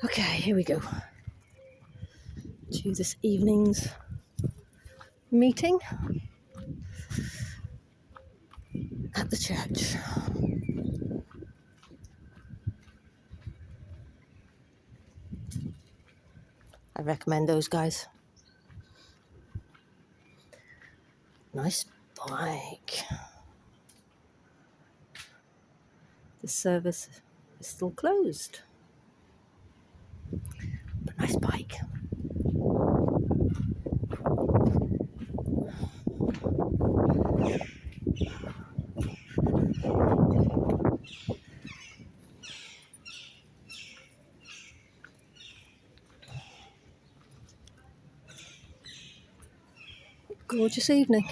Okay, here we go to this evening's meeting at the church. I recommend those guys. Nice bike. The service is still closed. But nice bike. Gorgeous evening.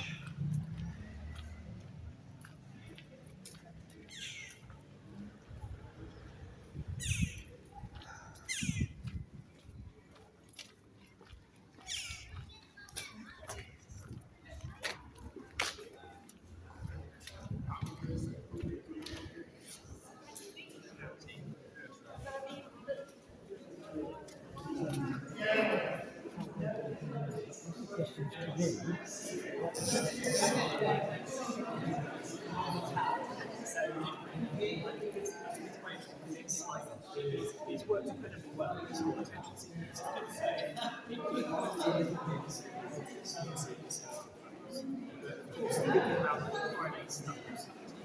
He's worked incredibly well. He's all attention seeking.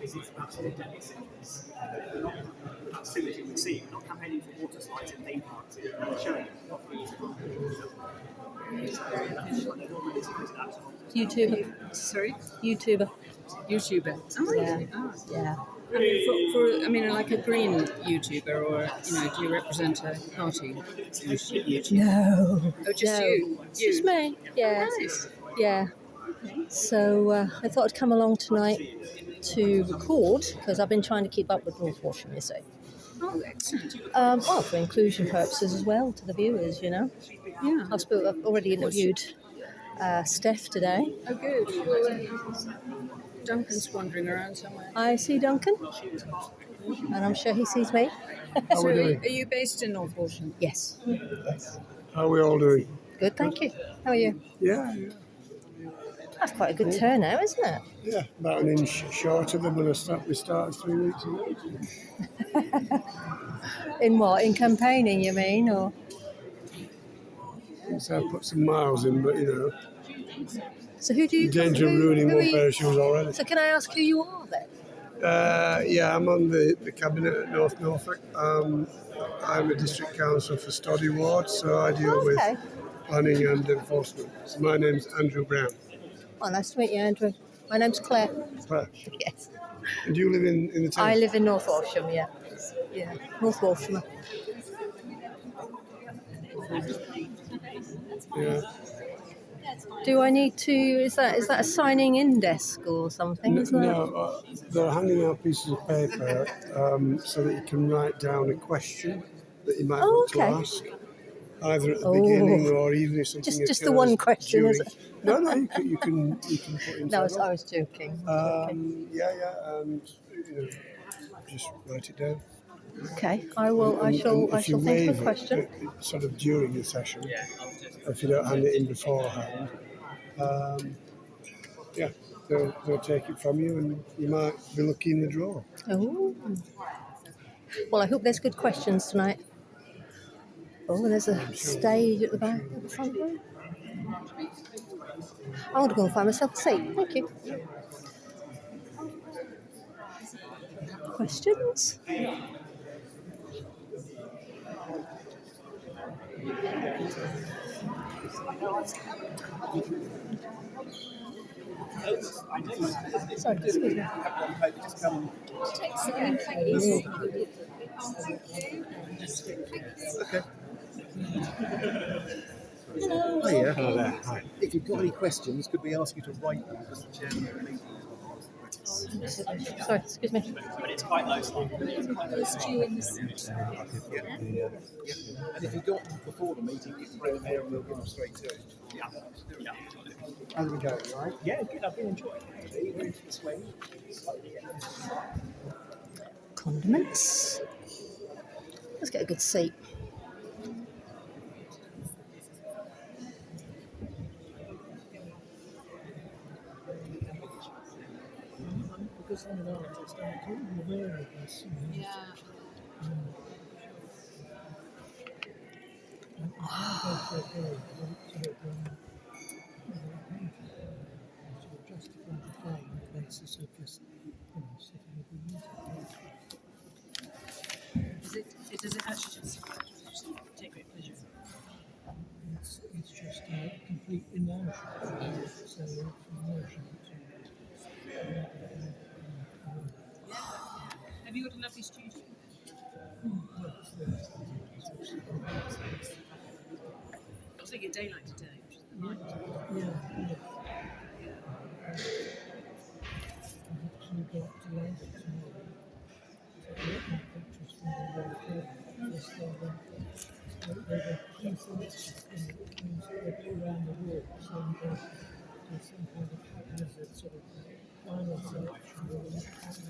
This is absolutely deadly serious. As soon as you can see, we're not campaigning for water slides in theme parks. We're showing YouTuber. Sorry? YouTuber. YouTuber. Oh, Yeah. oh. Yeah. I mean, like a green YouTuber, or do you represent a party YouTuber? No. Oh, just No. you. Just me. Yeah. Nice. Yeah. So I thought I'd come along tonight to record because I've been trying to keep up with North Walsham, you see. Oh, excellent. Well, for inclusion purposes as well to the viewers, Yeah. I've already interviewed Steph today. Oh, good. Well, Duncan's wandering around somewhere. I see Duncan, and I'm sure he sees me. So, are you based in North Walsham? Yes. How are we all doing? Good, thank you. How are you? Yeah. That's quite a good turnout, isn't it? Yeah, about an inch shorter than when we started 3 weeks ago. In what? In campaigning, you mean, or? So I put some miles in, but So who do you? danger of ruining who one are pair you? of shoes already. So can I ask who you are then? Yeah, I'm on the cabinet at North Norfolk. I'm a district council for Stoddy Ward, so I deal with planning and enforcement. So my name's Andrew Brown. Oh, nice to meet you, Andrew. My name's Claire. Claire. Yes. And you live in the town? I live in North Walsham, yeah. Yeah, North Walsham. Yeah. Do I need to? Is that a signing in desk or something? Isn't that? No, they're handing out pieces of paper so that you can write down a question that you might want to ask, either at the beginning or even if something just the one question, during. is it? No, you can put in. No, I was joking. Yeah, and just write it down. Okay, I will. I shall think of a question. Sort of during the session, if you don't hand it in beforehand. They'll take it from you, and you might be lucky in the draw. Oh. Well, I hope there's good questions tonight. Oh, there's a stage at the back, at the front there. I want to go and find myself a seat. Thank you. Questions? Sorry, excuse me. Hello. Hello there. Hi. If you've got any questions, could we ask you to write them because the chairman of the meeting Sorry, excuse me. But it's quite low slide. And if you've got them before the meeting, you can bring them here and we'll give them straight to you. Yeah. How's it going, right? Yeah, good. I've been enjoying it. Actually, we're into the swing. Condiments. Let's get a good seat. an artist, I'm acutely aware of this. Yeah. And I go for a very sort of justify the fame on the basis of just, sitting with the music. Does it actually just take great pleasure? It's just a complete emotion. So it's an emotion. Have you got a lovely studio? Looks like a day like today, which is the night. Yeah. I've actually got delayed it tomorrow. So I get my pictures from the local. Yes, they were pieces, they go around the walks and there's some kind of haphazard sort of final selection where they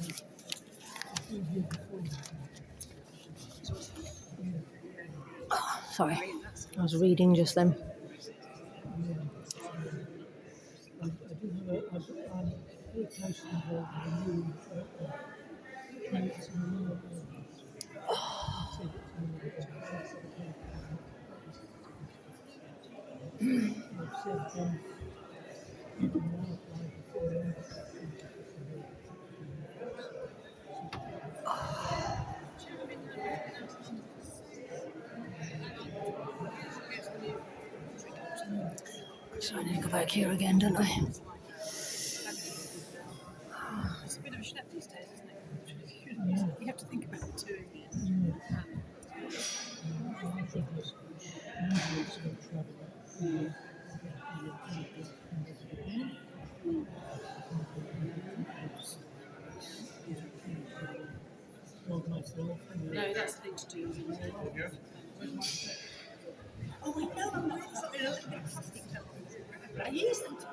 it's easier before. Sorry, I was reading just then. I do have I'm very closely involved in the new So I need to go back here again, don't I? It's a bit of a schlep these days, isn't it? You have to think about doing it. No, that's the thing to do. Isn't it? Oh, I know. I'm really sorry. I use them to.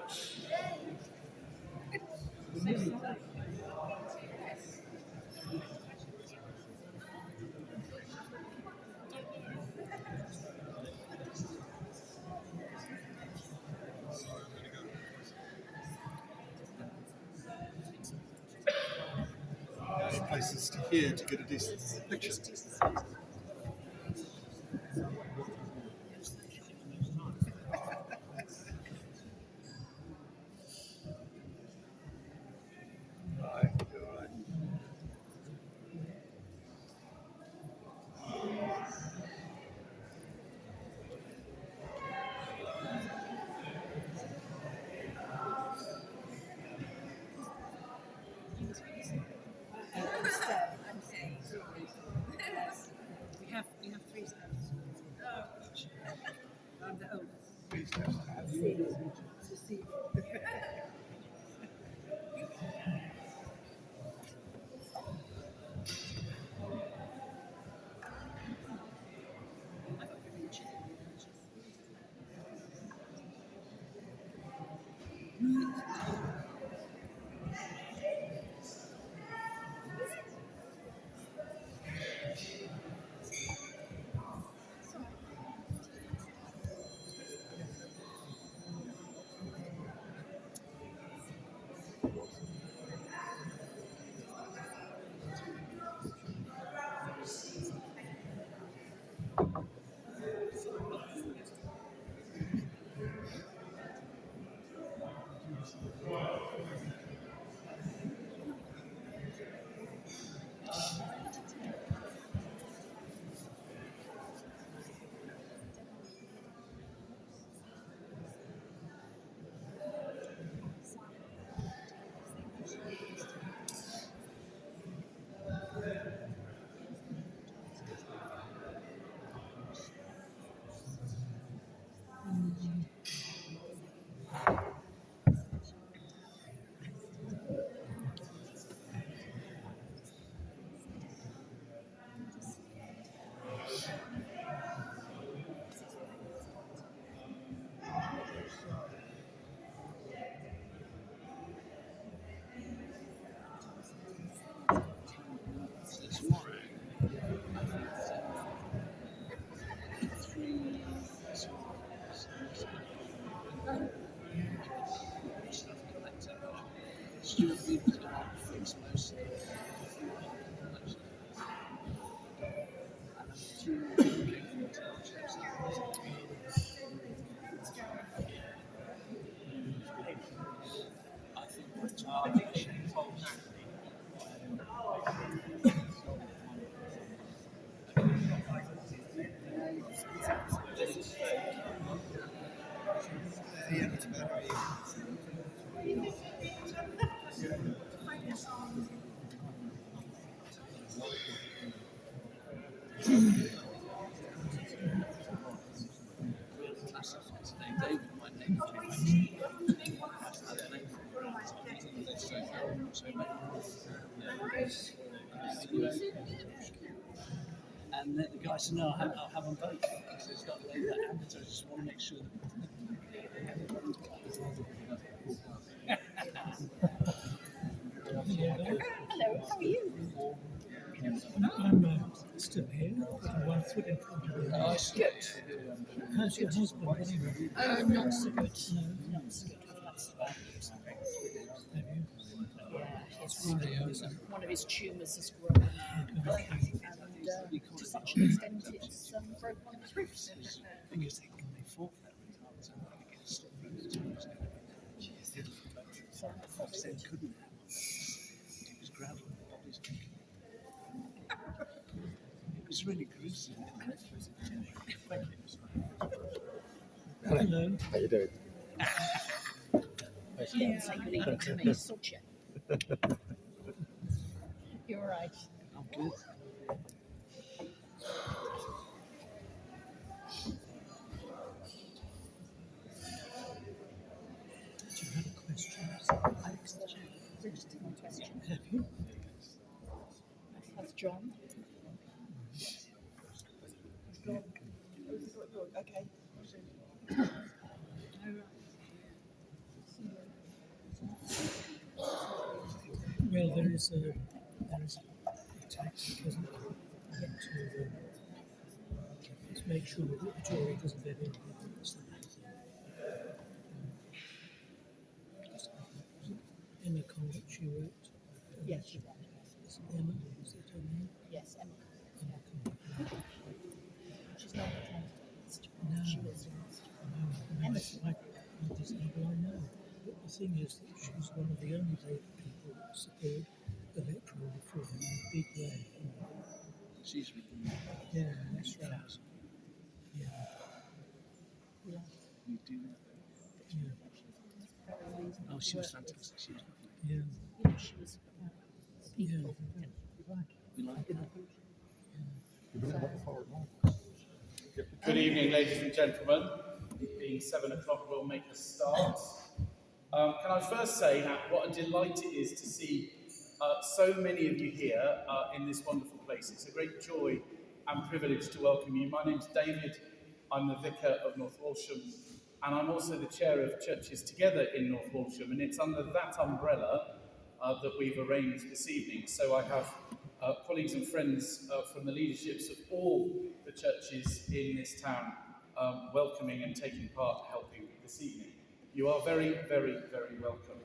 Places to here to get a decent picture. We have 3 steps. Yes. And the guy said, no, I'll have them both. So it's got like that ambit, so I just want to make sure Hello, how are you? I'm still here, putting one foot in front of the other. How's your husband anyway? Not so good. No, not so good. We've had some bad news. Have you? Yeah, one of his tumours has grown, and to such an extent it's broken one of his ribs. the thing is, they fought for that result, so I think it's still so Fox said couldn't have one. He was grabbing the bodies. It was really gruesome. Thank you. Hello. How you doing? You didn't say good evening to me, sod you. You're right. I'm good. Do you have a question? I've registered my question. Have you? Has John? Okay. Well, there is a tactic, isn't there? To make sure that the jury doesn't get in. Emma Convict, she wrote. Yes, she Is it Emma? Is it her name? Yes, Emma. Emma Convict. She's not the candidate. No. She was. Emma's like this people I know. But the thing is that she's one of the only Labour people that support electoral reform in a big way. She's written. Yeah, that's right. Yeah, Yeah. You do that. yeah, Very reasonable. Oh, she was fantastic. She was lovely. yeah, You know, she was people. We like her. Good evening, ladies and gentlemen. It being 7 o'clock, we'll make a start. Can I first say what a delight it is to see so many of you here in this wonderful place. It's a great joy and privilege to welcome you. My name's David. I'm the Vicar of North Walsham, and I'm also the chair of Churches Together in North Walsham, and it's under that umbrella that we've arranged this evening. So I have colleagues and friends from the leaderships of all the churches in this town welcoming and taking part, helping this evening. You are very, very, very welcome.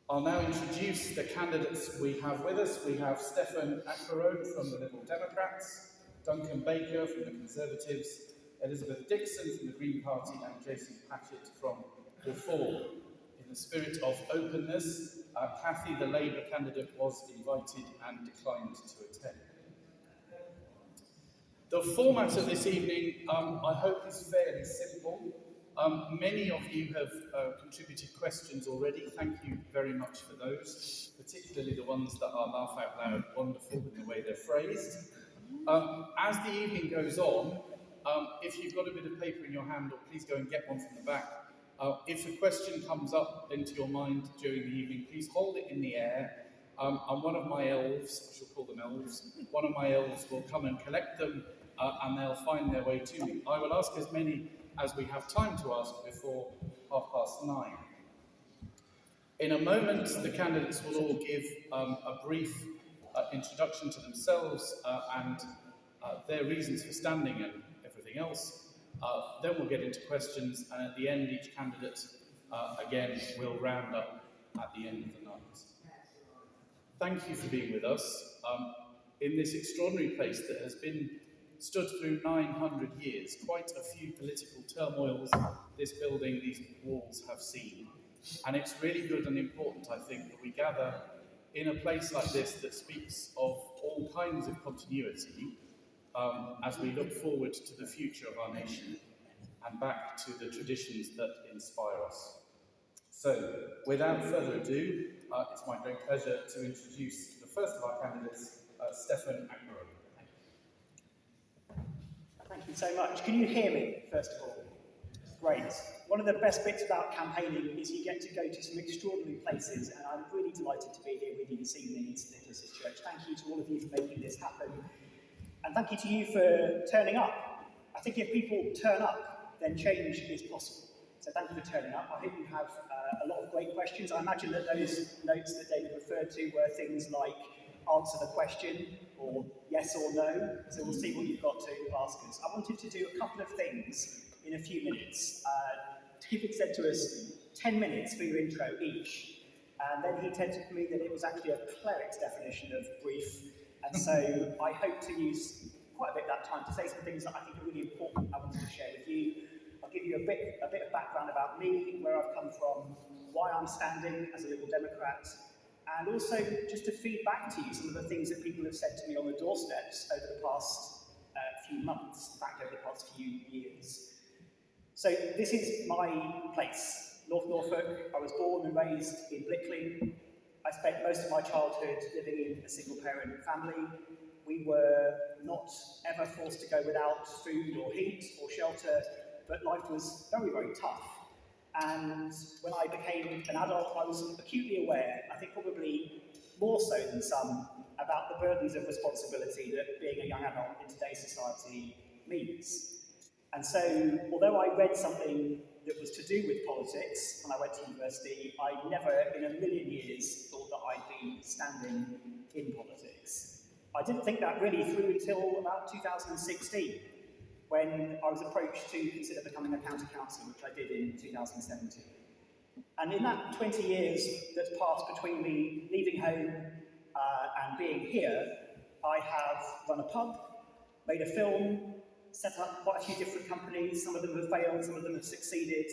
I'll now introduce the candidates we have with us. We have Stefan Acklerode from the Liberal Democrats, Duncan Baker from the Conservatives, Elizabeth Dixon from the Green Party, and Jason Patchett from Reform. In the spirit of openness, Cathy, the Labour candidate, was invited and declined to attend. The format of this evening, I hope, is fairly simple. Many of you have contributed questions already. Thank you very much for those, particularly the ones that are laugh out loud wonderful in the way they're phrased. As the evening goes on, if you've got a bit of paper in your hand, or please go and get one from the back. If a question comes up into your mind during the evening, please hold it in the air. And one of my elves, I shall call them elves, one of my elves will come and collect them and they'll find their way to me. I will ask as many as we have time to ask before 9:30. In a moment, the candidates will all give a brief introduction to themselves and their reasons for standing and everything else. Then we'll get into questions, and at the end, each candidate, again, will round up at the end of the night. Thank you for being with us in this extraordinary place that has been stood through 900 years. Quite a few political turmoils this building, these walls have seen. And it's really good and important, I think, that we gather in a place like this that speaks of all kinds of continuity as we look forward to the future of our nation and back to the traditions that inspire us. So, without further ado, it's my great pleasure to introduce the first of our candidates, Stefan Acklerode. Thank you so much. Can you hear me, first of all? Great. one of the best bits about campaigning is you get to go to some extraordinary places, and I'm really delighted to be here with you this evening in St Nicholas's Church. Thank you to all of you for making this happen, and thank you to you for turning up. I think if people turn up, then change is possible. So thank you for turning up. I hope you have a lot of great questions. I imagine that those notes that David referred to were things like answer the question, or yes or no. So we'll see what you've got to ask us. I wanted to do a couple of things in a few minutes. David said to us, 10 minutes for your intro each. And then he said to me that it was actually a cleric's definition of brief. And so I hope to use quite a bit of that time to say some things that I think are really important I wanted to share with you. I'll give you a bit of background about me, where I've come from, why I'm standing as a Liberal Democrat, and also just to feed back to you some of the things that people have said to me on the doorsteps over the past few months, in fact over the past few years. So this is my place, North Norfolk. I was born and raised in Blickling. I spent most of my childhood living in a single-parent family. We were not ever forced to go without food or heat or shelter, but life was very, very tough. And when I became an adult, I was acutely aware, I think probably more so than some, about the burdens of responsibility that being a young adult in today's society means. And so, although I read something that was to do with politics when I went to university, I never in a million years thought that I'd be standing in politics. I didn't think that really through until about 2016, when I was approached to consider becoming a county councillor, which I did in 2017. And in that 20 years that's passed between me leaving home and being here, I have run a pub, made a film, set up quite a few different companies. Some of them have failed, some of them have succeeded.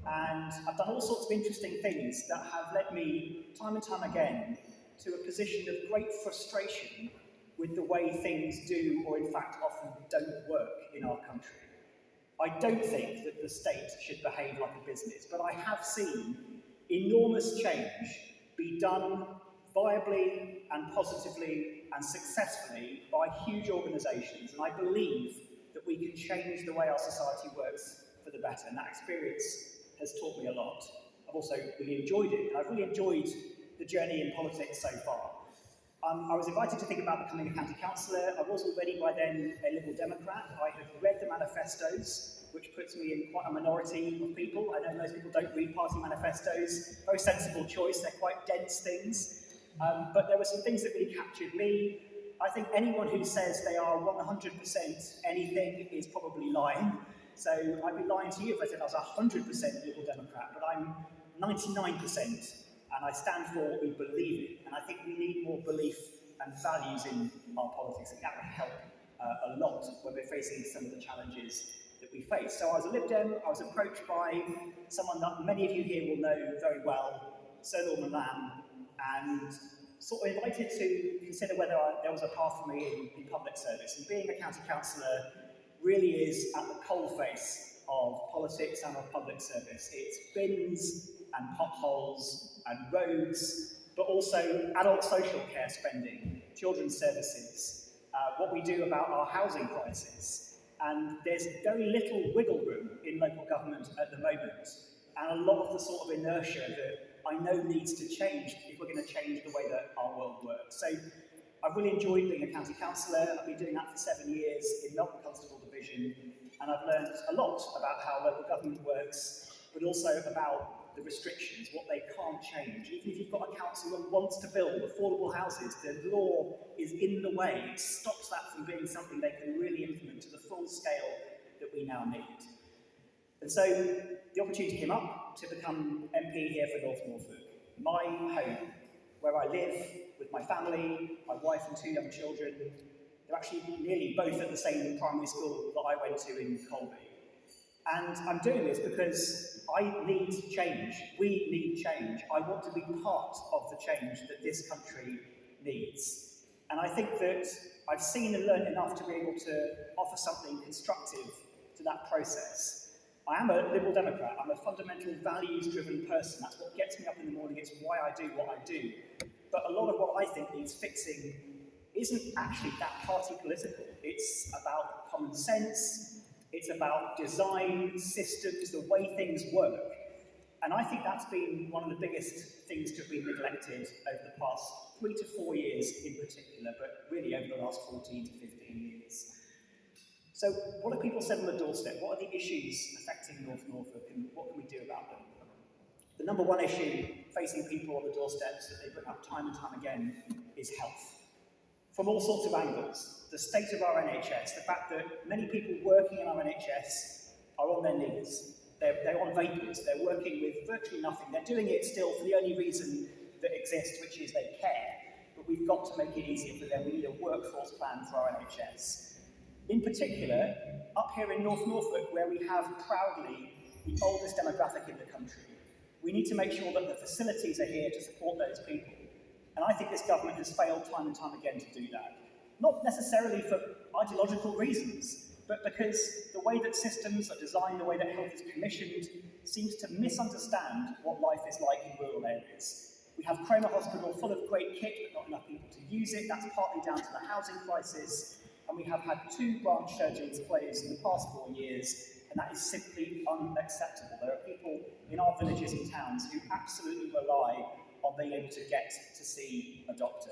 And I've done all sorts of interesting things that have led me, time and time again, to a position of great frustration with the way things do, or in fact often don't work in our country. I don't think that the state should behave like a business, but I have seen enormous change be done viably and positively and successfully by huge organisations, and I believe that we can change the way our society works for the better, and that experience has taught me a lot. I've also really enjoyed it, and I've really enjoyed the journey in politics so far. I was invited to think about becoming a county councillor. I was already by then a Liberal Democrat. I had read the manifestos, which puts me in quite a minority of people. I know most people don't read party manifestos. Very sensible choice, they're quite dense things. But there were some things that really captured me. I think anyone who says they are 100% anything is probably lying. So I'd be lying to you if I said I was 100% Liberal Democrat, but I'm 99%. And I stand for what we believe in. And I think we need more belief and values in our politics. And that would help a lot when we're facing some of the challenges that we face. So I was a Lib Dem. I was approached by someone that many of you here will know very well, Sir Norman Lamb, and sort of invited to consider whether there was a path for me in public service. And being a county councillor really is at the coalface of politics and of public service. It's bins and potholes and roads, but also adult social care spending, children's services, what we do about our housing crisis. And there's very little wiggle room in local government at the moment, and a lot of the sort of inertia that I know needs to change if we're going to change the way that our world works. So I've really enjoyed being a county councillor. I've been doing that for 7 years in Melbourne Constable Division, and I've learned a lot about how local government works, but also about the restrictions, what they can't change. Even if you've got a council that wants to build affordable houses, the law is in the way. It stops that from being something they can really implement to the full scale that we now need. And so the opportunity came up to become MP here for North Norfolk, my home, where I live with my family, my wife and 2 young children. They're actually nearly both at the same primary school that I went to in Colby. And I'm doing this because I need change. We need change. I want to be part of the change that this country needs. And I think that I've seen and learned enough to be able to offer something constructive to that process. I am a Liberal Democrat. I'm a fundamental values-driven person. That's what gets me up in the morning. It's why I do what I do. But a lot of what I think needs fixing isn't actually that party political. It's about common sense. It's about design, systems, the way things work. And I think that's been one of the biggest things to have been neglected over the past 3 to 4 years in particular, but really over the last 14 to 15 years. So what have people said on the doorstep? What are the issues affecting North Norfolk and what can we do about them? The number one issue facing people on the doorsteps that they bring up time and time again is health. From all sorts of angles. The state of our NHS, the fact that many people working in our NHS are on their knees. They're on vapors, they're working with virtually nothing. They're doing it still for the only reason that exists, which is they care. But we've got to make it easier for them. We need a workforce plan for our NHS. In particular, up here in North Norfolk, where we have proudly the oldest demographic in the country, we need to make sure that the facilities are here to support those people. And I think this government has failed time and time again to do that. Not necessarily for ideological reasons, but because the way that systems are designed, the way that health is commissioned, seems to misunderstand what life is like in rural areas. We have Cromer Hospital full of great kit, but not enough people to use it. That's partly down to the housing crisis. And we have had 2 branch surgeries closed in the past 4 years, and that is simply unacceptable. There are people in our villages and towns who absolutely rely on being able to get to see a doctor.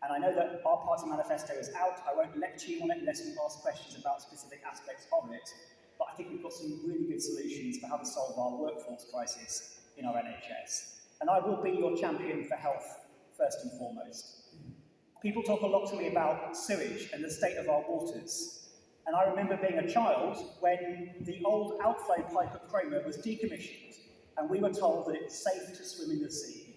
And I know that our party manifesto is out. I won't lecture you on it unless you ask questions about specific aspects of it. But I think we've got some really good solutions for how to solve our workforce crisis in our NHS. And I will be your champion for health first and foremost. People talk a lot to me about sewage and the state of our waters. And I remember being a child when the old outflow pipe at Cromer was decommissioned and we were told that it's safe to swim in the sea.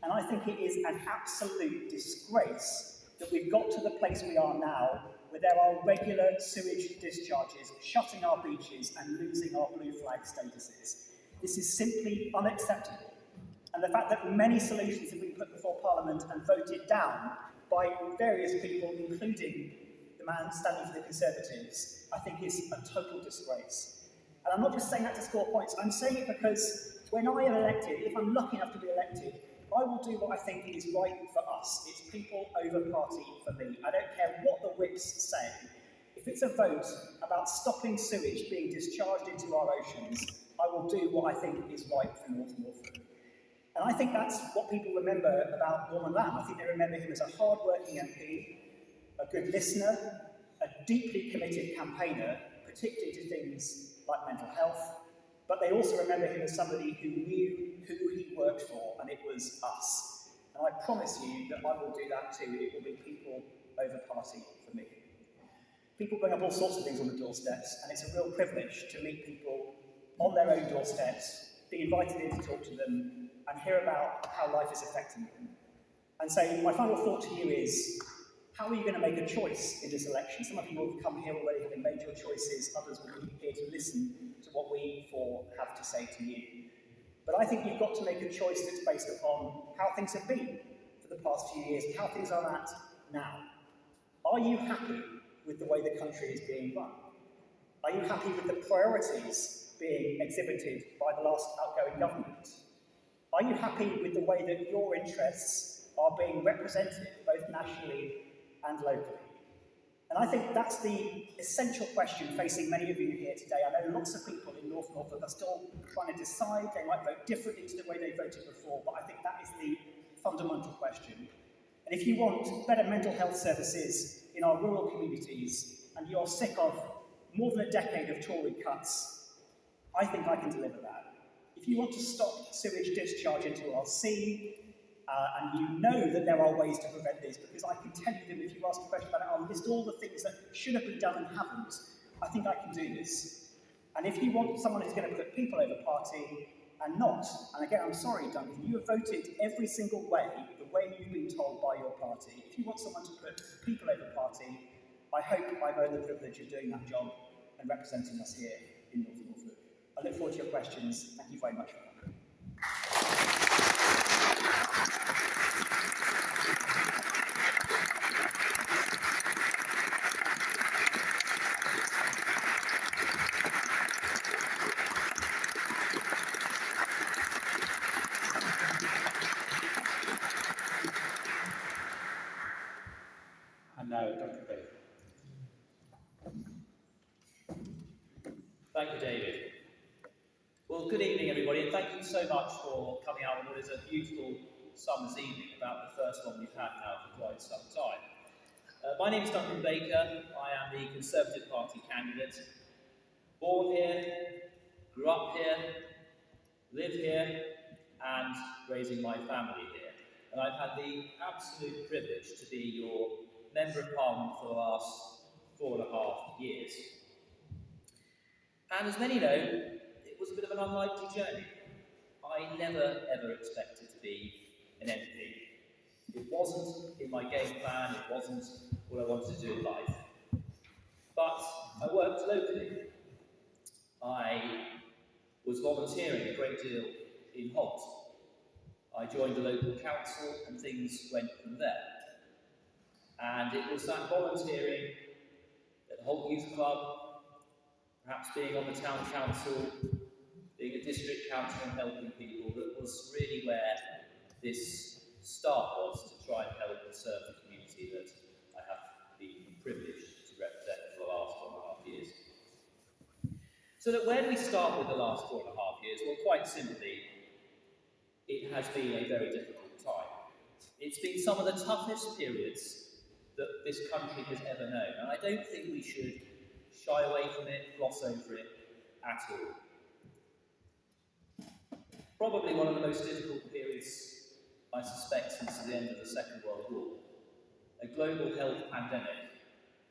And I think it is an absolute disgrace that we've got to the place we are now where there are regular sewage discharges shutting our beaches and losing our blue flag statuses. This is simply unacceptable. And the fact that many solutions have been put before Parliament and voted down by various people, including the man standing for the Conservatives, I think is a total disgrace. And I'm not just saying that to score points, I'm saying it because when I am elected, if I'm lucky enough to be elected, I will do what I think is right for us. It's people over party for me. I don't care what the whips say. If it's a vote about stopping sewage being discharged into our oceans, I will do what I think is right for North Norfolk. And I think that's what people remember about Norman Lamb. I think they remember him as a hard-working MP, a good listener, a deeply committed campaigner, particularly to things like mental health, but they also remember him as somebody who knew who he worked for, and it was us. And I promise you that I will do that too. It will be people over party for me. People bring up all sorts of things on the doorsteps, and it's a real privilege to meet people on their own doorsteps, be invited in to talk to them, and hear about how life is affecting them. And so my final thought to you is, how are you going to make a choice in this election? Some of you will have come here already having made your choices, others will be here to listen to what we four have to say to you. But I think you've got to make a choice that's based upon how things have been for the past few years and how things are at now. Are you happy with the way the country is being run? Are you happy with the priorities being exhibited by the last outgoing government? Are you happy with the way that your interests are being represented, both nationally and locally? And I think that's the essential question facing many of you here today. I know lots of people in North Norfolk are still trying to decide. They might vote differently to the way they voted before, but I think that is the fundamental question. And if you want better mental health services in our rural communities, and you're sick of more than a decade of Tory cuts, I think I can deliver that. If you want to stop sewage discharge into our sea, and you know that there are ways to prevent this, because I can tell you them if you ask a question about it, I'll list all the things that should have been done and haven't. I think I can do this. And if you want someone who's going to put people over party and not, and again, I'm sorry, Duncan, you have voted every single way, the way you've been told by your party. If you want someone to put people over party, I hope I've earned the privilege of doing that job and representing us here in North Norfolk. I look forward to your questions. Thank you very much for that. And now, Dr. Bay. Thank you, David. Well, good evening, everybody, and thank you so much for coming out on what is a beautiful summer's evening, about the first one we've had now for quite some time. My name is Duncan Baker. I am the Conservative Party candidate. Born here, grew up here, live here, and raising my family here. And I've had the absolute privilege to be your Member of Parliament for the last 4.5 years. And as many know, it was a bit of an unlikely journey. I never ever expected to be an MP. It wasn't in my game plan, it wasn't what I wanted to do in life. But I worked locally. I was volunteering a great deal in Holt. I joined the local council and things went from there. And it was that volunteering at the Holt Youth Club, perhaps being on the town council, being a district councillor and helping people, that was really where this start was, to try and help and serve the community that I have been privileged to represent for the last 4.5 years. So that where do we start with the last 4.5 years? Well, quite simply, it has been a very difficult time. It's been some of the toughest periods that this country has ever known, and I don't think we should shy away from it, gloss over it at all. Probably one of the most difficult periods, I suspect, since the end of the Second World War. A global health pandemic,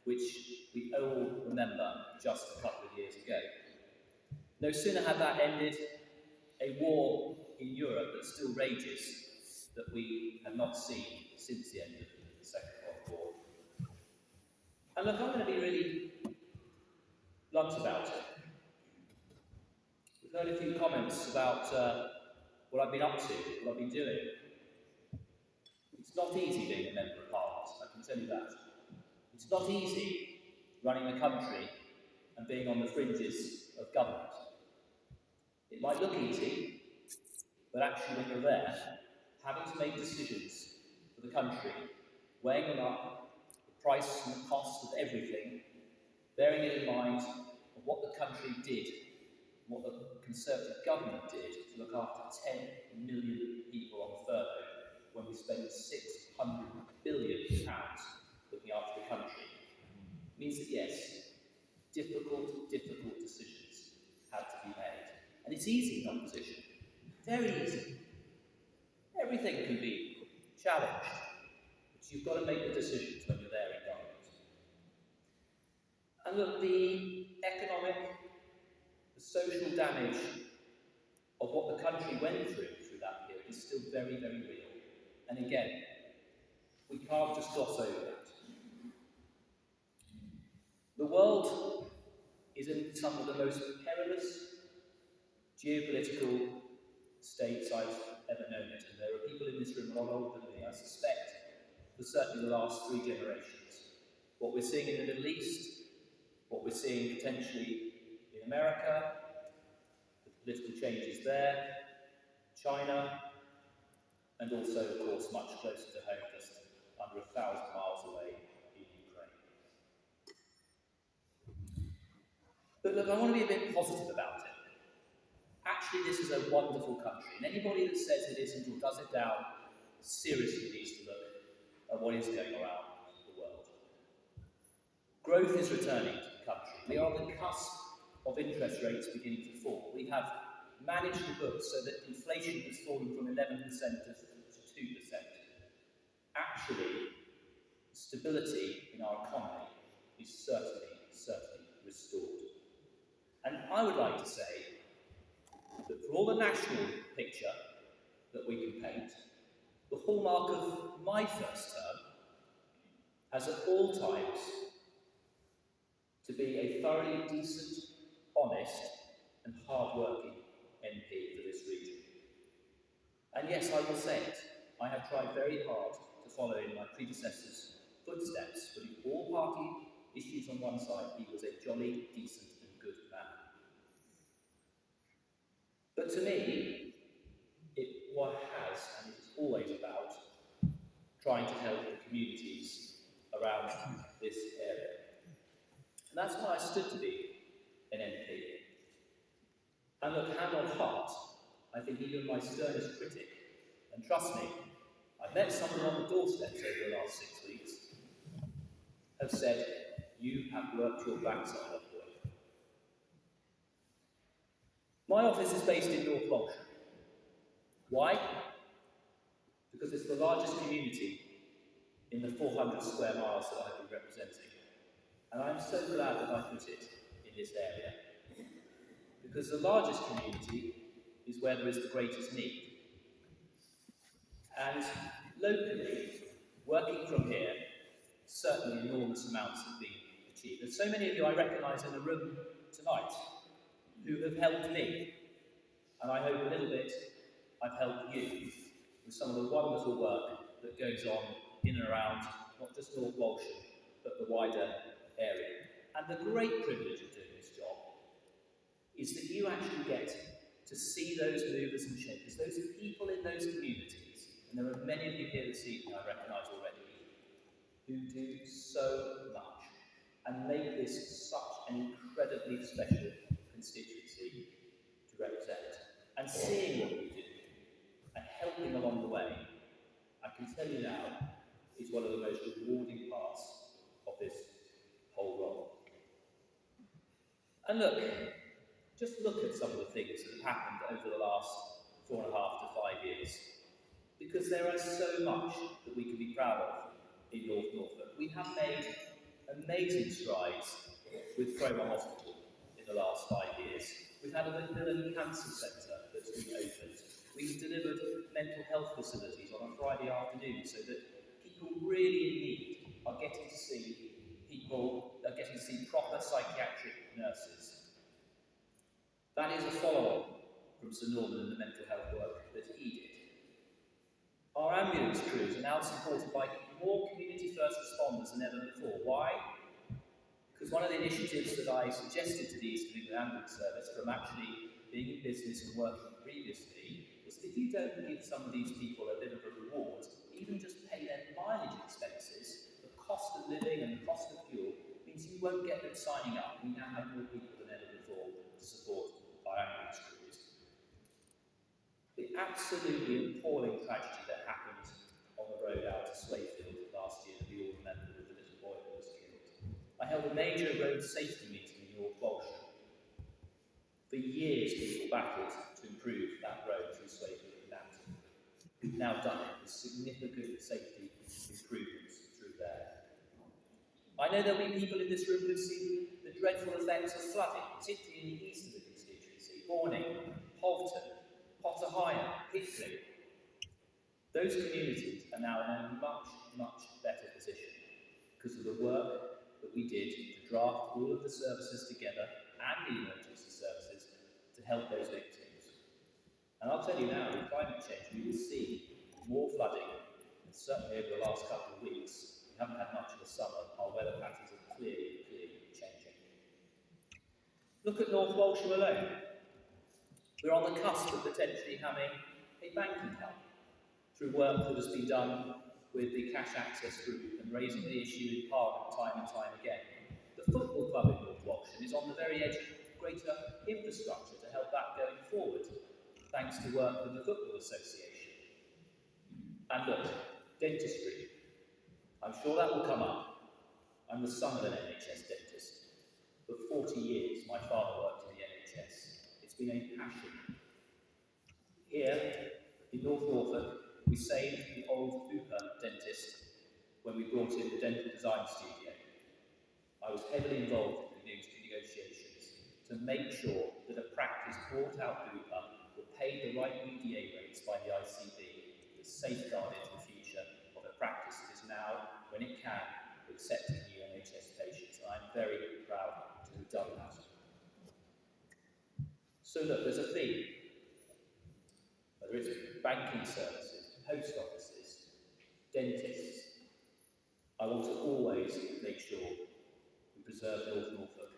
which we all remember just a couple of years ago. No sooner had that ended, a war in Europe that still rages, that we have not seen since the end of the Second World War. And look, I'm going to be really blunt about it. We've heard a few comments about what I've been up to, what I've been doing. It's not easy being a Member of Parliament, I can tell you that. It's not easy running the country and being on the fringes of government. It might look easy, but actually when you're there, having to make decisions for the country, weighing them up, the price and the cost of everything, bearing it in mind of what the country did, what the Conservative government did to look after 10 million people on furlough when we spent £600 billion looking after the country, means that yes, difficult decisions had to be made. And it's easy in opposition, very easy. Everything can be challenged, but you've got to make the decisions when you're there in government. And look, the economic, the social damage of what the country went through that period is still very, very real. And again, we can't just gloss over that. The world is in some of the most perilous geopolitical states I've ever known it. And there are people in this room a lot older than me, I suspect, for certainly the last 3 generations. What we're seeing in the Middle East, what we're seeing potentially in America, the political changes there, China, and also, of course, much closer to home, just under 1,000 miles away in Ukraine. But look, I want to be a bit positive about it. Actually, this is a wonderful country, and anybody that says it isn't or does it down seriously needs to look at what is going around the world. Growth is returning to the country. We are on the cusp of interest rates beginning to fall. We have managed the books so that inflation has fallen from 11% to 2%. Actually, stability in our economy is certainly restored. And I would like to say that for all the national picture that we can paint, the hallmark of my first term has at all times to be a thoroughly decent, honest and hard-working MP for this region. And yes, I will say it, I have tried very hard to follow in my predecessor's footsteps, but in all party issues on one side, he was a jolly, decent and good man. But to me, it has and it is always about trying to help the communities around this area. And that's why I stood to be an MP. And look, hand on heart, I think even my sternest critic, and trust me, I've met some of them on the doorsteps over the last 6 weeks, have said, you have worked your backside off, boy. My office is based in North Walsham. Why? Because it's the largest community in the 400 square miles that I've been representing. And I'm so glad that I put it in this area. Because the largest community is where there is the greatest need. And locally, working from here, certainly enormous amounts have been achieved. There's so many of you I recognise in the room tonight who have helped me, and I hope a little bit I've helped you with some of the wonderful work that goes on in and around not just North Walsham, but the wider area. And the great privilege of doing this job is that you actually get to see those movers and shakers, those people in those communities, and there are many of you here this evening I recognise already, who do so much and make this such an incredibly special constituency to represent. And seeing what you do and helping along the way, I can tell you now, is one of the most rewarding parts of this whole role. And look, just look at some of the things that have happened over the last 4.5 to 5 years, because there is so much that we can be proud of in North Norfolk. We have made amazing strides with Cromer Hospital in the last 5 years. We've had a Macmillan Cancer Centre that's been opened. We've delivered mental health facilities on a Friday afternoon so that people really in need are getting to see proper psychiatric nurses. That is a follow-on from Sir Norman and the mental health work that he did. Our ambulance crews are now supported by more community first responders than ever before. Why? Because one of the initiatives that I suggested to the East England Ambulance Service from actually being in business and working previously was that if you don't give some of these people a bit of a reward, even just pay their mileage expenses, the cost of living and the cost of fuel means you won't get them signing up. We now have more people than ever before to support our ambulance crews. The absolutely appalling tragedy that happened on the road out to Swayfield last year that we all remember with the little boy that was killed. I held a major road safety meeting in North Walsham. For years people battled to improve that road through Swayfield and Nanton. We've now done it with significant safety improvements through there. I know there'll be people in this room who've seen the dreadful effects of flooding, particularly in the east of the constituency, Horning, Halton, Potter Hire, Hickling. Those communities are now in a much, much better position because of the work that we did to draft all of the services together and the emergency services to help those victims. And I'll tell you now, with climate change, we will see more flooding, and certainly over the last couple of weeks. We haven't had much of a summer. Our weather patterns are clearly changing. Look at North Walsham alone. We're on the cusp of potentially having a banking hub through work that has been done with the Cash Access Group and raising the issue in Parliament time and time again. The football club in North Walsham is on the very edge of greater infrastructure to help that going forward, thanks to work with the Football Association. And look, dentistry. I'm sure that will come up. I'm the son of an NHS dentist. For 40 years, my father worked in the NHS. It's been a passion. Here, in North Norfolk, we saved the old Hooper dentist when we brought in the dental design studio. I was heavily involved in the negotiations to make sure that a practice brought out Hooper were paid the right UDA rates by the ICB that safeguarded the future of a practice that is now, when it can, accepting new NHS patients. And I'm very proud to have done that. So look, there's a theme. Whether it's banking services, post offices, dentists, I want to always make sure we preserve North Norfolk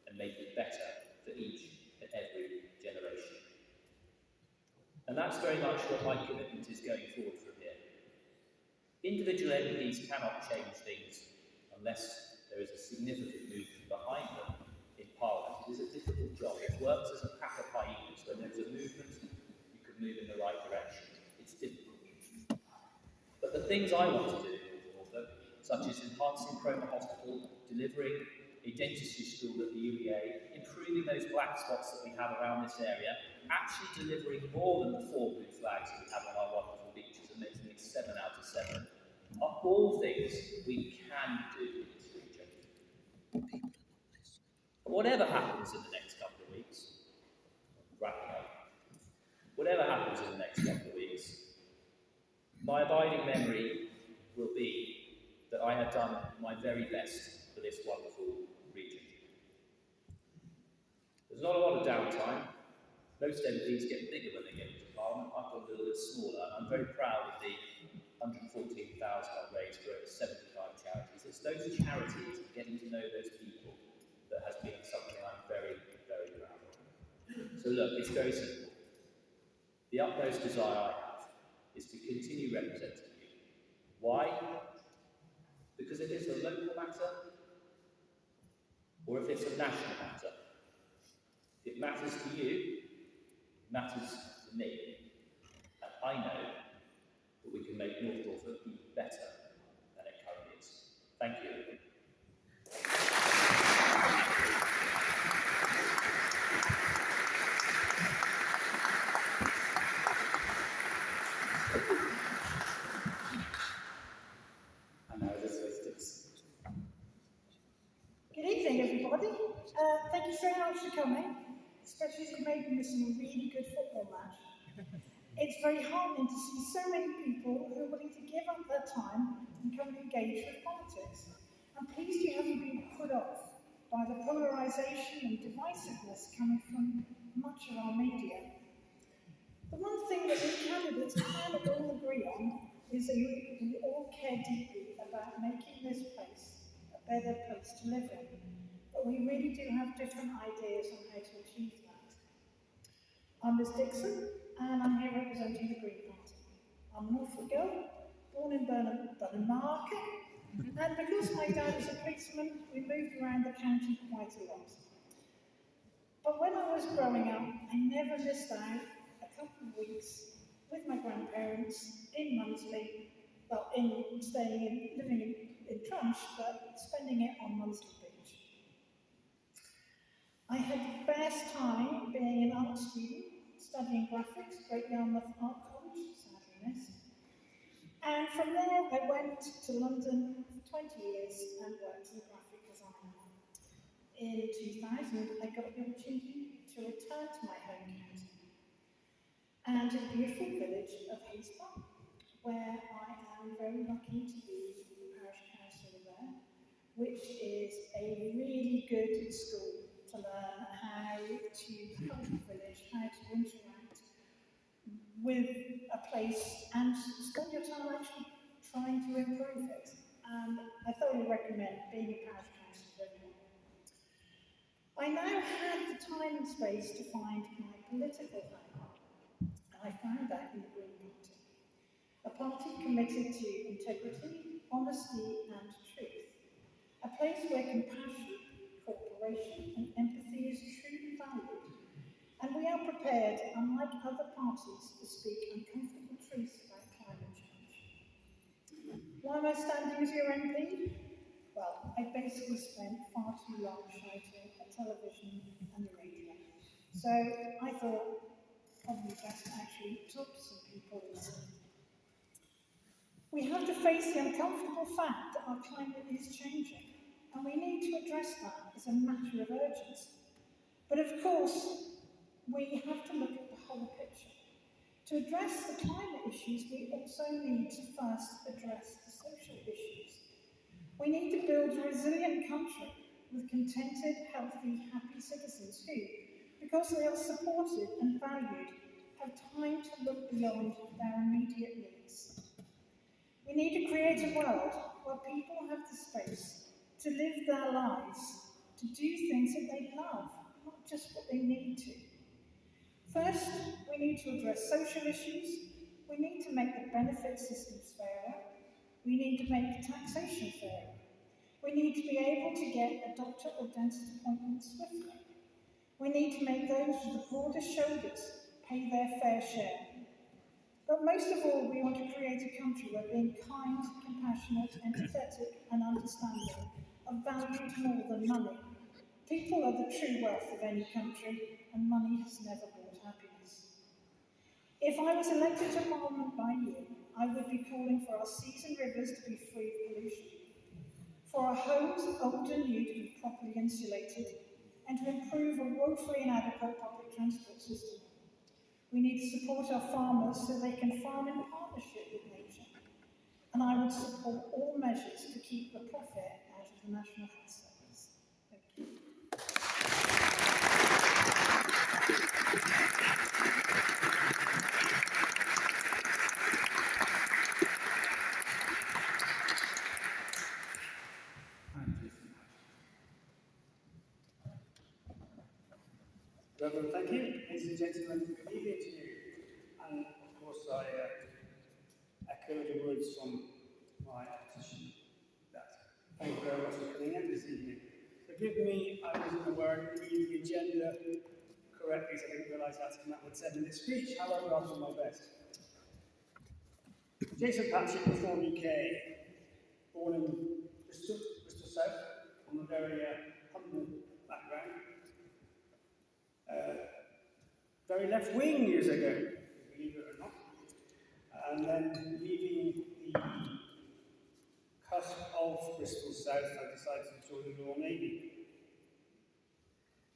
and make it better for each and every generation. And that's very much what my commitment is going forward from here. Individual MPs cannot change things unless there is a significant movement behind them in Parliament. It is a difficult job. It works as a pack of hyenas move in the right direction. It's difficult. But the things I want to do in North Norfolk, such as enhancing Cromer Hospital, delivering a dentistry school at the UEA, improving those black spots that we have around this area, actually delivering more than the 4 blue flags we have on our wonderful beaches and making it 7 out of 7, are all things we can do in this region. But whatever happens in the next couple of weeks, wrapping up, whatever happens in the next couple of weeks, my abiding memory will be that I have done my very best for this wonderful region. There's not a lot of downtime. Most MPs get bigger when they get into Parliament. I've got a little bit smaller. I'm very proud of the 114,000 I've raised for over 75 charities. It's those charities and getting to know those people that has been something I'm very, very proud of. So look, it's very simple. The utmost desire I have is to continue representing you. Why? Because if it's a local matter, or if it's a national matter, it matters to you, it matters to me, and I know that we can make North Norfolk even better than it currently is. Thank you. And now this is Dixon. Good evening, everybody. Thank you so much for coming, especially if you may be missing a really good football match. It's very heartening to see so many people who are willing to give up their time and come and engage with politics. I'm pleased you haven't been put off by the polarisation and divisiveness coming from much of our media. The one thing that we candidates kind of all agree on is that we all care deeply about making this place a better place to live in. But we really do have different ideas on how to achieve that. I'm Ms Dixon, and I'm here representing the Green Party. I'm a Norfolk girl, born in Burnham Market, and because my dad is a policeman, we moved around the county quite a lot. But when I was growing up, I never missed out a couple of weeks with my grandparents in Munsley, well, living in Trunch, but spending it on Munsley Beach. I had the best time being an art student, studying graphics, Great Yarmouth Art College, sadly missed. And from there, I went to London for 20 years and worked as a graphic designer. In 2000, I got the opportunity to return to my home county and to the beautiful village of Haysborough, where I am very lucky to be the parish councillor there, which is a really good school to learn how to help the village, how to interact with a place and spend your time actually trying to improve it. And I thoroughly recommend being a parish councillor for everyone. I now had the time and space to find my political home, and I found that in the Green Party. A party committed to integrity, honesty and truth. A place where compassion, cooperation and empathy is truly valued. And we are prepared, unlike other parties, to speak uncomfortable truths about climate change. Why am I standing as your MP? Well, I basically spent far too long shouting at television and the radio. So I thought probably best to actually talk to some people instead. We have to face the uncomfortable fact that our climate is changing, and we need to address that as a matter of urgency. But of course, we have to look at the whole picture. To address the climate issues, we also need to first address the social issues. We need to build a resilient country with contented, healthy, happy citizens who, because they are supported and valued, have time to look beyond their immediate needs. We need to create a world where people have the space to live their lives, to do things that they love, not just what they need to. First, we need to address social issues. We need to make the benefit systems fairer. We need to make taxation fairer. We need to be able to get a doctor or dentist appointment swiftly. We need to make those with the broadest shoulders pay their fair share. But most of all, we want to create a country where being kind, compassionate, empathetic, and understanding are valued more than money. People are the true wealth of any country, and money has never brought happiness. If I was elected to Parliament by you, I would be calling for our seas and rivers to be free of pollution, for our homes, old and new, to be properly insulated, and to improve a woefully inadequate public transport system. We need to support our farmers so they can farm in partnership with nature. And I would support all measures to keep the profit out of the National Health Service. Thank you. Reverend, thank you. Ladies and gentlemen, good evening to you. And of course, I echo the words from my opposition. Thank you very much for coming in this evening. Forgive me, I wasn't aware of reading the agenda correctly, so I didn't realise that's what would said in this speech. However, I'll do my best. Jason Patchett, Reform UK, born in Bristol South, from a very humble background. Very left-wing years ago, believe it or not, and then leaving the cusp of Bristol South, I decided to join the Royal Navy.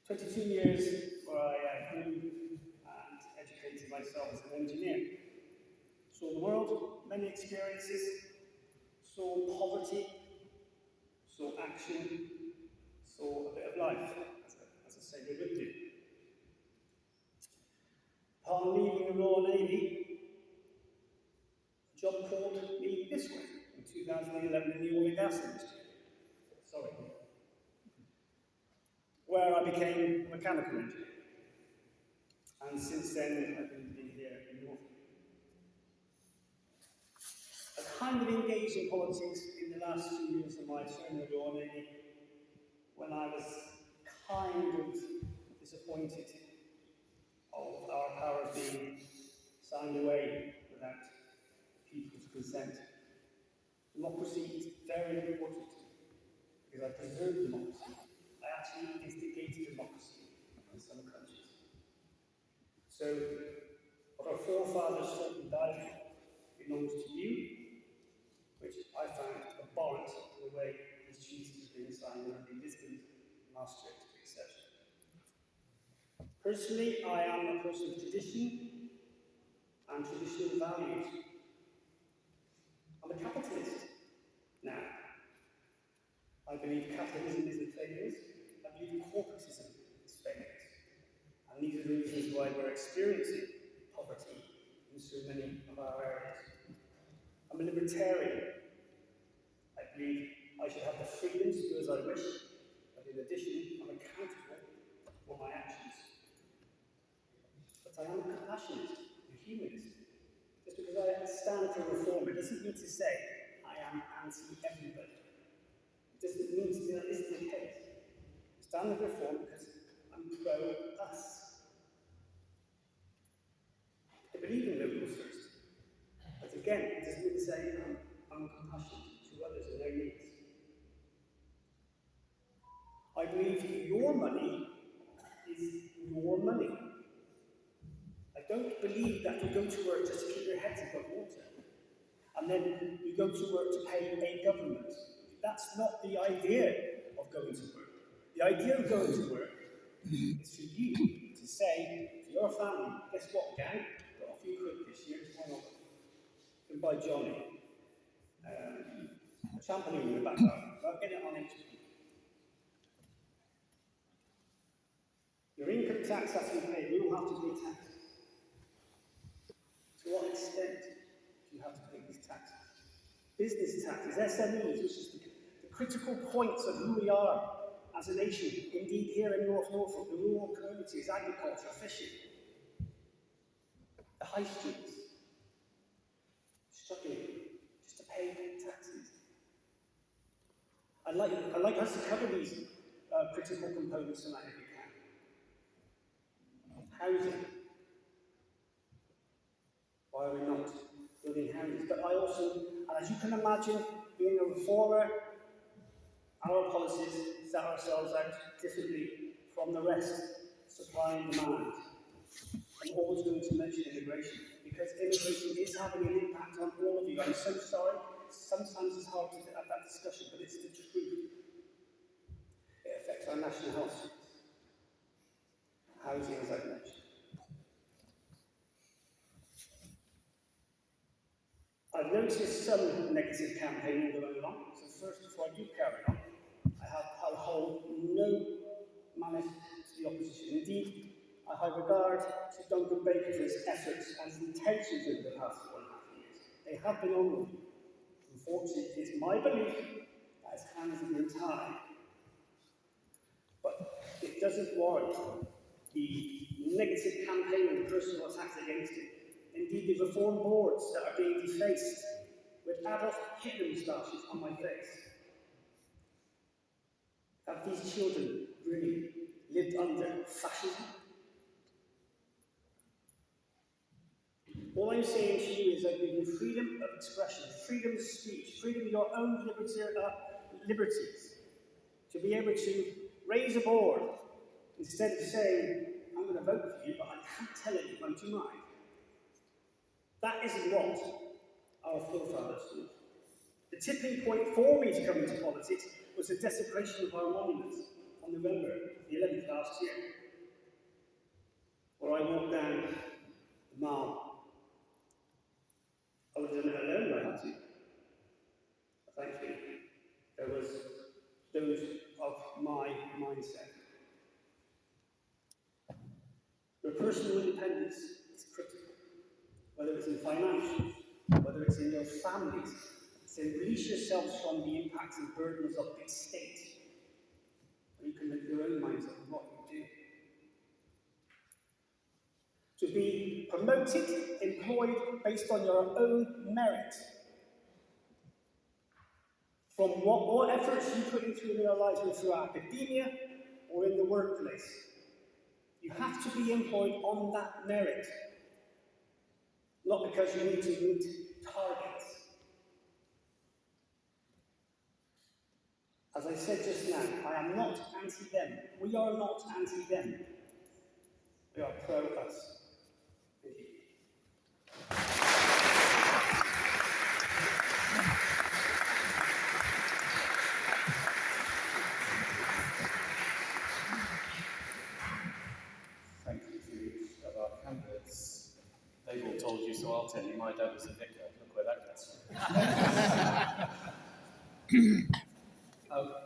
22 years where I grew and educated myself as an engineer. Saw the world, many experiences, saw poverty, saw action, saw a bit of life, as a sailor would do. Upon leaving the Royal Navy, a job called me this way in 2011 in the oil and gas industry. Where I became a mechanical engineer. And since then, I've been living here in Norfolk. I kind of engaged in politics in the last few years of my term in the Royal Navy, when I was kind of disappointed of our powers being signed away without people's consent. Democracy is very important because I preserve democracy. I actually instigated democracy in some countries. So, what our forefathers fought and died for belongs to you, which I found abhorrent in the way these treaties are being signed in Lisbon, Maastricht, etc. Personally, I am a person of tradition and traditional values. I'm a capitalist now. I believe capitalism is in failures. I believe corporatism is failures. And these are the reasons why we're experiencing poverty in so many of our areas. I'm a libertarian. I believe I should have the freedom to do as I wish, but in addition, I'm accountable for my actions. But I am a compassionist, a humanist. Just because I stand for reform, it doesn't mean to say I am anti-everybody. It doesn't mean to say that isn't the case. I stand for reform because I'm pro-us. I believe in liberals first. But again, it doesn't mean to say I'm compassionate to others and their needs. I believe your money is your money. I don't believe that you go to work just to keep your head above water. And then you go to work to pay a government. That's not the idea of going to work. The idea of going to work is for you to say to your family, guess what, gang? Got a few quid this year, why not? You can buy Johnny a champagne in the back garden. I'll get it on HP. Your income tax has to be paid. We all have to pay taxes. To what extent do you have to pay these taxes? Business taxes, SMEs, which is the critical points of who we are as a nation. Indeed, here in North Norfolk, the rural communities, agriculture, fishing, the high streets, struggling just to pay taxes. I'd like us to cover these critical components tonight if we can. Housing. Why are we not building houses? But I also, and as you can imagine, being a reformer, our policies set ourselves out differently from the rest, supply and demand. I'm always going to mention immigration, because immigration is having an impact on all of you. I'm so sorry, sometimes it's hard to have that discussion, but it's the truth. It affects our national health service. Housing, as I've mentioned. I've noticed some negative campaigning going on, so first, before I do carry on, I'll hold no malice to the opposition. Indeed, I have regard to Duncan Baker for his efforts and his intentions over the past 4.5 years. They have been honourable. Unfortunately, it is my belief that his hands have been tied. But it doesn't warrant the negative campaign and personal attacks against him. Indeed, the reform boards that are being defaced with Adolf Hitler moustaches on my face. Have these children really lived under fascism? All I'm saying to you is I give you freedom of expression, freedom of speech, freedom of your own liberties, to be able to raise a board instead of saying, I'm going to vote for you, but I can't tell anyone to mind. That isn't what our forefathers did. The tipping point for me to come into politics was the desecration of our monuments on November the 11th last year, where I walked down the Mall. I would have done it alone if I had to. But thankfully, there was those of my mindset. Your personal independence is critical, whether it's in financial, whether it's in your families. So release yourselves from the impacts and burdens of big state. And you can make your own minds up of what you do. To be promoted, employed based on your own merit. From what efforts you put into your lives, whether through academia or in the workplace. You have to be employed on that merit. Not because you need to meet targets. As I said just now, I am not anti-them. We are not anti-them. We are pro-us. Thank you. Thank you to each of our candidates. They've all told you, so I'll tell you, my dad was a vicar. Look where that gets you.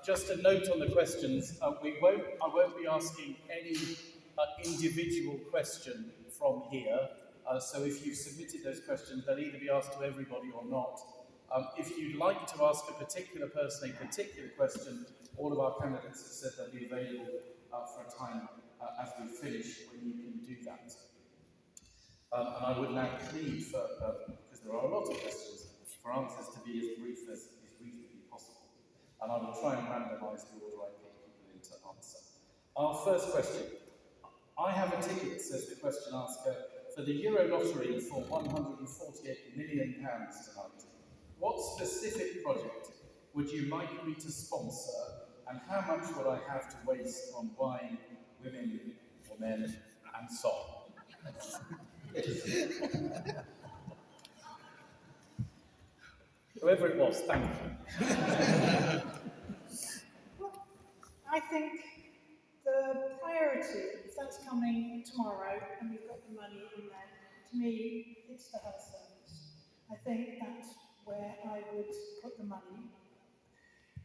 Just a note on the questions. I won't be asking any individual question from here. So if you've submitted those questions, they'll either be asked to everybody or not. If you'd like to ask a particular person a particular question, all of our candidates have said they'll be available for a time as we finish when you can do that. And I would now plead for, because there are a lot of questions, for answers to be as brief as is reasonably possible. And I will try and randomise the order I pick people in to answer. Our first question. I have a ticket, says the question asker, for the Euro lottery for £148 million tonight. What specific project would you like me to sponsor, and how much would I have to waste on wine, women, or men, and song? Whoever it was, thank you. Well, I think the priority, if that's coming tomorrow and we've got the money in there, to me, it's the health service. I think that's where I would put the money.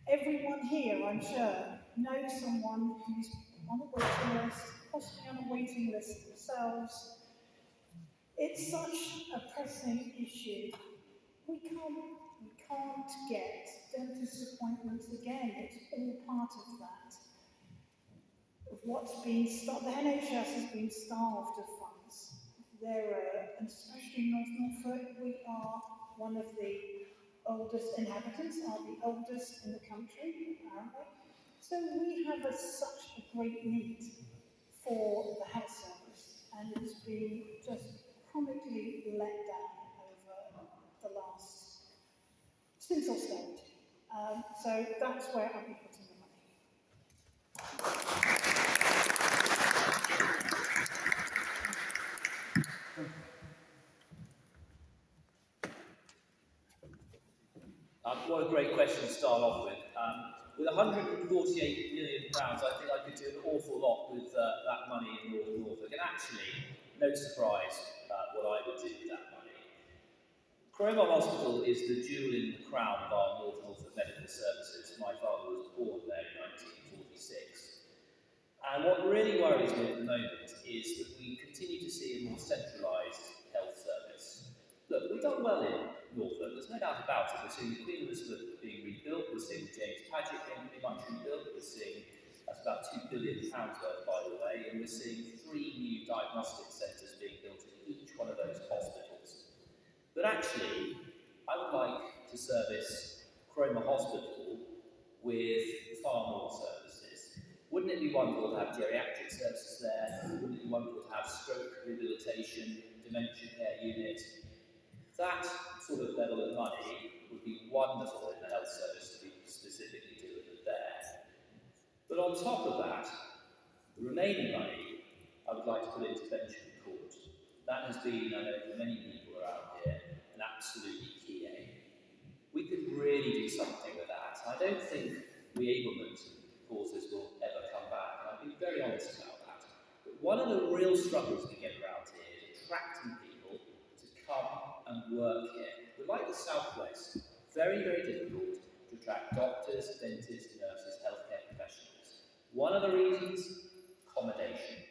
Everyone here, I'm sure, knows someone who's on a waiting list, possibly on a waiting list themselves. It's such a pressing issue. We can't get dentist appointments again. It's all part of that. Of what's been starved, the NHS has been starved of funds. And especially in North Norfolk, we are one of the oldest inhabitants, are the oldest in the country, apparently. So we have such a great need for the health service, and it's been just chronically let down. since austerity. So that's where I'll be putting the money. What a great question to start off with. With £148 million, I think I could do an awful lot with that money in North Norfolk. And actually, no surprise what I would do with that money. Cromer Hospital is the jewel in the crown of our North Norfolk medical services. My father was born there in 1946. And what really worries me at the moment is that we continue to see a more centralised health service. Look, we've done well in Norfolk, there's no doubt about it. We're seeing the Queen Elizabeth being rebuilt, we're seeing James Paget being pretty much rebuilt, we're seeing, that's about £2 billion worth, by the way, and we're seeing 3 new diagnostic centres being built in each one of those hospitals. But actually, I would like to service Cromer Hospital with far more services. Wouldn't it be wonderful to have geriatric services there? Wouldn't it be wonderful to have stroke rehabilitation, dementia care unit? That sort of level of money would be wonderful in the health service to be specifically doing it there. But on top of that, the remaining money I would like to put into pension court. That has been, I know for many people around here, an absolutely key aim. We could really do something with that. I don't think reablement causes will ever come back, and I've been very honest about that. But one of the real struggles we get around here is attracting people to come and work here. We're like the Southwest, very, very difficult to attract doctors, dentists, nurses, healthcare professionals. One of the reasons, accommodation,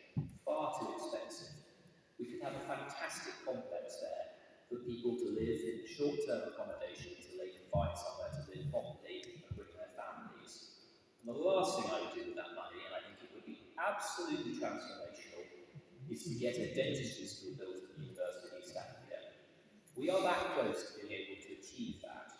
far too expensive. We could have a fantastic complex there for people to live in short-term accommodation until they can find somewhere to live properly and bring their families. And the last thing I would do with that money, and I think it would be absolutely transformational, is to get a dentistry school built at the University of East Anglia. We are that close to being able to achieve that.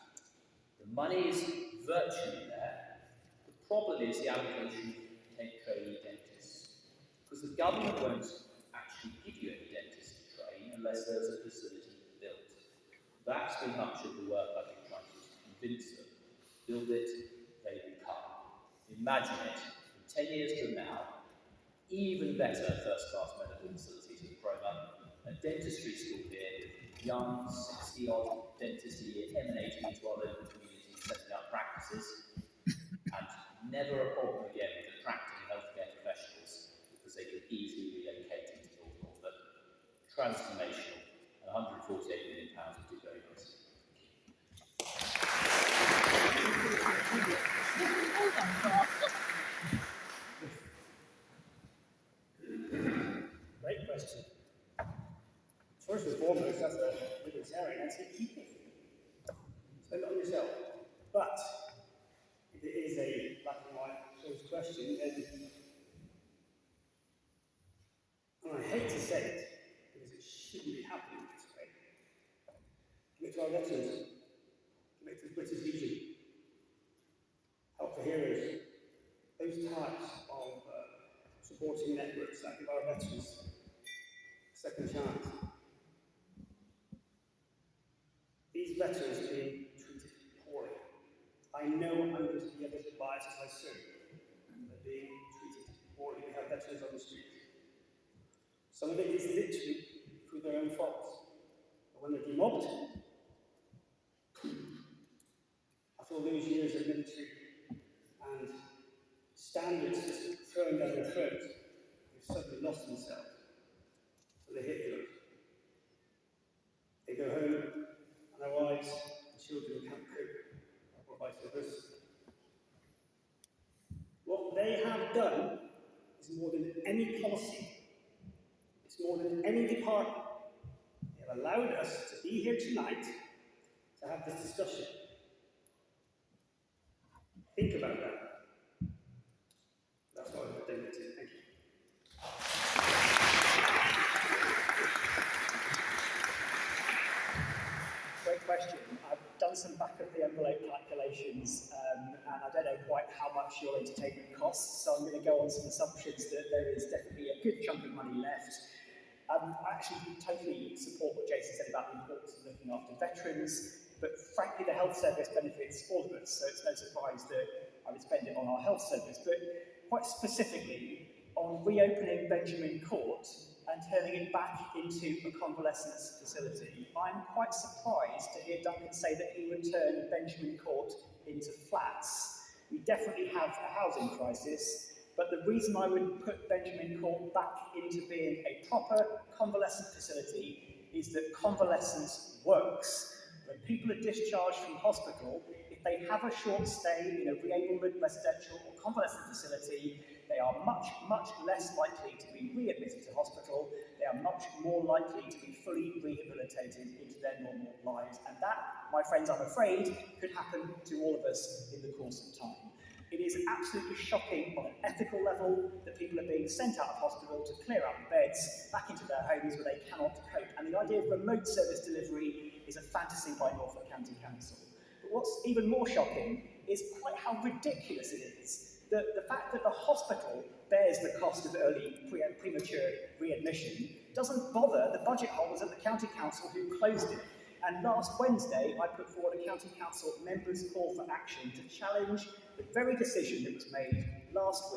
The money is virtually there. The problem is the allocation of trainee dentists. Because the government won't actually give you any dentists to train unless there's a facility built. That's been much of the work I've been trying to convince them. Build it, they will come. Imagine it, in 10 years from now, even better first-class medical facilities in Cromer, a dentistry school here with young, 60-odd dentists a year emanating into our local communities, setting up practices, and never a problem again with attracting healthcare professionals because they could easily relocate into North Norfolk. Transformational, and £148 million would do very nice. Great question. First and foremost, as a libertarian, I'd say keep it. Spend it on yourself. But if it is a black and white choice question, then, and I hate to say it, because it shouldn't be happening this way, give it to our veterans, give it to the British Legion, Help for Heroes, those types of supporting networks that give our veterans a second chance. These veterans are being treated poorly. I know I'm going to be a little biased as I serve. They're being treated poorly. We have veterans on the street. Some of it is literally through their own faults. But when they're demobbed, after all those years of military and standards just thrown down their throats, they've suddenly lost themselves. So they hit drugs. They go home, and their wives and children can't cope, or vice versa. What they have done is more than any policy, it's more than any department. They have allowed us to be here tonight to have this discussion. Think about that. That's what I would do. Thank you. Great question. I've done some back-of-the-envelope calculations, and I don't know quite how much your entertainment costs, so I'm going to go on some assumptions that there is definitely a good chunk of money left. I actually totally support what Jason said about the importance of looking after veterans. but frankly the health service benefits all of us, so it's no surprise that I would spend it on our health service. But quite specifically on reopening Benjamin Court and turning it back into a convalescence facility, I'm quite surprised to hear Duncan say that he would turn Benjamin Court into flats. We definitely have a housing crisis, but the reason I would put Benjamin Court back into being a proper convalescent facility is that convalescence works. When people are discharged from hospital, if they have a short stay in a reablement residential or convalescent facility, they are much, much less likely to be readmitted to hospital. They are much more likely to be fully rehabilitated into their normal lives. And that, my friends, I'm afraid, could happen to all of us in the course of time. It is absolutely shocking on an ethical level that people are being sent out of hospital to clear out the beds back into their homes where they cannot cope. And the idea of remote service delivery is a fantasy by Norfolk County Council. But what's even more shocking is quite how ridiculous it is. The fact that the hospital bears the cost of early premature readmission doesn't bother the budget holders at the county council who closed it. And last Wednesday, I put forward a county council members' call for action to challenge the very decision that was made last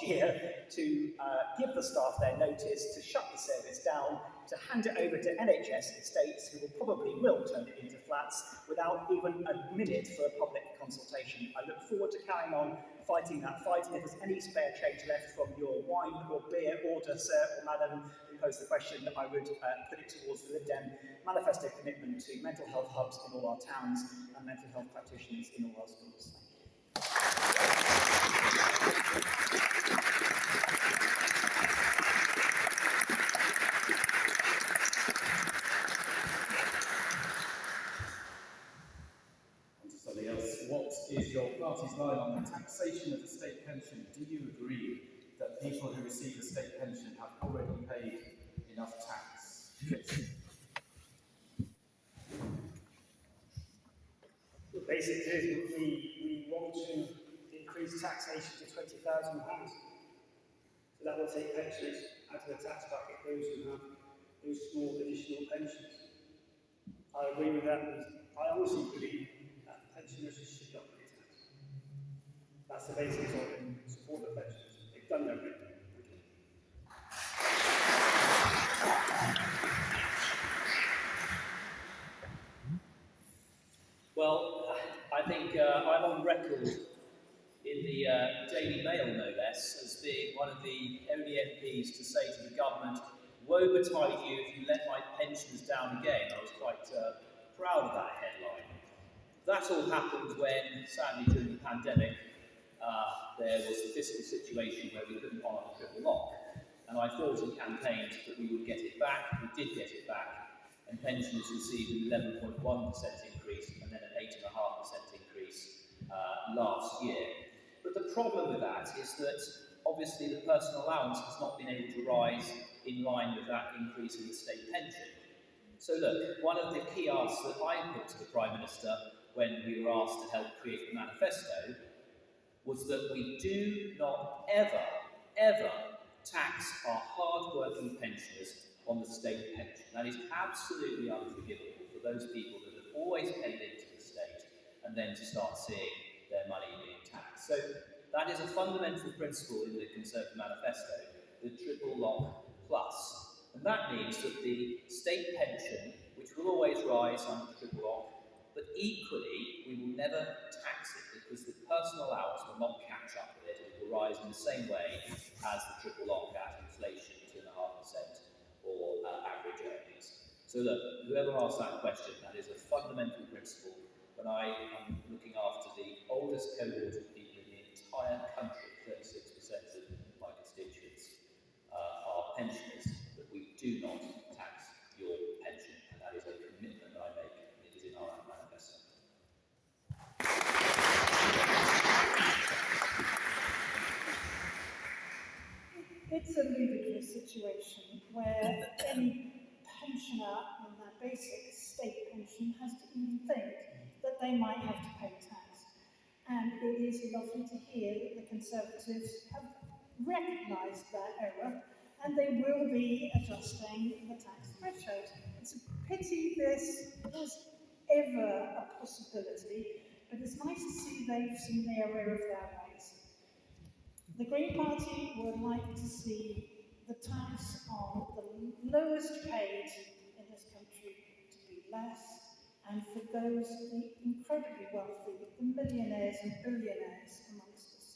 year, to give the staff their notice, to shut the service down, to hand it over to NHS estates, who will turn it into flats without even a minute for a public consultation. I look forward to carrying on fighting that fight, and if there's any spare change left from your wine or beer order, sir or madam, who posed the question, I would put it towards the Lib Dem manifesto commitment to mental health hubs in all our towns and mental health practitioners in all our schools. Something else. What is your party's line on the taxation of the state pension? Do you agree that people who receive a state pension have already paid enough tax? The basics is we want to increase taxation to £20,000. So that will take pensioners out of the tax bracket, those who have those small additional pensions. I agree with that. I honestly believe that pensioners should not pay tax. That's the basis of support of pensioners. They've done their bit. Well, I think I'm on record in the Daily Mail, no less, as being one of the only MPs to say to the government, woe betide you if you let my pensions down again. I was quite proud of that headline. That all happened when, sadly, during the pandemic, there was the fiscal situation where we couldn't honour the triple lock. And I thought and campaigned that we would get it back. We did get it back. And pensioners received an 11.1% increase and then an 8.5% increase last year. But the problem with that is that obviously the personal allowance has not been able to rise in line with that increase in the state pension. So look, one of the key asks that I put to the Prime Minister when we were asked to help create the manifesto was that we do not ever tax our hard-working pensioners on the state pension. That is absolutely unforgivable for those people that have always paid into the state and then to start seeing their money being taxed. So that is a fundamental principle in the Conservative Manifesto, the triple lock plus. And that means that the state pension, which will always rise under the triple lock, but equally we will never tax it because the personal allowance will not catch up with it. It will rise in the same way as the triple lock at inflation, 2.5%, or average earnings. So look, whoever asks that question, that is a fundamental principle. When I am looking after the oldest cohort of people in the entire country, 36% of my constituents are pensioners, that we do not tax your pension, and that is a commitment that I make, and it is in our manifesto. It's a ludicrous situation where any pensioner on their basic state pension has to even think that they might have to pay tax. And it is lovely to hear that the Conservatives have recognised their error and they will be adjusting the tax threshold. It's a pity this was ever a possibility, but it's nice to see they've seen the error of their ways. The Green Party would like to see the tax on the lowest paid in this country to be less, and for those, the incredibly wealthy, the millionaires and billionaires amongst us,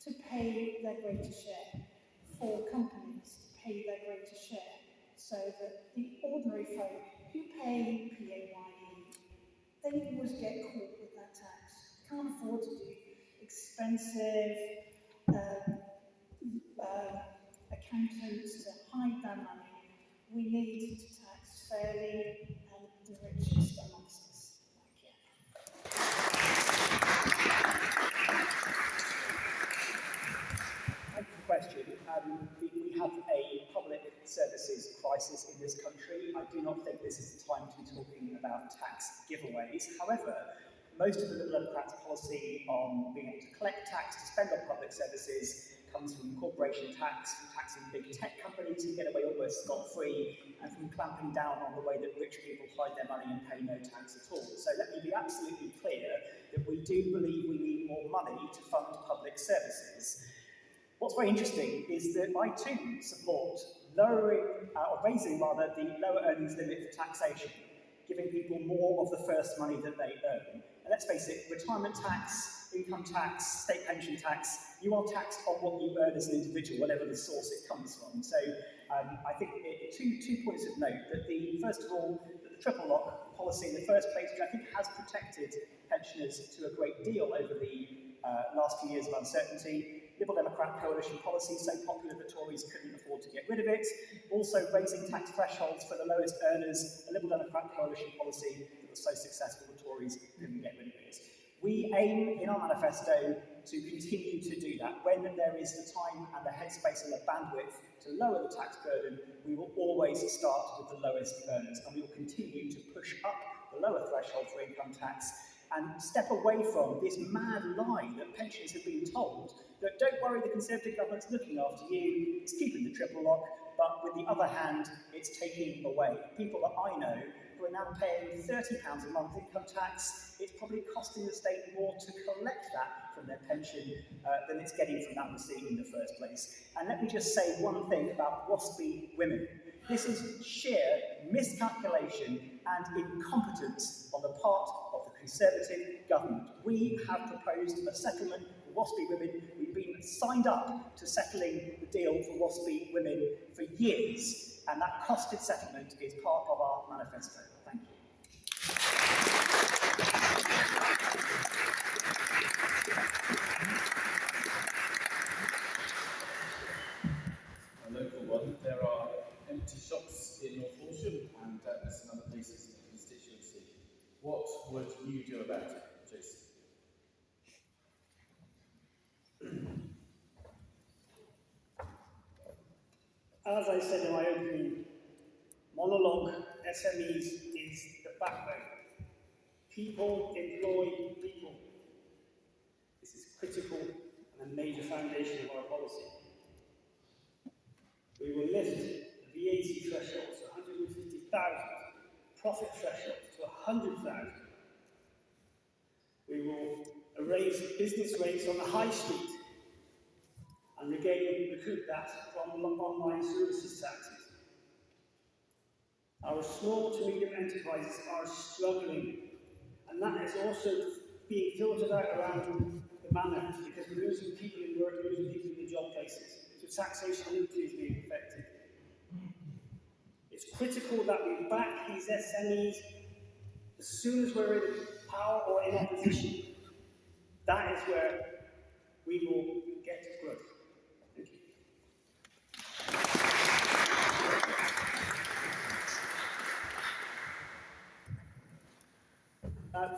to pay their greater share, for companies to pay their greater share, so that the ordinary folk who pay PAYE, they always get caught with that tax. Can't afford to do expensive accountants to hide their money. We need to tax fairly and the richest amongst us. Thank you for the question. We have a public services crisis in this country. I do not think this is the time to be talking about tax giveaways. However, most of the Liberal Democrats' policy on being able to collect tax to spend on public services comes from corporation tax, from taxing big tech companies who get away almost scot-free, and from clamping down on the way that rich people hide their money and pay no tax at all. So let me be absolutely clear that we do believe we need more money to fund public services. What's very interesting is that I too support raising the lower earnings limit for taxation, giving people more of the first money that they earn. And let's face it, retirement tax, income tax, state pension tax, you are taxed on what you earn as an individual, whatever the source it comes from. So I think two points of note, that first of all, that the triple lock policy in the first place, which I think has protected pensioners to a great deal over the last few years of uncertainty. Liberal Democrat coalition policy, so popular that Tories couldn't afford to get rid of it. Also raising tax thresholds for the lowest earners, a Liberal Democrat coalition policy that was so successful that Tories couldn't get rid of it. We aim in our manifesto to continue to do that. When there is the time and the headspace and the bandwidth to lower the tax burden, we will always start with the lowest earners, and we will continue to push up the lower threshold for income tax and step away from this mad lie that pensioners have been told that don't worry, the Conservative government's looking after you, it's keeping the triple lock, but with the other hand, it's taking away. People that I know who are now paying £30 a month income tax, it's probably costing the state more to collect that from their pension than it's getting from that receipt in the first place. And let me just say one thing about WASPy women. This is sheer miscalculation and incompetence on the part of the Conservative government. We have proposed a settlement for WASPy women. We've been signed up to settling the deal for WASPy women for years, and that costed settlement is part of our manifesto. Thank you. A local one, there are empty shops in North Walsham and some other places in the constituency. What would you do about it, Jason? As I said in my opening monologue, SMEs is the backbone. People employ people. This is critical and a major foundation of our policy. We will lift the VAT threshold to 150,000, profit threshold to 100,000. We will raise business rates on the high street and recoup that from online services taxes. Our small to medium enterprises are struggling, and that is also being filtered out around the manor because we're losing people in work, losing people in the job places. So taxation literally is being affected. It's critical that we back these SMEs as soon as we're in power or in opposition. That is where we will get growth. Thank you.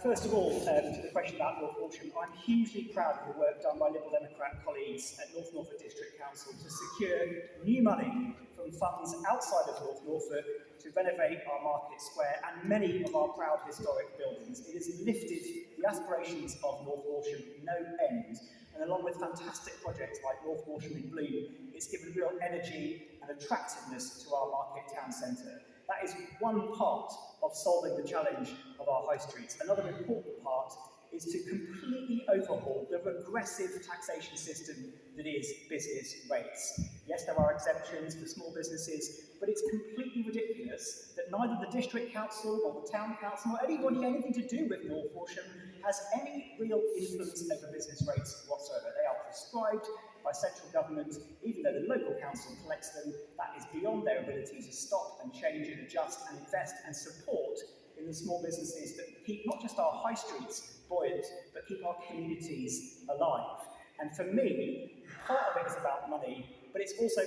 First of all, to the question about North Walsham, I'm hugely proud of the work done by Liberal Democrat colleagues at North Norfolk District Council to secure new money from funds outside of North Norfolk to renovate our Market Square and many of our proud historic buildings. It has lifted the aspirations of North Walsham no end, and along with fantastic projects like North Walsham in Bloom, it's given real energy and attractiveness to our market town centre. That is one part of solving the challenge of our high streets. Another important part is to completely overhaul the regressive taxation system that is business rates. Yes, there are exemptions for small businesses, but it's completely ridiculous that neither the district council or the town council or anybody anything to do with North Walsham has any real influence over business rates whatsoever. They are prescribed by central government, even though the local council collects them. That is beyond their ability to stop and change and adjust and invest and support in the small businesses that keep not just our high streets buoyant, but keep our communities alive. And for me, part of it is about money, but it's also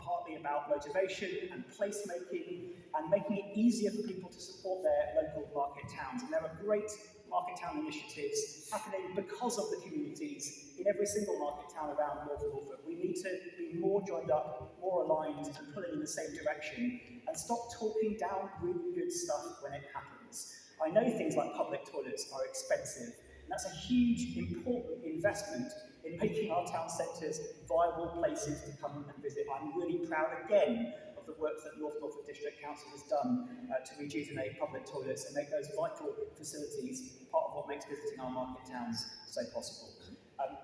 partly about motivation and placemaking and making it easier for people to support their local market towns. And there are great market town initiatives happening because of the communities in every single market town around North Norfolk. We need to be more joined up, more aligned, and pulling in the same direction, and stop talking down really good stuff when it happens. I know things like public toilets are expensive, and that's a huge, important investment in making our town centres viable places to come and visit. I'm really proud again of the work that North Norfolk District Council has done to rejuvenate public toilets and make those vital facilities part of what makes visiting our market towns so possible.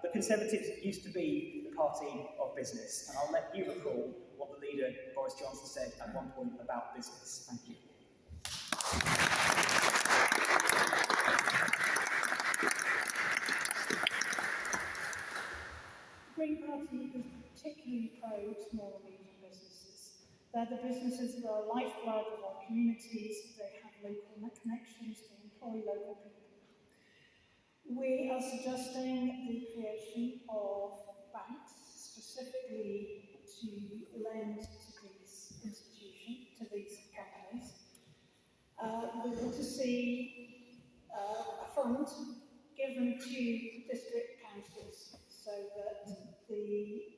The Conservatives used to be the party of business, and I'll let you recall what the leader, Boris Johnson, said at one point about business. Thank you. The Green Party is particularly pro small and medium businesses. They're the businesses that are lifeblood of our communities. They have local connections, they employ local people. We are suggesting the creation of banks specifically to lend to these institutions, to these companies. We want to see a fund given to district councils so that the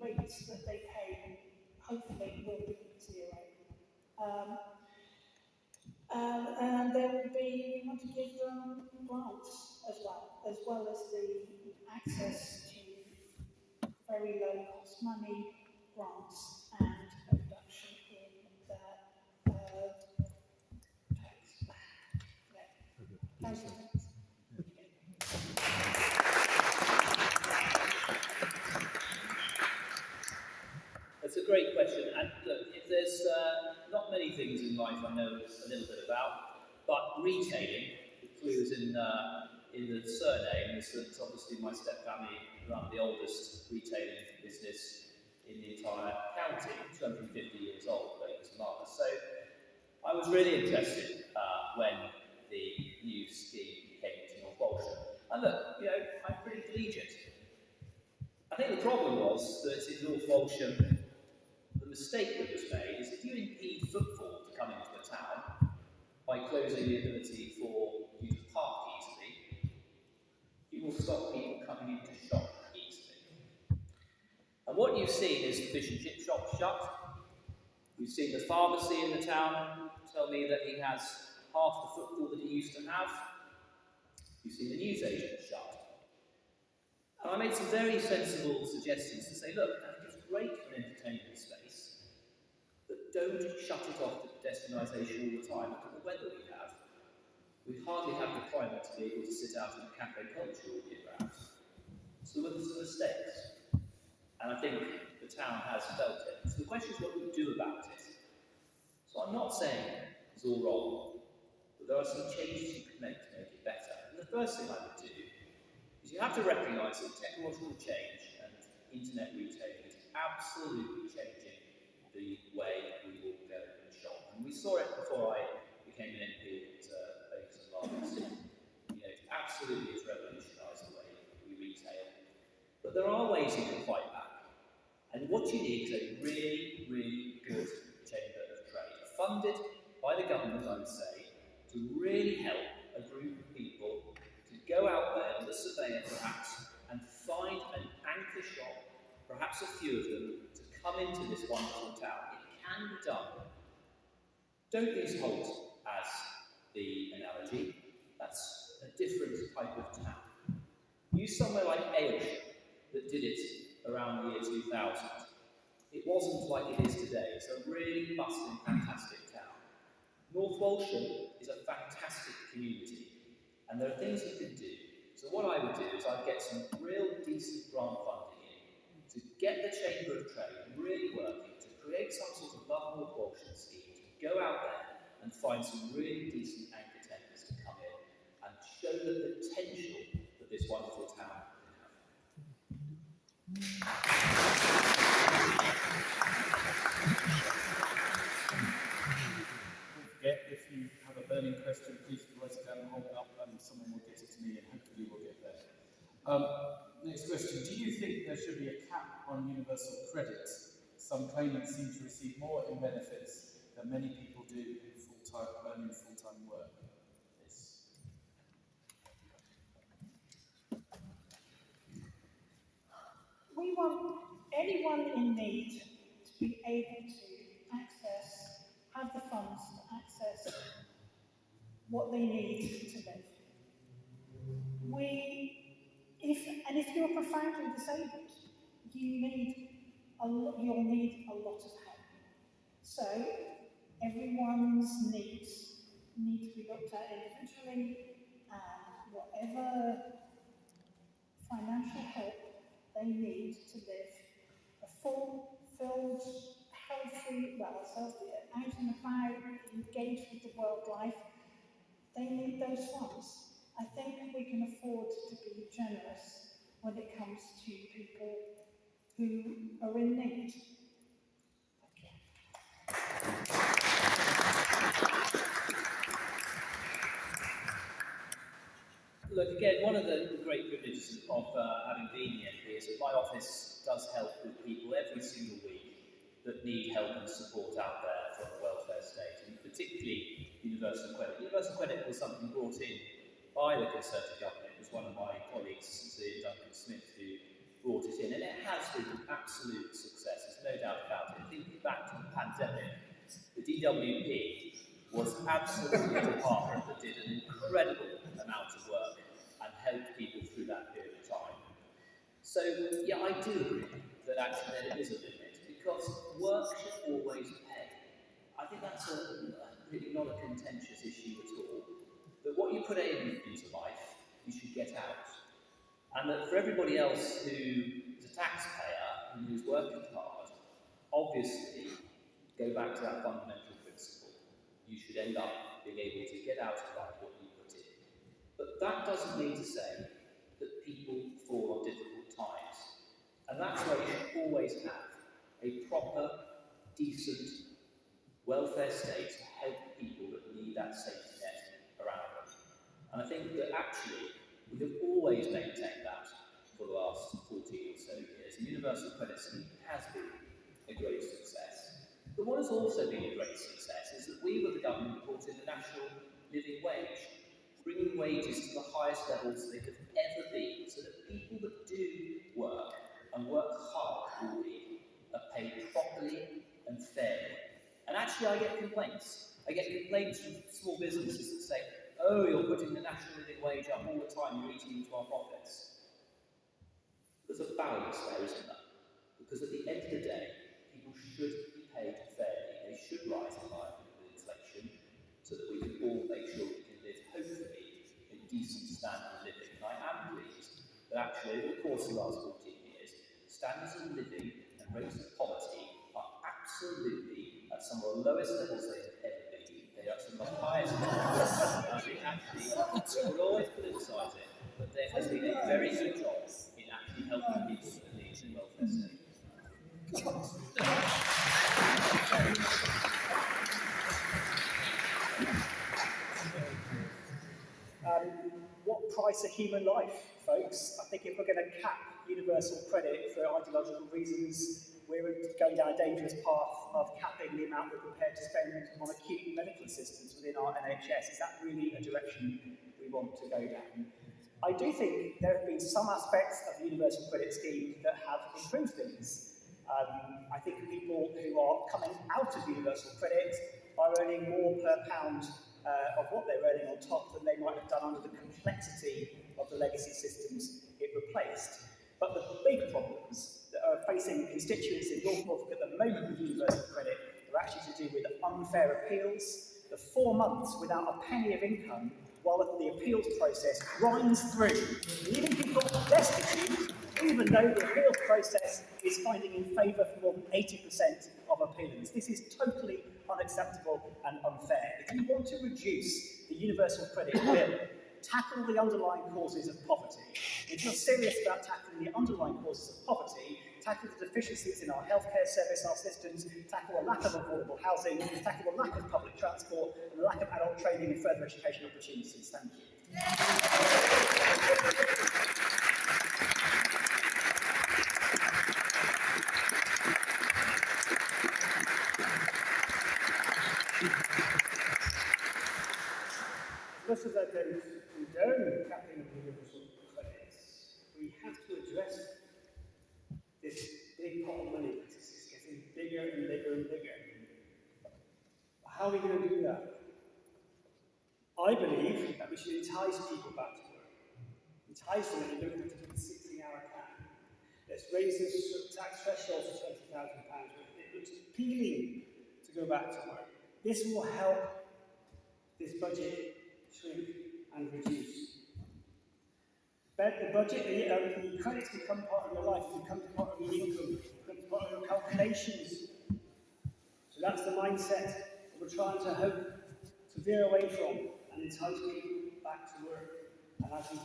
rates that they pay hopefully will be zero. And there will be, we want to give them grants as well as the access to very low cost money, grants, and a reduction in their tax. That's a great question. And look, if there's not many things in life I know a little bit about, but retailing, the clue is in the surname, is that obviously my step-family run the oldest retailing business in the entire county, 250 years old, Bakers and Markers. So I was really interested when the new scheme came into North Walsham. And look, I'm pretty collegiate. I think the problem was that in North Walsham, the mistake that was made is if you impede footfall to come into a town by closing the ability for you to park easily, you will stop people coming in to shop easily. And what you've seen is fish and chip shops shut. You've seen the pharmacy in the town tell me that he has half the footfall that he used to have. You've seen the newsagent shut. And I made some very sensible suggestions to say, look, it's great for an entertainment space, but don't shut it off to pedestrianisation all the time. Look at the weather we have. We hardly have the climate to be able to sit out in a cafe culture all year round. So there were some mistakes. And I think the town has felt it. So the question is what do we do about it? So I'm not saying it's all wrong, but there are some changes you can make to make it better. And the first thing I would do is you have to recognise that technological change and internet retailing is absolutely changing the way we will go and shop. And we saw it before I became an MP at Bakers and Markers. It absolutely has revolutionised the way we retail. But there are ways you can fight back. And what you need is a really, really good chamber of trade, funded by the government, I would say, to really help a group of people to go out there with a surveyor perhaps and find an anchor shop, perhaps a few of them, to come into this wonderful town. It can be done. Don't use Holt as the analogy. That's a different type of town. Use somewhere like Aylsham that did it around the year 2000. It wasn't like it is today. It's a really bustling, fantastic town. North Walsham is a fantastic community, and there are things you can do. So what I would do is I'd get some real decent grant funding in to get the Chamber of Trade really working, to create some sort of Love North Walsham scheme, to go out there and find some really decent anchor tenants to come in and show the potential that this wonderful town can have. If you have a burning question, please write it down and hold it up, and someone will get it to me, and hopefully we'll get there. Next question. Do you think there should be a cap on universal credit? Some claimants seem to receive more in benefits than many people do in full-time work. Yes. We want anyone in need to be able to have the funds to access what they need to live. If you're profoundly disabled, you'll need a lot of help. So everyone's needs need to be looked at individually, and whatever financial help they need to live a fulfilled, healthy, out and about, engaged with the world life, they need those funds. I think we can afford to be generous when it comes to people who are in need. Look, again, one of the great privileges of having been the MP is that my office does help with people every single week that need help and support out there from the welfare state, and particularly universal credit. Universal credit was something brought in by the Conservative government. It was one of my colleagues, Sir Duncan Smith, who brought it in, and it has been an absolute success, there's no doubt about it. Thinking back to the pandemic, the DWP was absolutely a department that did an incredible amount of work and helped people through that period of time. So, yeah, I do agree that actually there is a limit, because work should always pay. I think that's really not a contentious issue at all. That what you put into life, you should get out. And that for everybody else who is a taxpayer and who's working hard, obviously, go back to that fundamental principle. You should end up being able to get out of life what you put in. But that doesn't mean to say that people fall on difficult times. And that's why you should always have a proper, decent welfare state to help people that need that safety net around them. And I think that actually, we have always maintained that for the last 14 or so years. The universal credit scheme has been a great success. But what has also been a great success is that we, with the government, brought in the national living wage, bringing wages to the highest levels they could ever be, so that people that do work and work hard all week are paid properly and fairly. And actually, I get complaints. I get complaints from small businesses that say, oh, you're putting the national living wage up all the time, you're eating into our profits. There's a balance there, isn't there? Because at the end of the day, people should be paid fairly. They should rise in line with inflation, so that we can all make sure we can live, hopefully, in decent standard of living. And I am pleased that actually, over the course of the last 14 years, standards of living and rates of poverty are absolutely at some of the lowest levels they have ever been. They are some of the highest levels. I think actually, we will always politicise it, but there has been a very good job in actually helping people that need the welfare state. What price a human life, folks? I think if we're going to cap universal credit for ideological reasons, we're going down a dangerous path of capping the amount we're prepared to spend on acute medical assistance within our NHS. Is that really a direction we want to go down? I do think there have been some aspects of the universal credit scheme that have improved things. I think people who are coming out of universal credit are earning more per pound of what they're earning on top than they might have done under the complexity of the legacy systems it replaced. But the big problems that are facing constituents in North Norfolk at the moment with universal credit are actually to do with unfair appeals, the 4 months without a penny of income while the appeals process grinds through, leaving people destitute, even though the appeals process is finding in favour for more than 80% of appealants. This is totally unacceptable and unfair. If you want to reduce the universal credit bill, tackle the underlying causes of poverty. If you're serious about tackling the underlying causes of poverty, tackle the deficiencies in our healthcare service, our systems, tackle the lack of affordable housing, tackle the lack of public transport, and the lack of adult training and further education opportunities. Thank you. Just as I don't condone capping of universal credits, we have to address this big pot of money because it's getting bigger and bigger and bigger. How are we going to do that? I believe that we should entice people back to work. Entice them that you don't have to do the 16-hour cap. Let's raise the tax threshold to £20,000. It looks appealing to go back to work. This will help this budget shrink and reduce. But the budget, the credits become part of your life, become part of your income, become part of your calculations. So that's the mindset that we're trying to hope to veer away from and entice people back to work. And as we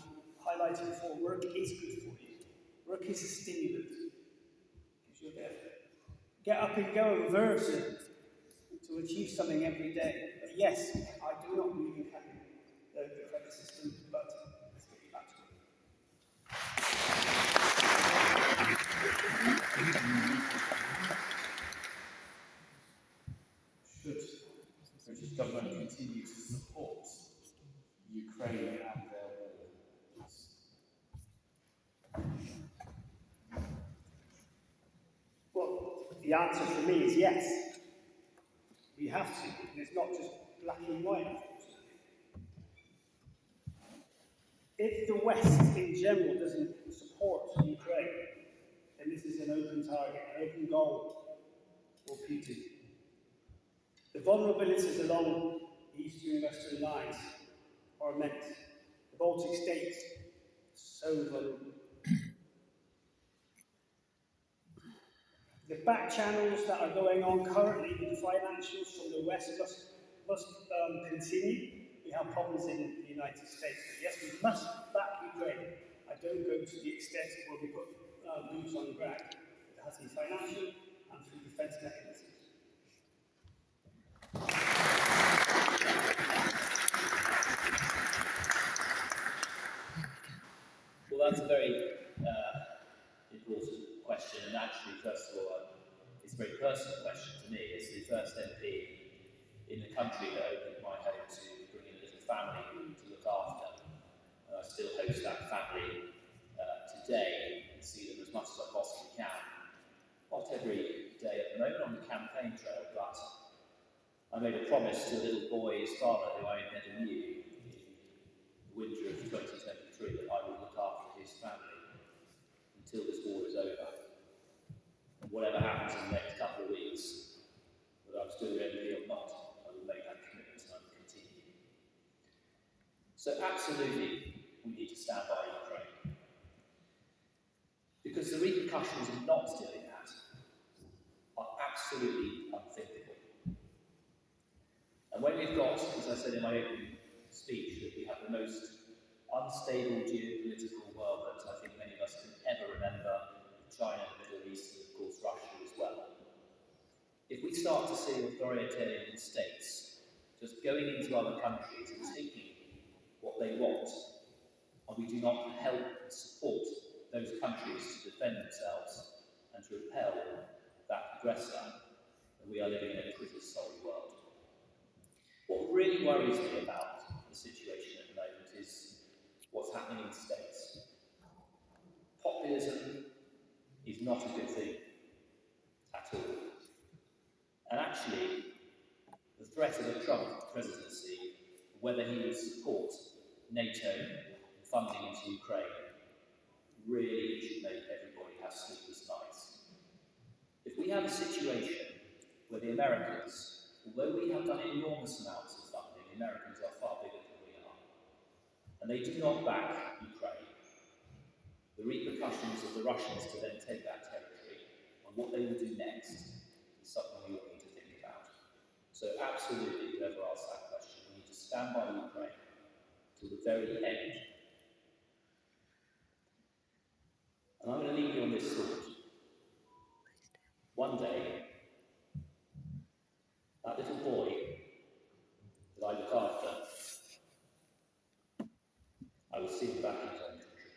highlighted before, work is good for you. Work is a stimulant. Gives you a bit of get up and go version to achieve something every day. But yes, I do not believe in having the credit system, but let's get you back to Should the British government continue to support Ukraine and their war? Well, the answer for me is yes. We have to, and it's not just black and white, unfortunately. If the West in general doesn't support Ukraine, then this is an open target, an open goal for Putin. The vulnerabilities along the eastern and western lines are immense. The Baltic states, so vulnerable. The back channels that are going on currently with the financials from the West must continue. We have problems in the United States. But yes, we must back Ukraine. I don't go to the extent where we put boots on the ground. It has to be financial and through defence mechanisms. Well, that's a very important question, and actually, first of all, it's a very personal question to me. As the first MP in the country that opened my home to bring in a little family to look after, and I still host that family today and see them as much as I possibly can. Not every day at the moment on the campaign trail, but I made a promise to a little boy's father who I never knew in the winter of 2023 that I would look after his family until this war is over. And whatever happens in the next couple of weeks, whether I'm still MP or not, I will make that commitment and I will continue. So absolutely, we need to stand by Ukraine. Because the repercussions of not doing that are absolutely unthinkable. And when we've got, as I said in my opening speech, that we have the most unstable geopolitical world that I think many of us can ever remember, China, the Middle East, and of course Russia as well. If we start to see authoritarian states just going into other countries and taking what they want, and we do not help and support those countries to defend themselves and to repel that aggressor, then we are living in a pretty sorry world. What really worries me about the situation at the moment is what's happening in the States. Populism is not a good thing at all. And actually, the threat of a Trump presidency, whether he would support NATO funding into Ukraine, really should make everybody have sleepless nights. If we have a situation where the Americans, although we have done enormous amounts of funding the Americans are far bigger than we are, and they do not back Ukraine, the repercussions of the Russians to then take that territory and what they will do next is something we all need to think about. So absolutely, whoever asks that question, we need to stand by Ukraine to the very end. And I'm going to leave you on this thought. One day, that little boy that I look after, I will see him back in his own country.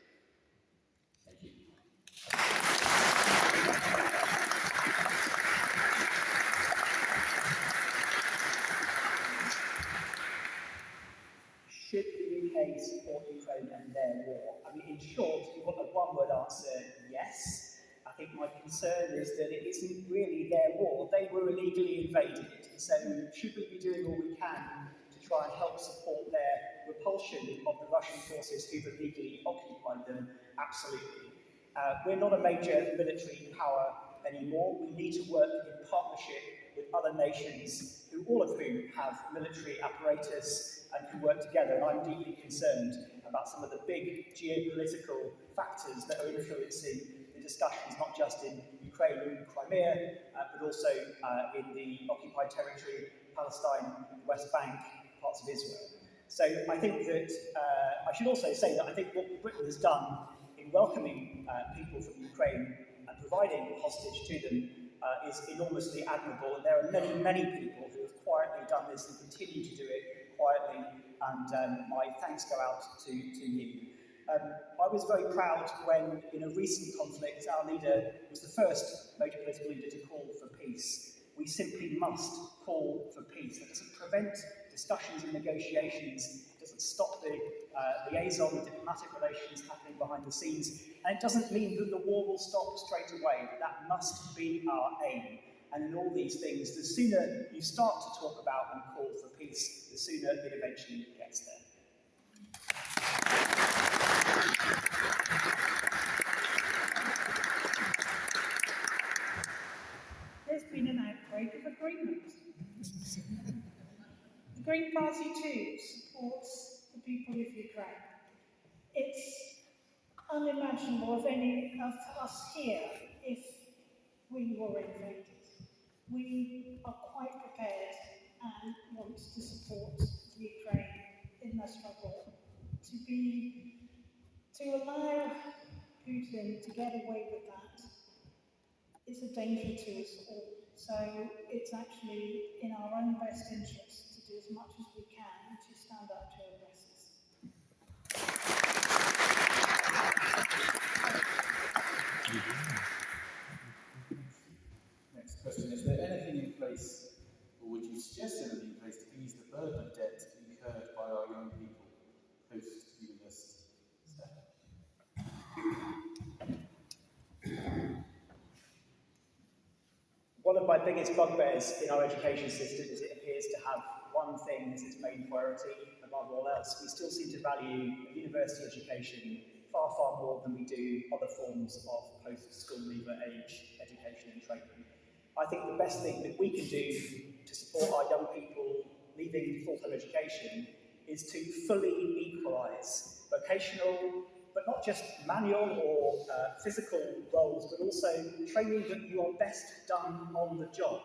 Thank you. Should the UK support Ukraine and their war? I mean, in short, if you want a one-word answer, yes. I think my concern is that it isn't really their war. They were illegally invaded. So should we be doing all we can to try and help support their repulsion of the Russian forces who've illegally occupied them? Absolutely. We're not a major military power anymore. We need to work in partnership with other nations, all of whom have military apparatus and can work together. And I'm deeply concerned about some of the big geopolitical factors that are influencing the discussions, not just in Ukraine and Crimea, but also in the occupied territory, Palestine, the West Bank, parts of Israel. So I think that, I should also say that I think what Britain has done in welcoming people from Ukraine and providing hostage to them is enormously admirable. And there are many, many people who have quietly done this and continue to do it quietly, and my thanks go out to you. I was very proud when, in a recent conflict, our leader was the first major political leader to call for peace. We simply must call for peace. That doesn't prevent discussions and negotiations, it doesn't stop the liaison, the diplomatic relations happening behind the scenes, and it doesn't mean that the war will stop straight away. That must be our aim. And in all these things, the sooner you start to talk about and call for peace, the sooner it eventually gets there. There's been an outbreak of agreement. The Green Party too supports the people of Ukraine. It's unimaginable of any of us here if we were invaded. We are quite prepared and want to support Ukraine in their struggle. To allow Putin to get away with that is a danger to us all. So it's actually in our own best interest to do as much as we can to stand up to aggressors. Next question. Is there anything in place, or would you suggest anything in place to ease the burden of debt incurred by our young people post-university? One of my biggest bugbears in our education system is it appears to have one thing as its main priority above all else. We still seem to value university education far, far more than we do other forms of post-school leaver age education and training. I think the best thing that we can do to support our young people leaving full-time education is to fully equalise vocational, but not just manual or physical roles, but also training that you are best done on the job.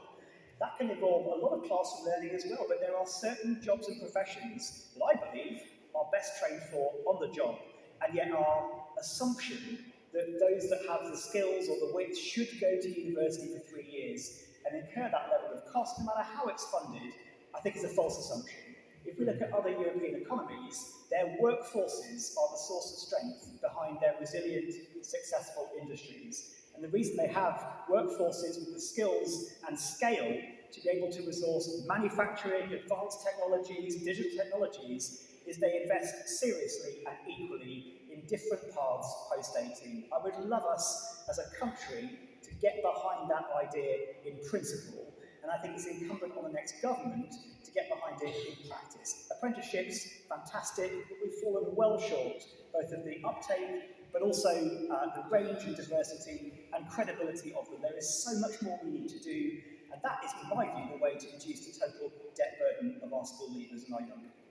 That can involve a lot of classroom learning as well, but there are certain jobs and professions that I believe are best trained for on the job, and yet our assumption that those that have the skills or the wits should go to university for 3 years and incur that level of cost, no matter how it's funded, I think is a false assumption. If we look at other European economies, their workforces are the source of strength behind their resilient, successful industries. And the reason they have workforces with the skills and scale to be able to resource manufacturing, advanced technologies, digital technologies, is they invest seriously and equally in different paths post-18. I would love us as a country to get behind that idea in principle, and I think it's incumbent on the next government to get behind it in practice. Apprenticeships, fantastic, but we've fallen well short both of the uptake but also the range and diversity and credibility of them. There is so much more we need to do, And that is, in my view, the way to reduce the total debt burden of our school leavers and our young people.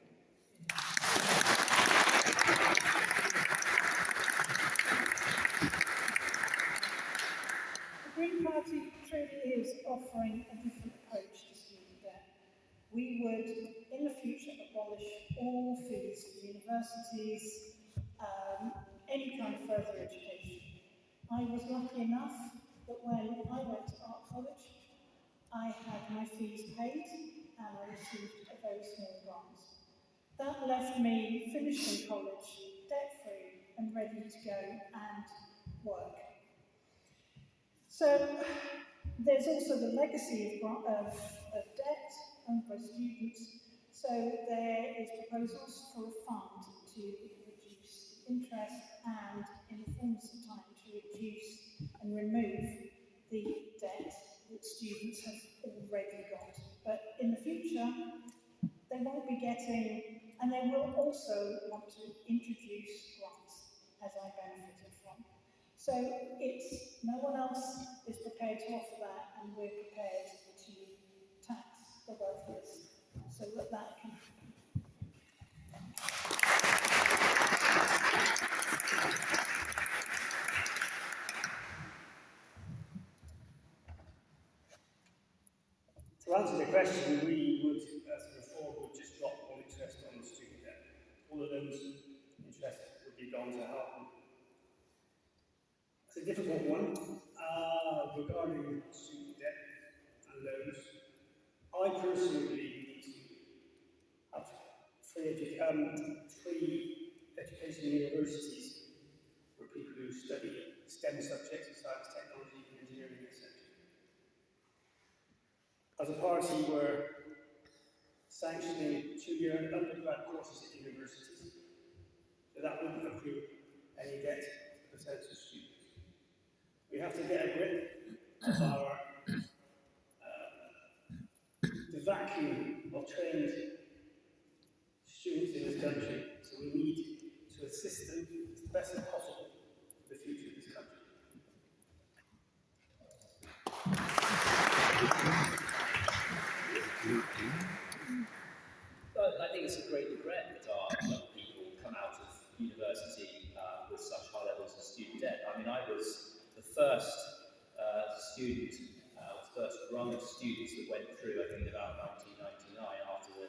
The Green Party truly is offering a different approach to student debt. We would, in the future, abolish all fees for universities, any kind of further education. I was lucky enough that when I went to art college, I had my fees paid and I received a very small grant. That left me finishing college debt-free and ready to go and work. So there's also the legacy of debt owned by students. So there is proposals for a fund to reduce interest and, in the fullness of time, to reduce and remove the debt that students have already got. But in the future, they won't be getting, and they will also want to introduce grants, as I benefited from. So it's, no one else is prepared to offer that, and we're prepared to tax the wealthiest so that that can happen. To answer the question, we would, as a reform, would just drop all interest on the student debt. All of those interests would be gone to help them. It's a difficult one regarding student debt and loans. I personally believe we need to have free education universities for people who study STEM subjects, science, technology, engineering, etc. As a party, we're sanctioning 2-year undergrad courses at universities, so that wouldn't accrue any debt to potential students. We have to get a grip of our the vacuum of trained students in this country, so we need to assist them as best as possible for the future of this country. But I think it's a great regret that our young people come out of university with such high levels of student debt. I mean, I was the first first rung of students that went through, I think, about 1999, after the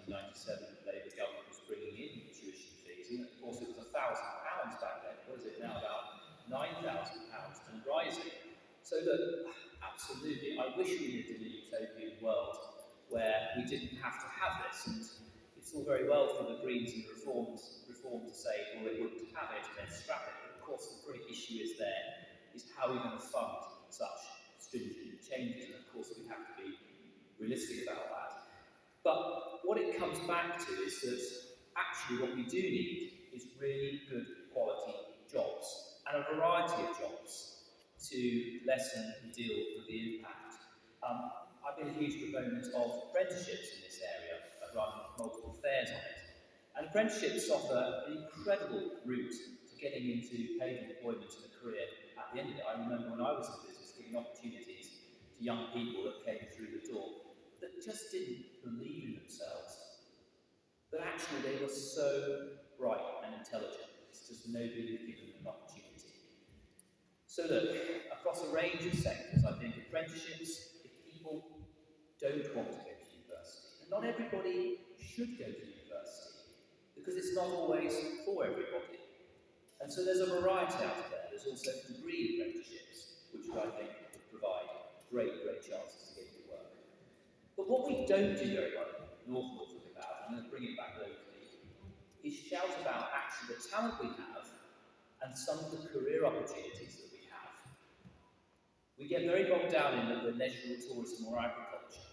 1997 Labour government was bringing in tuition fees. And of course, it was £1,000 back then. What is it now? About £9,000 and rising. So that, absolutely, I wish we lived in a utopian world where we didn't have to have this. And it's all very well for the Greens and the Reform to say, well, they wouldn't have it and then scrap it. But of course, the great issue is how we're going to fund such stringent changes. And of course, we have to be realistic about that. But what it comes back to is that actually what we do need is really good quality jobs and a variety of jobs to lessen and deal with the impact. I've been a huge proponent of apprenticeships in this area. I've run multiple fairs on it. And apprenticeships offer an incredible route to getting into paid employment and a career at the end of it. I remember when I was in business giving opportunities to young people that came through the door that just didn't believe in themselves. But actually they were so bright and intelligent. It's just nobody had given them an opportunity. So that across a range of sectors, I think apprenticeships, if people don't want to go to university, and not everybody should go to university, because it's not always for everybody. And so there's a variety out there. There's also degree apprenticeships, which I think would provide great chances to get to work. But what we don't do very well in North Norfolk about, I'm going to bring it back locally, is shout about actually the talent we have and some of the career opportunities that we have. We get very bogged down in the leisure or tourism or agriculture.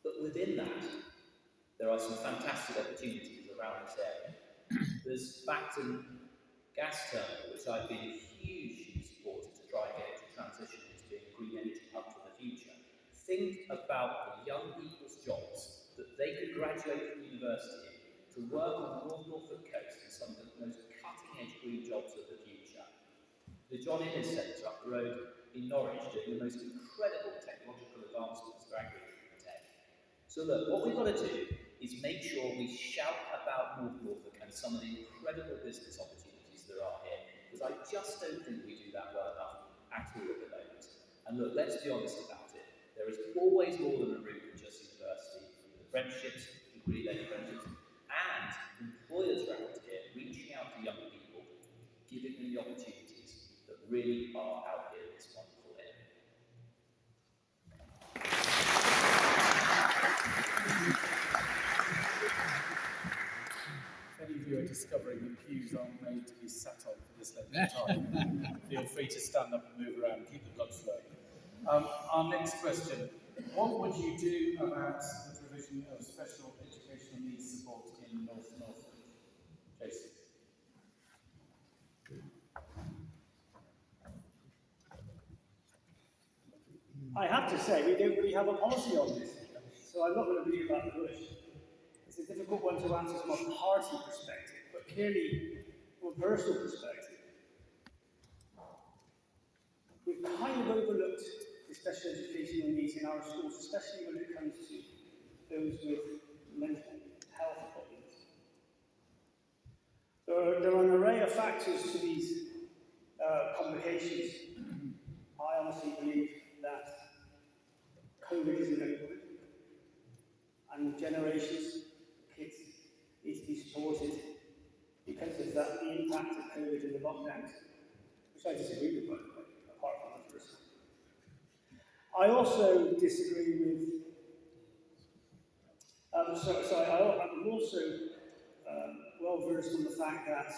But within that, there are some fantastic opportunities around this area. There's Bacton Gas Terminal, which I've been a huge supporter to try and get it to transition into being a green energy hub for the future. Think about the young people's jobs that they could graduate from university to work on the North Norfolk coast in some of the most cutting-edge green jobs of the future. The John Innes Centre up the road in Norwich doing the most incredible technological advancements for agri-tech. So look, what we've got to do is make sure we shout about North Norfolk and some of the incredible business opportunities there are here, because I just don't think we do that well enough at all at the moment. And look, let's be honest about it. There is always more than a route than just university. The apprenticeships, degree-led apprenticeships, and employers around here reaching out to young people, giving them the opportunities that really are out here in this wonderful area. If any of you are discovering that pews aren't made to be sat on for this length of time, feel free to stand up and move around, keep the blood flowing. Our next question. What would you do about the provision of special educational needs support in North Norfolk? Jason. I have to say, we don't really have a policy on this, so I'm not going to beat about the bush. It's a difficult one to answer from a party perspective, but clearly from a personal perspective, we've kind of overlooked the special educational needs in our schools, especially when it comes to those with mental health problems. There are an array of factors to these complications. I honestly believe that COVID isn't over, and generations of kids need to be supported because of that, the impact of COVID and the lockdowns, which I disagree with, by the way, apart from the first. I also disagree with. I'm also well versed on the fact that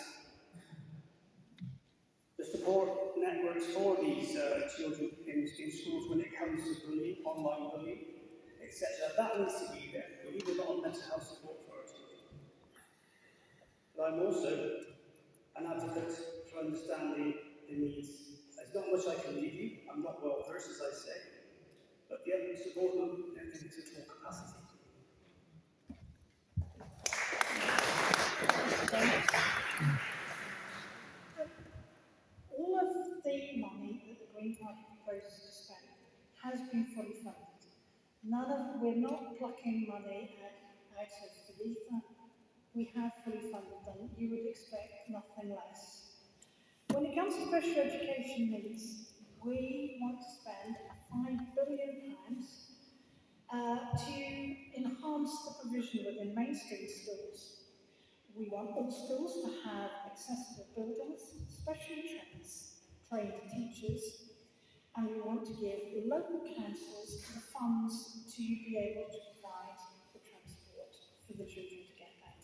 the support networks for these children in schools when it comes to bullying, online bullying, etc., that needs to be there. We need a lot of mental health support for our children. But I'm also an advocate for understanding the needs. There's not much I can give you. I'm not well versed, as I say, but yeah, support them in full capacity. All of the money that the Green Party proposes to spend has been fully funded. We're not plucking money out of the ether. We have fully funded them. You would expect nothing less. When it comes to special education needs, we want to spend £5 billion to enhance the provision within mainstream schools. We want all schools to have accessible buildings, specially trained teachers, and we want to give local councils the funds to be able to provide the transport for the children to get there.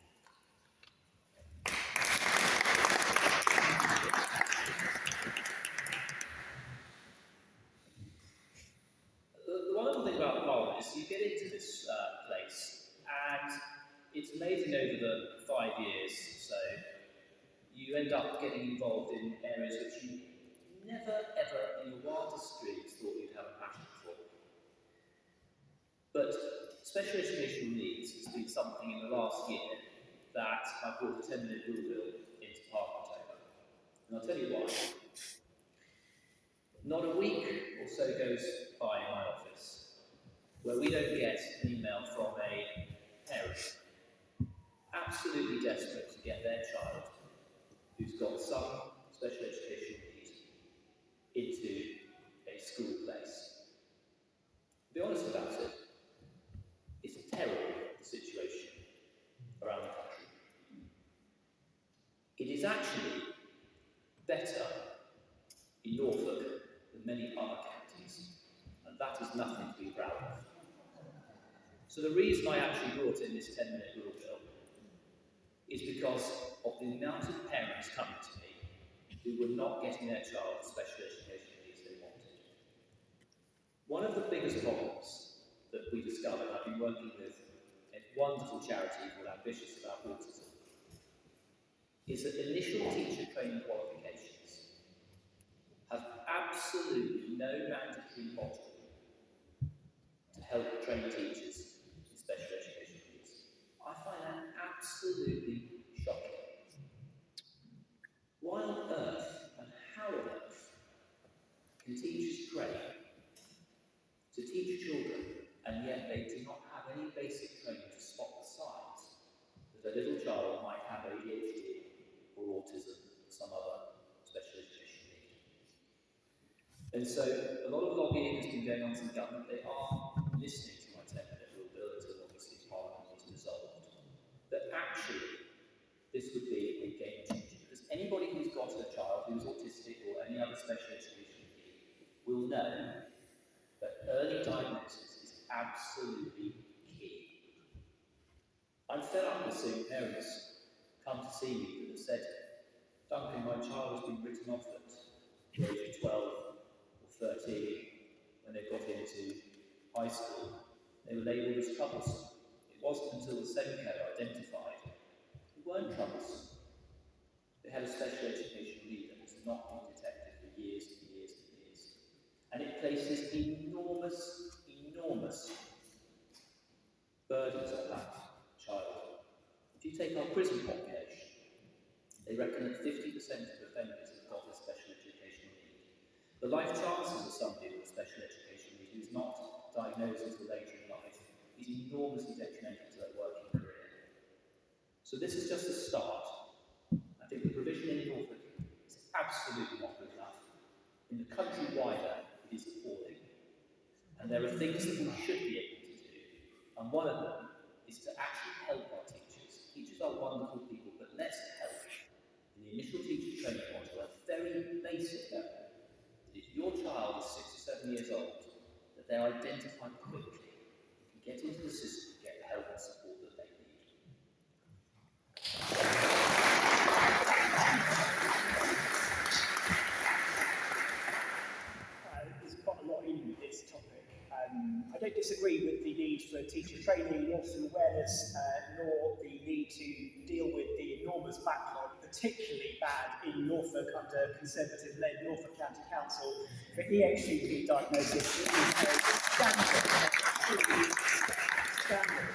The wonderful thing about Parliament is you get into this place, and it's amazing over the 5 years, so you end up getting involved in areas which you never ever in your wildest dreams thought you'd have a passion for. But special educational needs has been something in the last year that I brought a 10-minute rule bill into Parliament over. And I'll tell you why. Not a week or so goes by in my office where we don't get an email from a parent absolutely desperate to get their child who's got some special education need into a school place. To be honest about it, it's a terrible situation around the country. It is actually better in Norfolk than many other counties, and that is nothing to be proud of. So the reason I actually brought in this 10-minute rule bill is because of the amount of parents coming to me who were not getting their child the special education needs they wanted. One of the biggest problems that we discovered, I've been working with a wonderful charity called Ambitious About Autism, is that initial teacher training qualifications have absolutely no mandatory module to help train teachers in special education needs. I find that absolutely shocking. Why on earth and how on earth can teachers train to teach children, and yet they do not have any basic training to spot the signs that a little child might have ADHD or autism or some other special education need. And so a lot of lobbying has been going on from government. They are listening to my 10-minute rule bill until obviously Parliament is dissolved. That actually this would be a game changer, because anybody who's got a child who's autistic or any other special education need will know that early diagnosis is absolutely key. I'm fed up with seeing parents come to see me that have said, Duncan, my child has been written off at the age of 12 or 13 when they got into high school. They were labelled as troublesome. It wasn't until the Senko identified they weren't troublesome. They had a special education need that has not been detected for years and years and years. And it places enormous burdens on that child. If you take our prison population, they reckon that 50% of offenders have got a special education need. The life chances of somebody with a special education need who's not diagnosed until later in life is enormously detrimental to their working career. So this is just a start. I think the provision in Norfolk is absolutely not good enough. In the country wider, it is appalling. And there are things that we should be able to do. And one of them is to actually help our teachers. Teachers are wonderful people, but let's help in the initial teacher training module, a very basic level. If your child is 6 or 7 years old, that they're identified quickly, and get into the system to get the help and support that they need. There's quite a lot in this topic. I don't disagree with the need for teacher training, autism awareness, nor the need to deal with the enormous backlog, particularly bad in Norfolk under Conservative-led Norfolk County Council for EHCP diagnosis. It is a scandal.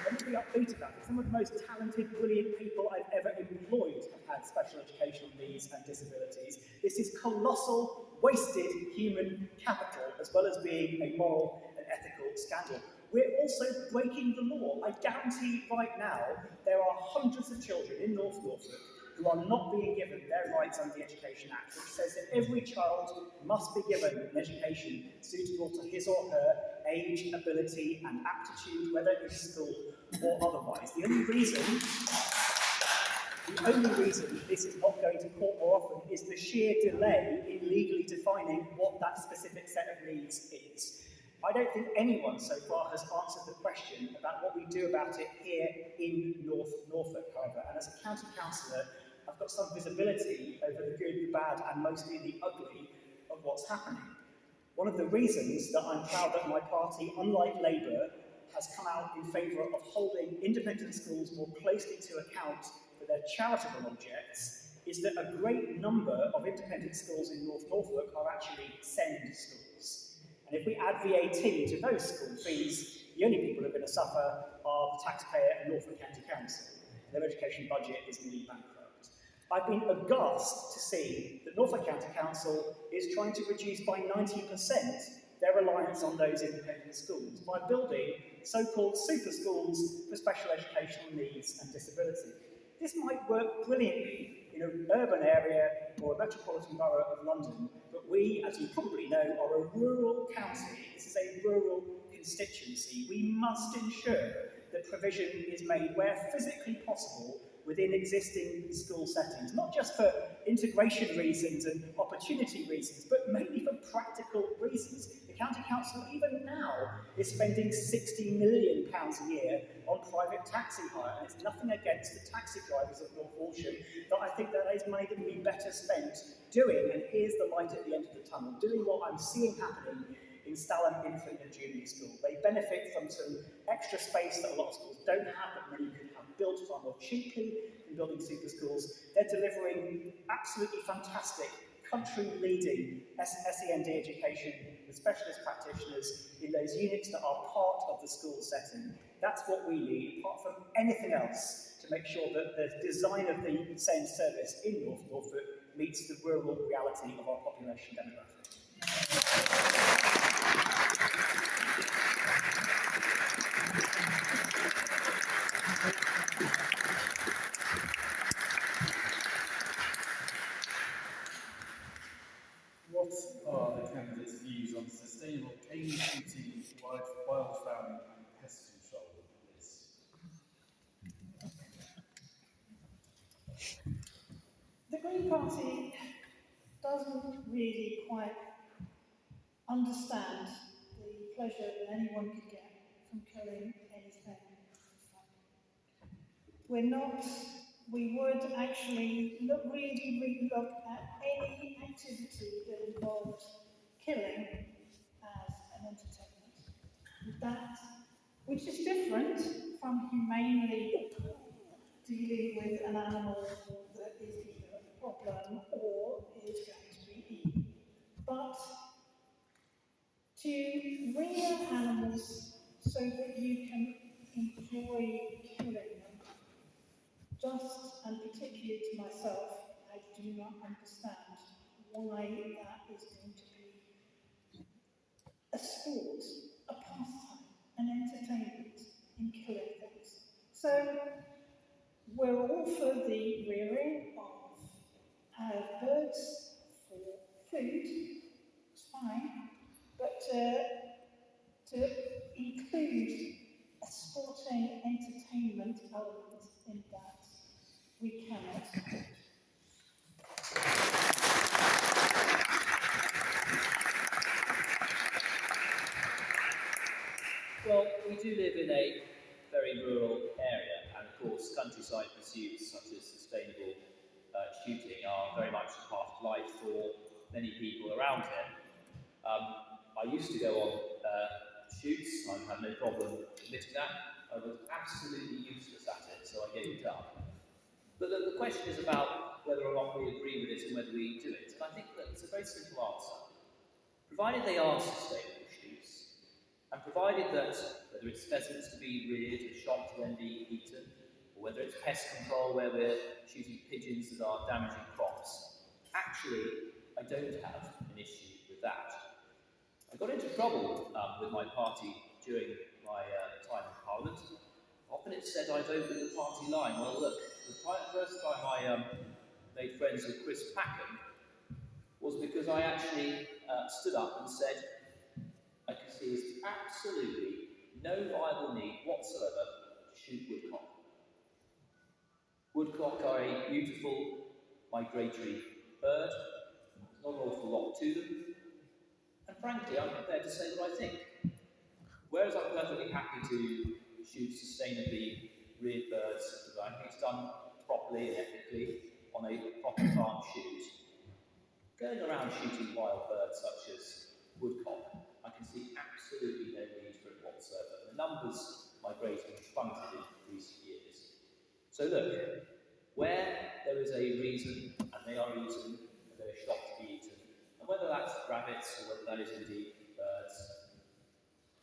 Let me be upbeat about it. Some of the most talented, brilliant people I've ever employed have had special educational needs and disabilities. This is colossal, wasted human capital, as well as being a moral and ethical scandal. We're also breaking the law. I guarantee right now there are hundreds of children in North Norfolk who are not being given their rights under the Education Act, which says that every child must be given an education suitable to his or her age, ability, and aptitude, whether in school or otherwise. The only reason this is not going to court more often is the sheer delay in legally defining what that specific set of needs is. I don't think anyone so far has answered the question about what we do about it here in North Norfolk, however, and as a county councillor, I've got some visibility over the good, the bad, and mostly the ugly of what's happening. One of the reasons that I'm proud that my party, unlike Labour, has come out in favour of holding independent schools more closely to account for their charitable objects is that a great number of independent schools in North Norfolk are actually SEND schools. And if we add VAT to those school fees, the only people who are going to suffer are the taxpayer and Norfolk County Council. Their education budget is nearly bankrupt. I've been aghast to see that Norfolk County Council is trying to reduce by 90% their reliance on those independent schools by building so-called super schools for special educational needs and disability. This might work brilliantly in an urban area or a metropolitan borough of London, but we, as you probably know, are a rural county. This is a rural constituency. We must ensure that provision is made where physically possible within existing school settings, not just for integration reasons and opportunity reasons, but mainly for practical reasons. The County Council, even now, is spending £60 million a year on private taxi hire, and it's nothing against the taxi drivers of North Walsham, but I think that is money that would be better spent doing, and here's the light at the end of the tunnel, doing what I'm seeing happening in Stalham Infant and Junior School. They benefit from some extra space that a lot of schools don't have, but many could have built far more cheaply in building super schools. They're delivering absolutely fantastic, country-leading SEND education with specialist practitioners in those units that are part of the school setting. That's what we need, apart from anything else, to make sure that the design of the SEND service in North Norfolk meets the rural reality of our population demographic. What are the candidates' views on sustainable cane shooting, wildfowl and pest control, please? The Green Party doesn't really quite understand the pleasure that anyone could get from killing anything. We would actually really look at any activity that involved killing as an entertainment. Which is different from humanely dealing with an animal that is either a problem or is going to be eaten. But to rear animals so that you can enjoy killing them, just and particularly to myself, I do not understand why that is going to be a sport, a pastime, an entertainment in killing things. So we're all for the rearing of birds for food, it's fine, but to include a sporting entertainment element in that, we cannot. Well, we do live in a very rural area, and of course, countryside pursuits such as sustainable shooting are very much a part of life for many people around here. I used to go on shoots, I had no problem admitting that. I was absolutely useless at it, so I gave it up. But the question is about whether or not we agree with it and whether we do it. And I think that it's a very simple answer. Provided they are sustainable shoots, and provided that whether it's pheasants to be reared and shot to then be eaten, or whether it's pest control where we're shooting pigeons that are damaging crops, actually, I don't have an issue with that. I got into trouble with my party during my time in Parliament. Often it's said I vote with the party line. Well, look, the first time I made friends with Chris Packham was because I actually stood up and said, I can see there's absolutely no viable need whatsoever to shoot woodcock. Woodcock are a beautiful migratory bird. There's not an awful lot to them. And frankly, I'm prepared to say what I think. Whereas I'm perfectly happy to shoot sustainably reared birds, I think it's done properly and ethically on a proper farm shoot. Going around shooting wild birds such as woodcock, I can see absolutely no need for it whatsoever. The numbers migrating have plummeted in recent years. So look, where there is a reason, and they are eaten, and they're shot to be eaten, and whether that's rabbits or whether that is indeed birds,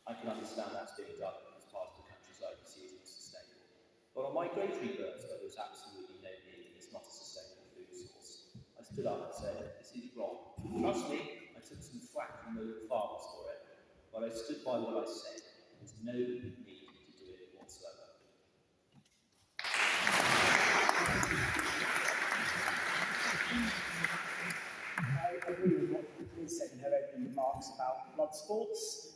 I can understand that's being done as part of the countryside proceedings sustainable. But on migratory birds, where there's absolutely no need and it's not a sustainable food source, I stood up and said, this is wrong. Trust me, I took some flack from the farmers for it, but I stood by what I said. There's no need to do it whatsoever. I agree with what Liz said in her opening remarks about blood sports.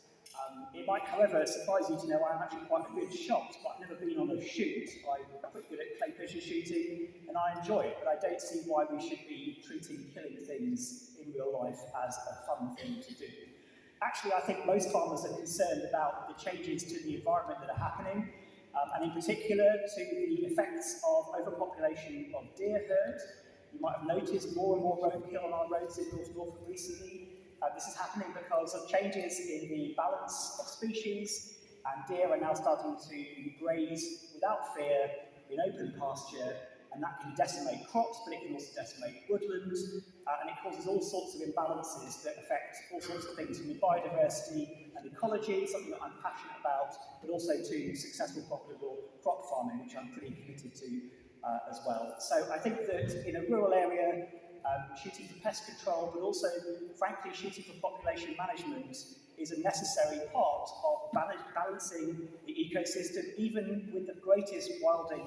It might, however, surprise you to know I'm actually quite a good shot, but I've never been on a shoot. I'm pretty good at clay pigeon shooting, and I enjoy it, but I don't see why we should be treating killing things in real life as a fun thing to do. Actually, I think most farmers are concerned about the changes to the environment that are happening, and in particular to the effects of overpopulation of deer herd. You might have noticed more and more roadkill on our roads in North Norfolk recently. This is happening because of changes in the balance of species, and deer are now starting to graze without fear in open pasture, and that can decimate crops, but it can also decimate woodland, and it causes all sorts of imbalances that affect all sorts of things from the biodiversity and ecology, something that I'm passionate about, but also to successful, profitable crop farming, which I'm pretty committed to as well. So I think that in a rural area, shooting for pest control, but also, frankly, shooting for population management is a necessary part of balancing the ecosystem, even with the greatest wilding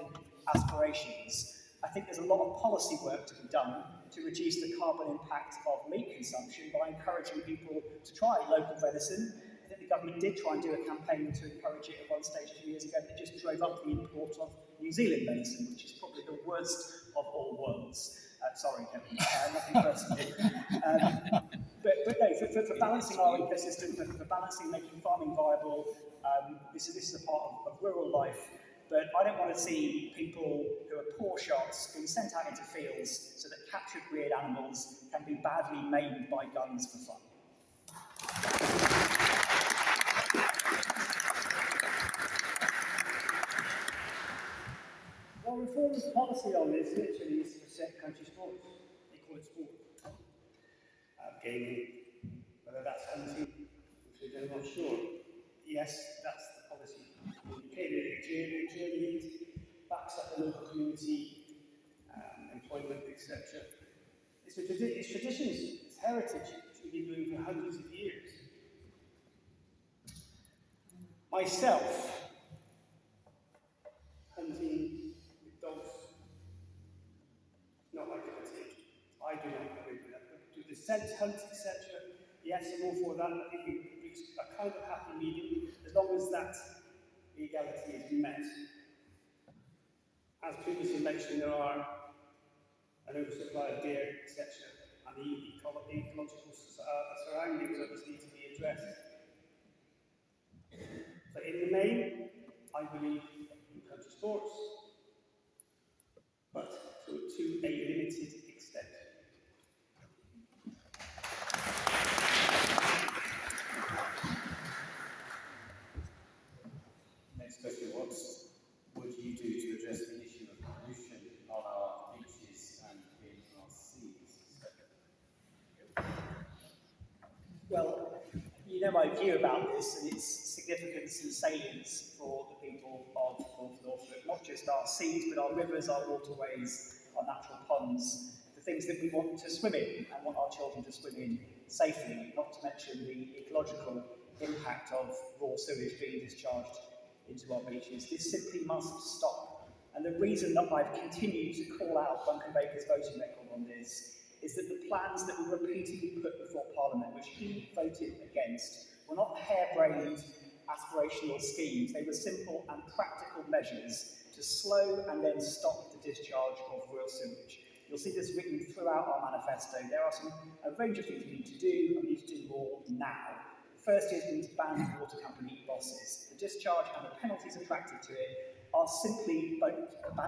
aspirations. I think there's a lot of policy work to be done to reduce the carbon impact of meat consumption by encouraging people to try local venison. I think the government did try and do a campaign to encourage it at one stage a few years ago that just drove up the import of New Zealand venison, which is probably the worst of all worlds. Sorry, Kevin, nothing personal. But no, for balancing our ecosystem, for balancing making farming viable, this is a part of rural life. But I don't want to see people who are poor shots being sent out into fields so that captured reared animals can be badly maimed by guns for fun. Well, Reform's policy on this literally is to set country sports. They call it sport. Gaming, whether that's hunting, which I'm not sure. Yes, that's the policy. It clearly backs up the local community, employment, etc. It's traditions, it's heritage, which we've been doing for hundreds of years. Myself, hunting with dogs, not my cup of tea. I do not agree with that. But to the sense hunt, etc., yes, I'm all for that. I think we've reached a kind of happy medium, as long as that legality is met. As previously mentioned, there are an oversupply of deer, etc., and the ecological surroundings of this need to be addressed. So in the main, I believe in country sports, but to a limited extent. Next question, what would you do to address the issue of pollution on our beaches and in our seas? Well, you know my view about this and its significance and salience for the people of North Norfolk, not just our seas, but our rivers, our waterways, our natural ponds, the things that we want to swim in and want our children to swim in safely, not to mention the ecological impact of raw sewage being discharged into our beaches. This simply must stop. And the reason that I've continued to call out Duncan Baker's voting record on this is that the plans that were repeatedly put before Parliament, which he voted against, were not harebrained aspirational schemes. They were simple and practical measures to slow and then stop the discharge of real sewage. You'll see this written throughout our manifesto. There are a range of things we need to do, and we need to do more now. The first is we need to ban water company bosses. The discharge and the penalties attracted to it are simply ban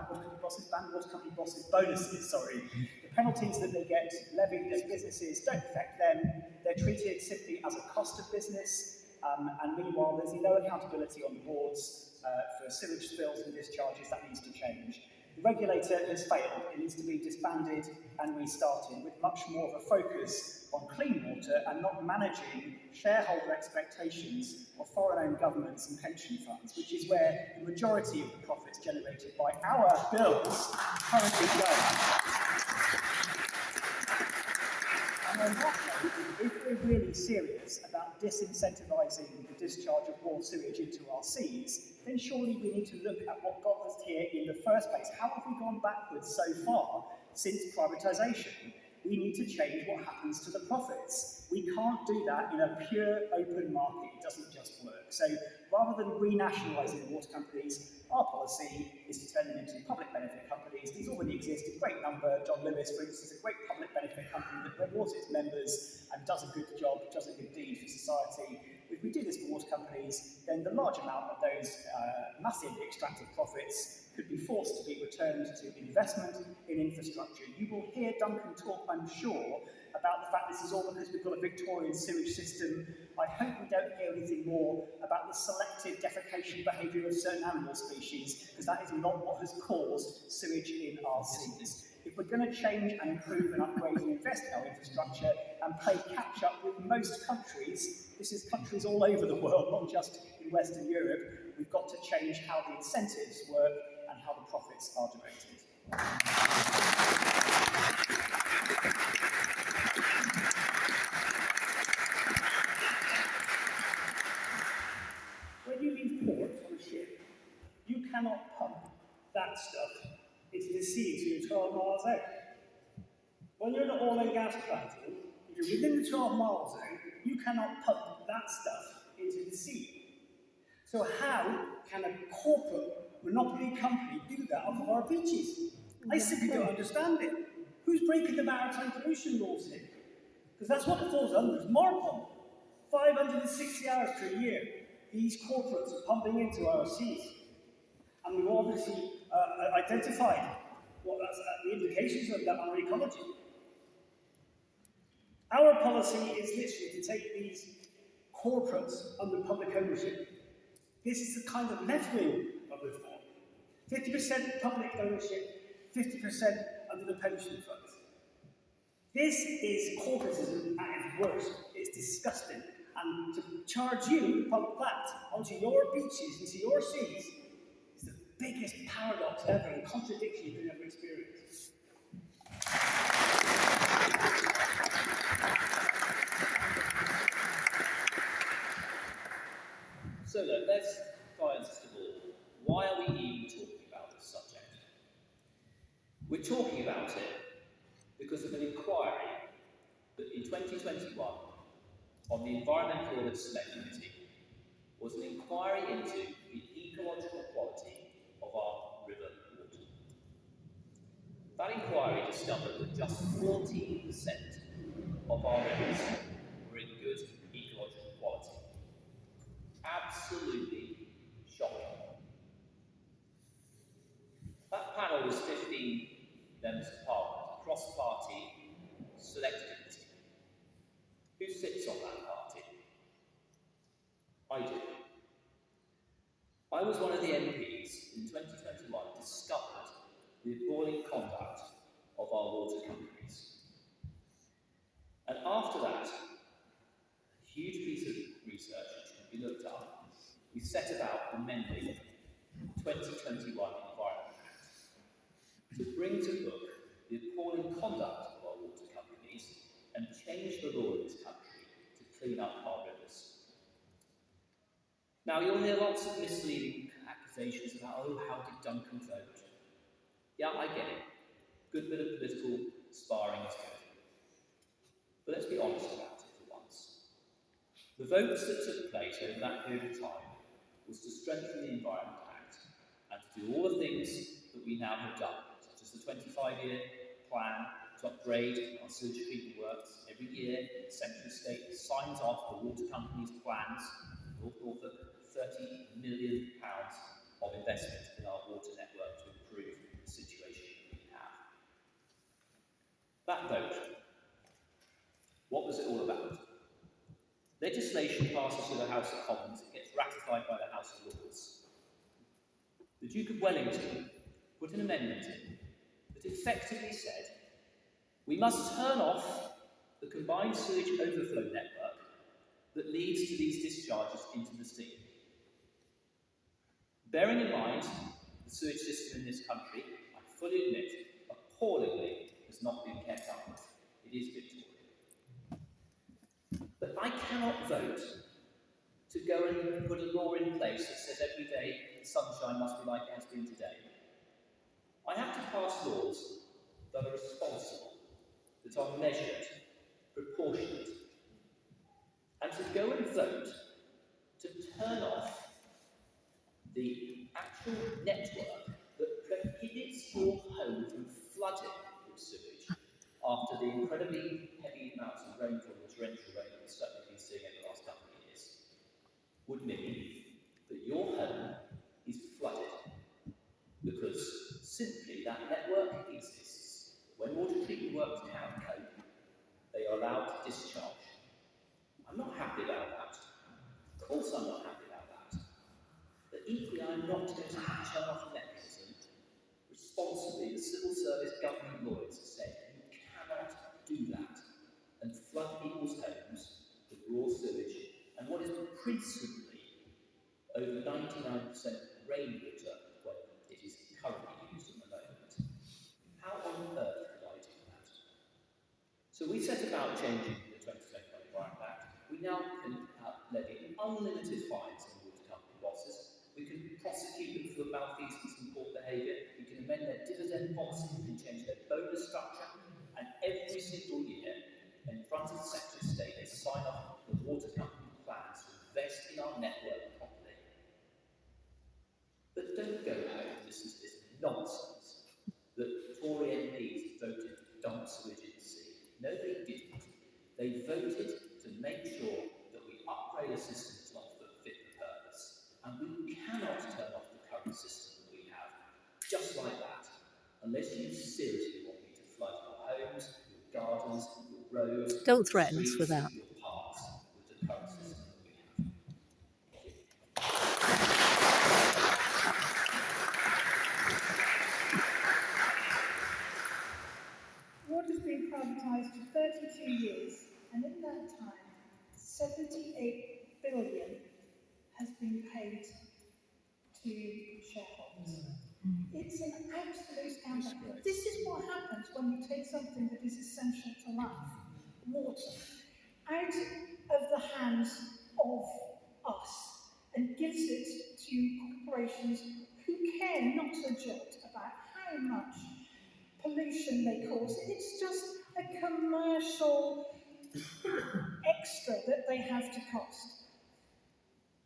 water company bosses bonuses, The penalties that they get levied as businesses don't affect them. They're treated simply as a cost of business, and meanwhile there's no accountability on the boards for sewage spills and discharges. That needs to change. The regulator has failed. It needs to be disbanded and restarted with much more of a focus on clean water and not managing shareholder expectations of foreign-owned governments and pension funds, which is where the majority of the profits generated by our bills currently go. And on that note, if we're really serious about disincentivising the discharge of raw sewage into our seas, then surely we need to look at what got us here in the first place. How have we gone backwards so far since privatisation? We need to change what happens to the profits. We can't do that in a pure open market. It doesn't just work. So rather than renationalising water companies, our policy is to turn them into public benefit companies. These already exist in great number. John Lewis, for instance, is a great public benefit company that rewards its members and does a good job, does a good deed for society. If we do this for water companies, then the large amount of those massively extracted profits could be forced to be returned to investment in infrastructure. You will hear Duncan talk, I'm sure, about the fact this is all because we've got a Victorian sewage system. I hope we don't hear anything more about the selective defecation behaviour of certain animal species, because that is not what has caused sewage in our seas. If we're going to change and improve and upgrade and invest in our infrastructure and play catch up with most countries, this is countries all over the world, not just in Western Europe, we've got to change how the incentives work and how the profits are directed. When you leave port on a ship, you cannot pump that stuff into the sea until you're 12 miles out. When you're in an oil and gas platform, if you're within the 12 mile zone, you cannot pump that stuff into the sea. So how can a corporate monopoly company do that off of our beaches? I simply don't understand it. Who's breaking the maritime pollution laws here? Because that's what it falls under, is MARPOL. 560 hours per year, these corporates are pumping into our seas. And we've obviously identified what that's, the implications of that on our ecology. Our policy is literally to take these corporates under public ownership. This is the kind of left wing of reform. 50% public ownership, 50% under the pension funds. This is corporatism at its worst. It's disgusting. And to charge you to pump that onto your beaches, into your seas, is the biggest paradox ever and contradiction you can ever experience. So look, let's find first of all, why are we even talking about this subject? We're talking about it because of an inquiry that in 2021 on the Environmental Audit Select Committee was an inquiry into the ecological quality of our river water. That inquiry discovered that just 14% of our rivers were in good ecological quality. Absolutely shocking. That panel was 15 members of Parliament, cross-party select committee. Who sits on that party? I do. I was one of the MPs in 2021 discovered the appalling conduct of our water companies. And after that, a huge piece of research which can be looked up, we set about amending the 2021 Environment Act to bring to book the appalling conduct of our water companies and change the law in this country to clean up our rivers. Now, you'll hear lots of misleading accusations about, oh, how did Duncan vote? Yeah, I get it. Good bit of political sparring is good. But let's be honest about it for once. The votes that took place over that period of time was to strengthen the Environment Act and to do all the things that we now have done, such as the 25-year plan to upgrade our sewage treatment works. Every year, the Secretary of State signs off the water companies' plans, North Norfolk, £30 million of investment in our water network to improve the situation that we have. That vote, what was it all about? Legislation passes through the House of Commons, it gets ratified by the House of Lords. The Duke of Wellington put an amendment in that effectively said, we must turn off the combined sewage overflow network that leads to these discharges into the sea. Bearing in mind the sewage system in this country, I fully admit, appallingly has not been kept up with. It is Victorian. But I cannot vote to go and put a law in place that says every day the sunshine must be like it has been today. I have to pass laws that are responsible, that are measured, proportionate, and to go and vote to turn off the actual network that prohibits your home from flooding with sewage after the incredibly heavy amounts of rainfall and torrential rain that we've certainly been seeing over the last couple of years would mean that your home is flooded because simply that network exists. When water treatment works can't cope, they are allowed to discharge. I'm not happy about that. Of course I'm not happy about that. But equally I'm not going to turn off a mechanism responsibly. The civil service government lawyers have said you cannot do that and flood people's homes with raw sewage and what is principally over 99% rainwater when it is currently used at the moment. So we set about changing the 2021 Environment Act. We now can levy unlimited fines on water company bosses. We can prosecute them for malfeasance and poor behaviour. We can amend their dividend policy. We can change their bonus structure. And every single year, in front of the Secretary of State, they sign off the water company plans to invest in our network properly. But don't go home and listen to this nonsense that Tory MPs voted to dump sewage in the sea. No, they didn't. They voted to make sure that we upgrade a system that's not fit for purpose. And we cannot turn off the current system that we have just like that, unless you seriously want me to flood your homes, your gardens, your roads, Don't threaten us with streets, that. your parks with the current system that we have. Water's been privatised for 32 years, and in that time, 78 billion has been paid to shareholders. It's an absolute scandal. This is what happens when you take something that is essential to life, water, out of the hands of us and gives it to corporations who care not a jot about how much pollution they cause. It's just a commercial extra that they have to cost.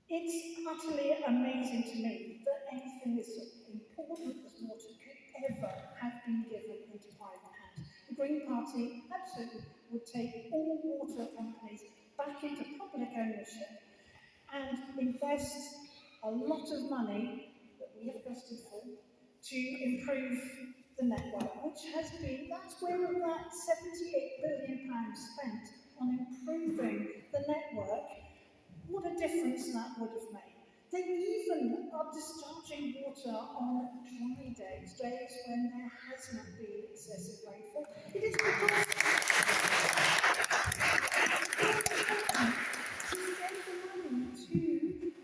It's utterly amazing to me that anything as important as water could ever have been given into private hands. The Green Party absolutely would take all water companies back into public ownership and invest a lot of money that we have invested for to improve the network, which has been, that's where that £78 billion spent on improving the network, what a difference that would have made. They even are discharging water on dry days, days when there has not been excessive rainfall. It is because to send the money to,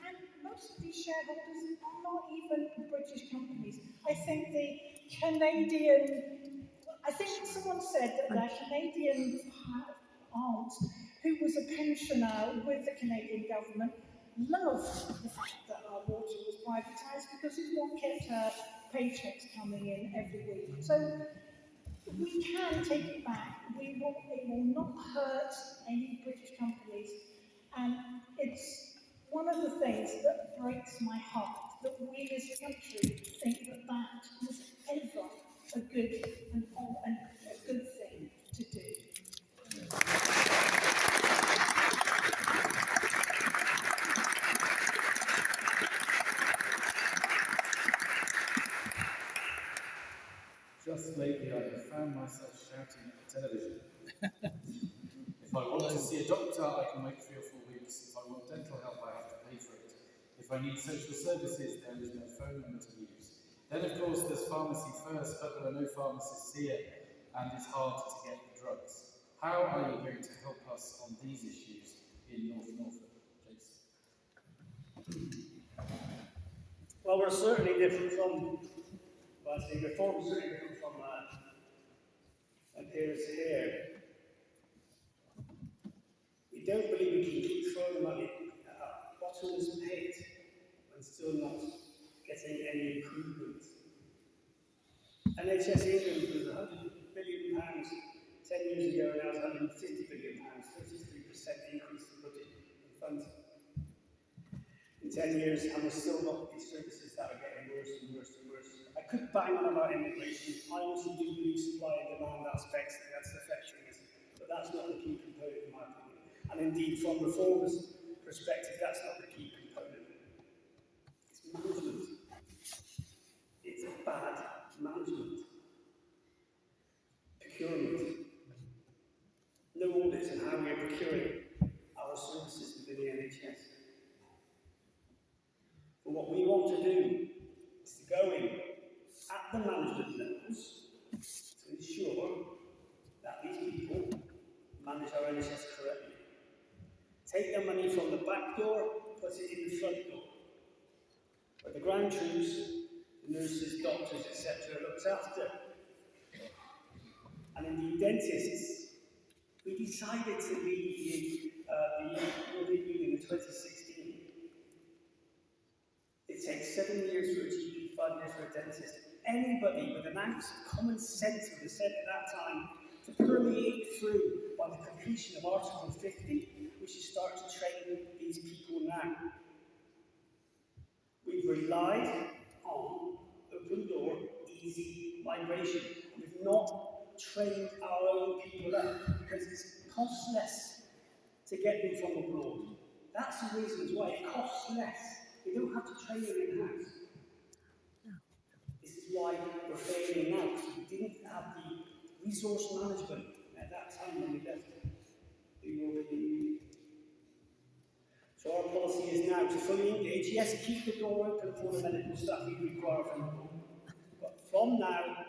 and most of these shareholders are not even British companies. I think someone said that their Canadian aunt, who was a pensioner with the Canadian government, loved the fact that our water was privatised because it's what kept her paychecks coming in every week. So we can take it back. It will not hurt any British companies. And it's one of the things that breaks my heart, that we as a country think that that was ever a good thing to do. Just lately, I have found myself shouting at the television. If I want to see a doctor, I can wait 3 or 4 weeks. If I want dental help, I have to pay for it. If I need social services, there is no phone number to use. Then, of course, there's pharmacy first, but there are no pharmacists here, and it's hard to get the drugs. How are you going to help us on these issues in North Norfolk, please? Well, we're certainly different from, well, I say reform is certainly different from peers here. We don't believe we can keep throwing money at a bottomless pit and still not getting any improvement. NHS England was £100 billion 10 years ago, now it's £150 billion, 33% increase in budget and funds. In 10 years, and we've still got these services that are getting worse and worse and worse. I could bang on about immigration. I also do believe supply and demand aspects that's affecting us, but that's not the key component in my opinion. And indeed, from reformers' perspective, that's not the key component. It's management. It's bad management. Procurement. No audits on how we are procuring our services within the NHS. But what we want to do is to go in at the management levels to ensure that these people manage our NHS correctly. Take their money from the back door, put it in the front door, where the ground troops, the nurses, doctors, etc. looked after. And indeed dentists We decided to leave the European Union in 2016. It takes 7 years for a GP, 5 years for a dentist. Anybody with an ounce of common sense would have said at that time to permeate through by the completion of Article 50, we should start to train these people now. We've relied on open door, easy migration. We've not trained our own people up because it's costs less to get them from abroad. That's the reasons why it costs less. We don't have to train them in-house. This is why we're failing now, because we didn't have the resource management at that time when we left the European Union. So our policy is now to fully engage. Yes, keep the door open for the medical staff we require from abroad. But from now,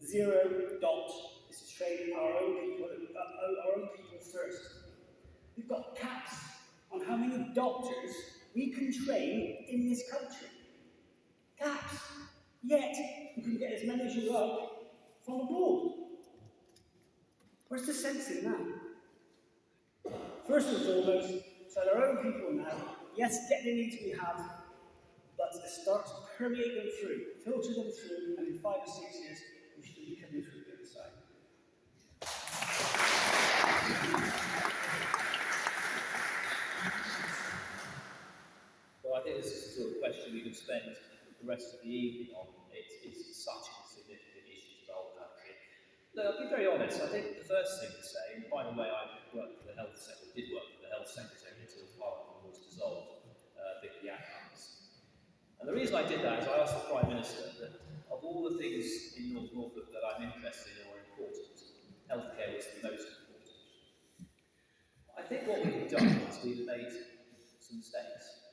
0 dot is to train our own people first. We've got caps on how many doctors we can train in this country. Caps. Yet, you can get as many as you like from abroad. Where's the sense in that? First and foremost, so our own people now, yes, get the needs we have, but start to permeate them through, filter them through, and in 5 or 6 years, we should be coming through the other side. Well, I think this is the sort of question we could spend the rest of the evening on. It's such a significant issue to the whole country. Look, I'll be very honest. I think the first thing to say, and by the way, I worked for the Health Secretary, did work for the Health Secretary until Parliament was dissolved, Vicky Atkins. And the reason I did that is I asked the Prime Minister that of all the things in North Norfolk that I'm interested in or important, healthcare was the most important. I think what we've done is we've made some mistakes.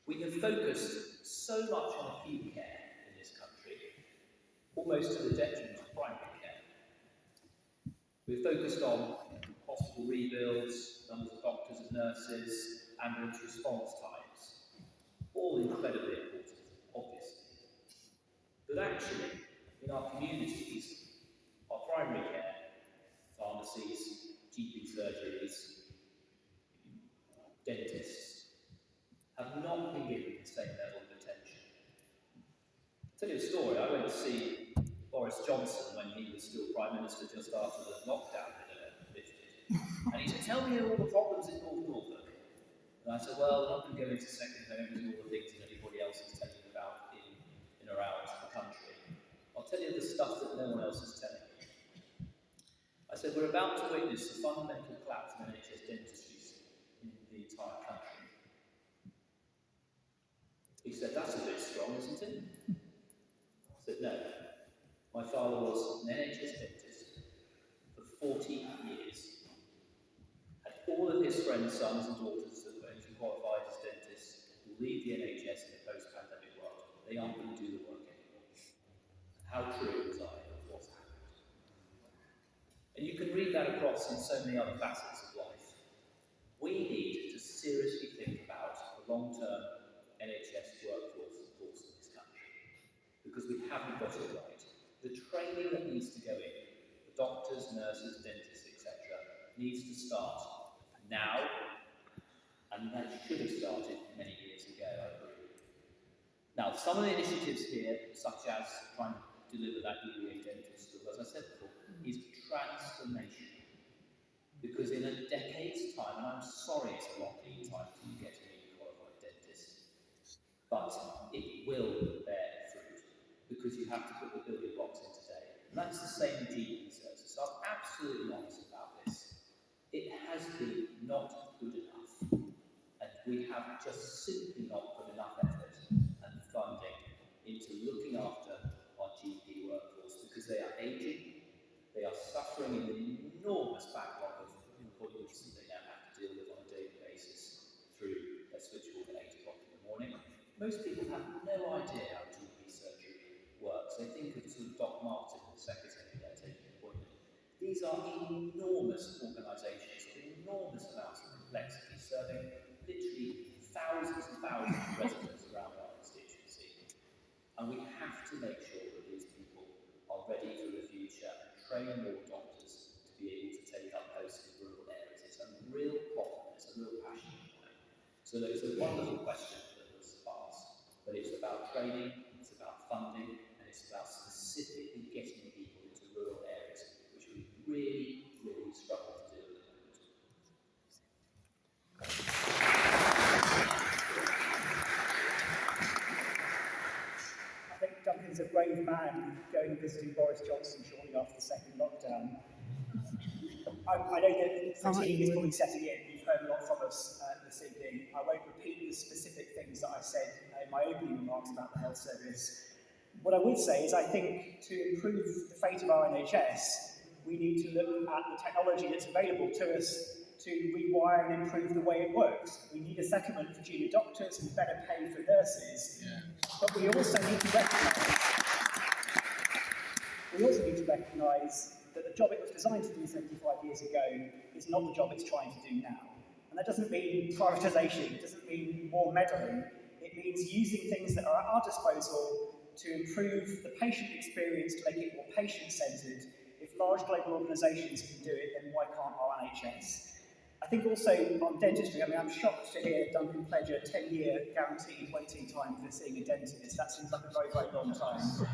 We have focused so much on acute care in this country, almost to the detriment of primary care. We've focused on hospital rebuilds, numbers of doctors and nurses, ambulance response times, all incredibly important, obviously. But actually, in our communities, our primary care, pharmacies, GP surgeries, dentists, have not been given the same level of attention. I'll tell you a story. I went to see Boris Johnson when he was still Prime Minister just after the lockdown had lifted. And he said, tell me all the problems in North Norfolk. And I said, well, I'm not going to go into second homes and all the things that everybody else is telling you about in around the country. I'll tell you the stuff that no one else is telling you. I said, we're about to witness the fundamental collapse of NHS dentistry in the entire country. He said, that's a bit strong, isn't it? I said, no. My father was an NHS dentist for 40 years. Had all of his friends' sons and daughters that went to qualify as dentists who leave the NHS in the post-pandemic world. They aren't going to do the work anymore. How true was I of what's happened? And you can read that across in so many other facets of life. We need to seriously think about the long-term NHS workforce in this country, because we haven't got it right. The training that needs to go in, for doctors, nurses, dentists, etc., needs to start now, and that should have started many years ago, I agree. Now, some of the initiatives here, such as trying to deliver that DBA dental school, as I said before, is transformation. Because in a decade's time, and I'm sorry it's a long lead time till you get to be a qualified dentist, but it will bear fruit, because you have to put the building blocks in today. And that's the same with GP services. So I'm absolutely honest about this. It has been not good enough, and we have just simply not put enough effort and funding into looking after our GP workforce, because they are aging, they are suffering an enormous backlog of employees that they now have to deal with on a daily basis through their switchboard at 8 o'clock in the morning. Most people have no idea how GP surgery works. They think of sort of Doc Martin, the secretary there, taking an appointment. These are enormous organisations with enormous amounts of complexity, serving literally thousands and thousands of residents around our constituency. And we have to make sure that these people are ready for the future and train more doctors So it's a wonderful question that was asked, but it's about training, it's about funding, and it's about specifically getting people into rural areas, which we really, really struggle to do at the moment. I think Duncan's a brave man going and visiting Boris Johnson shortly after the second lockdown. I know that fatigue is probably setting in. You've heard a lot from us this evening. I won't repeat the specific things that I said in my opening remarks about the health service. What I would say is I think to improve the fate of our NHS, we need to look at the technology that's available to us to rewire and improve the way it works. We need a settlement for junior doctors and better pay for nurses, but we also need to recognise that the job it was designed to do 75 years ago is not the job it's trying to do now. And that doesn't mean privatisation, it doesn't mean more meddling, it means using things that are at our disposal to improve the patient experience, to make it more patient-centred. If large global organisations can do it, then why can't our NHS? I think also on dentistry, I mean, I'm shocked to hear Duncan pledge a 10-year guaranteed waiting time for seeing a dentist. That seems like a very, very long time.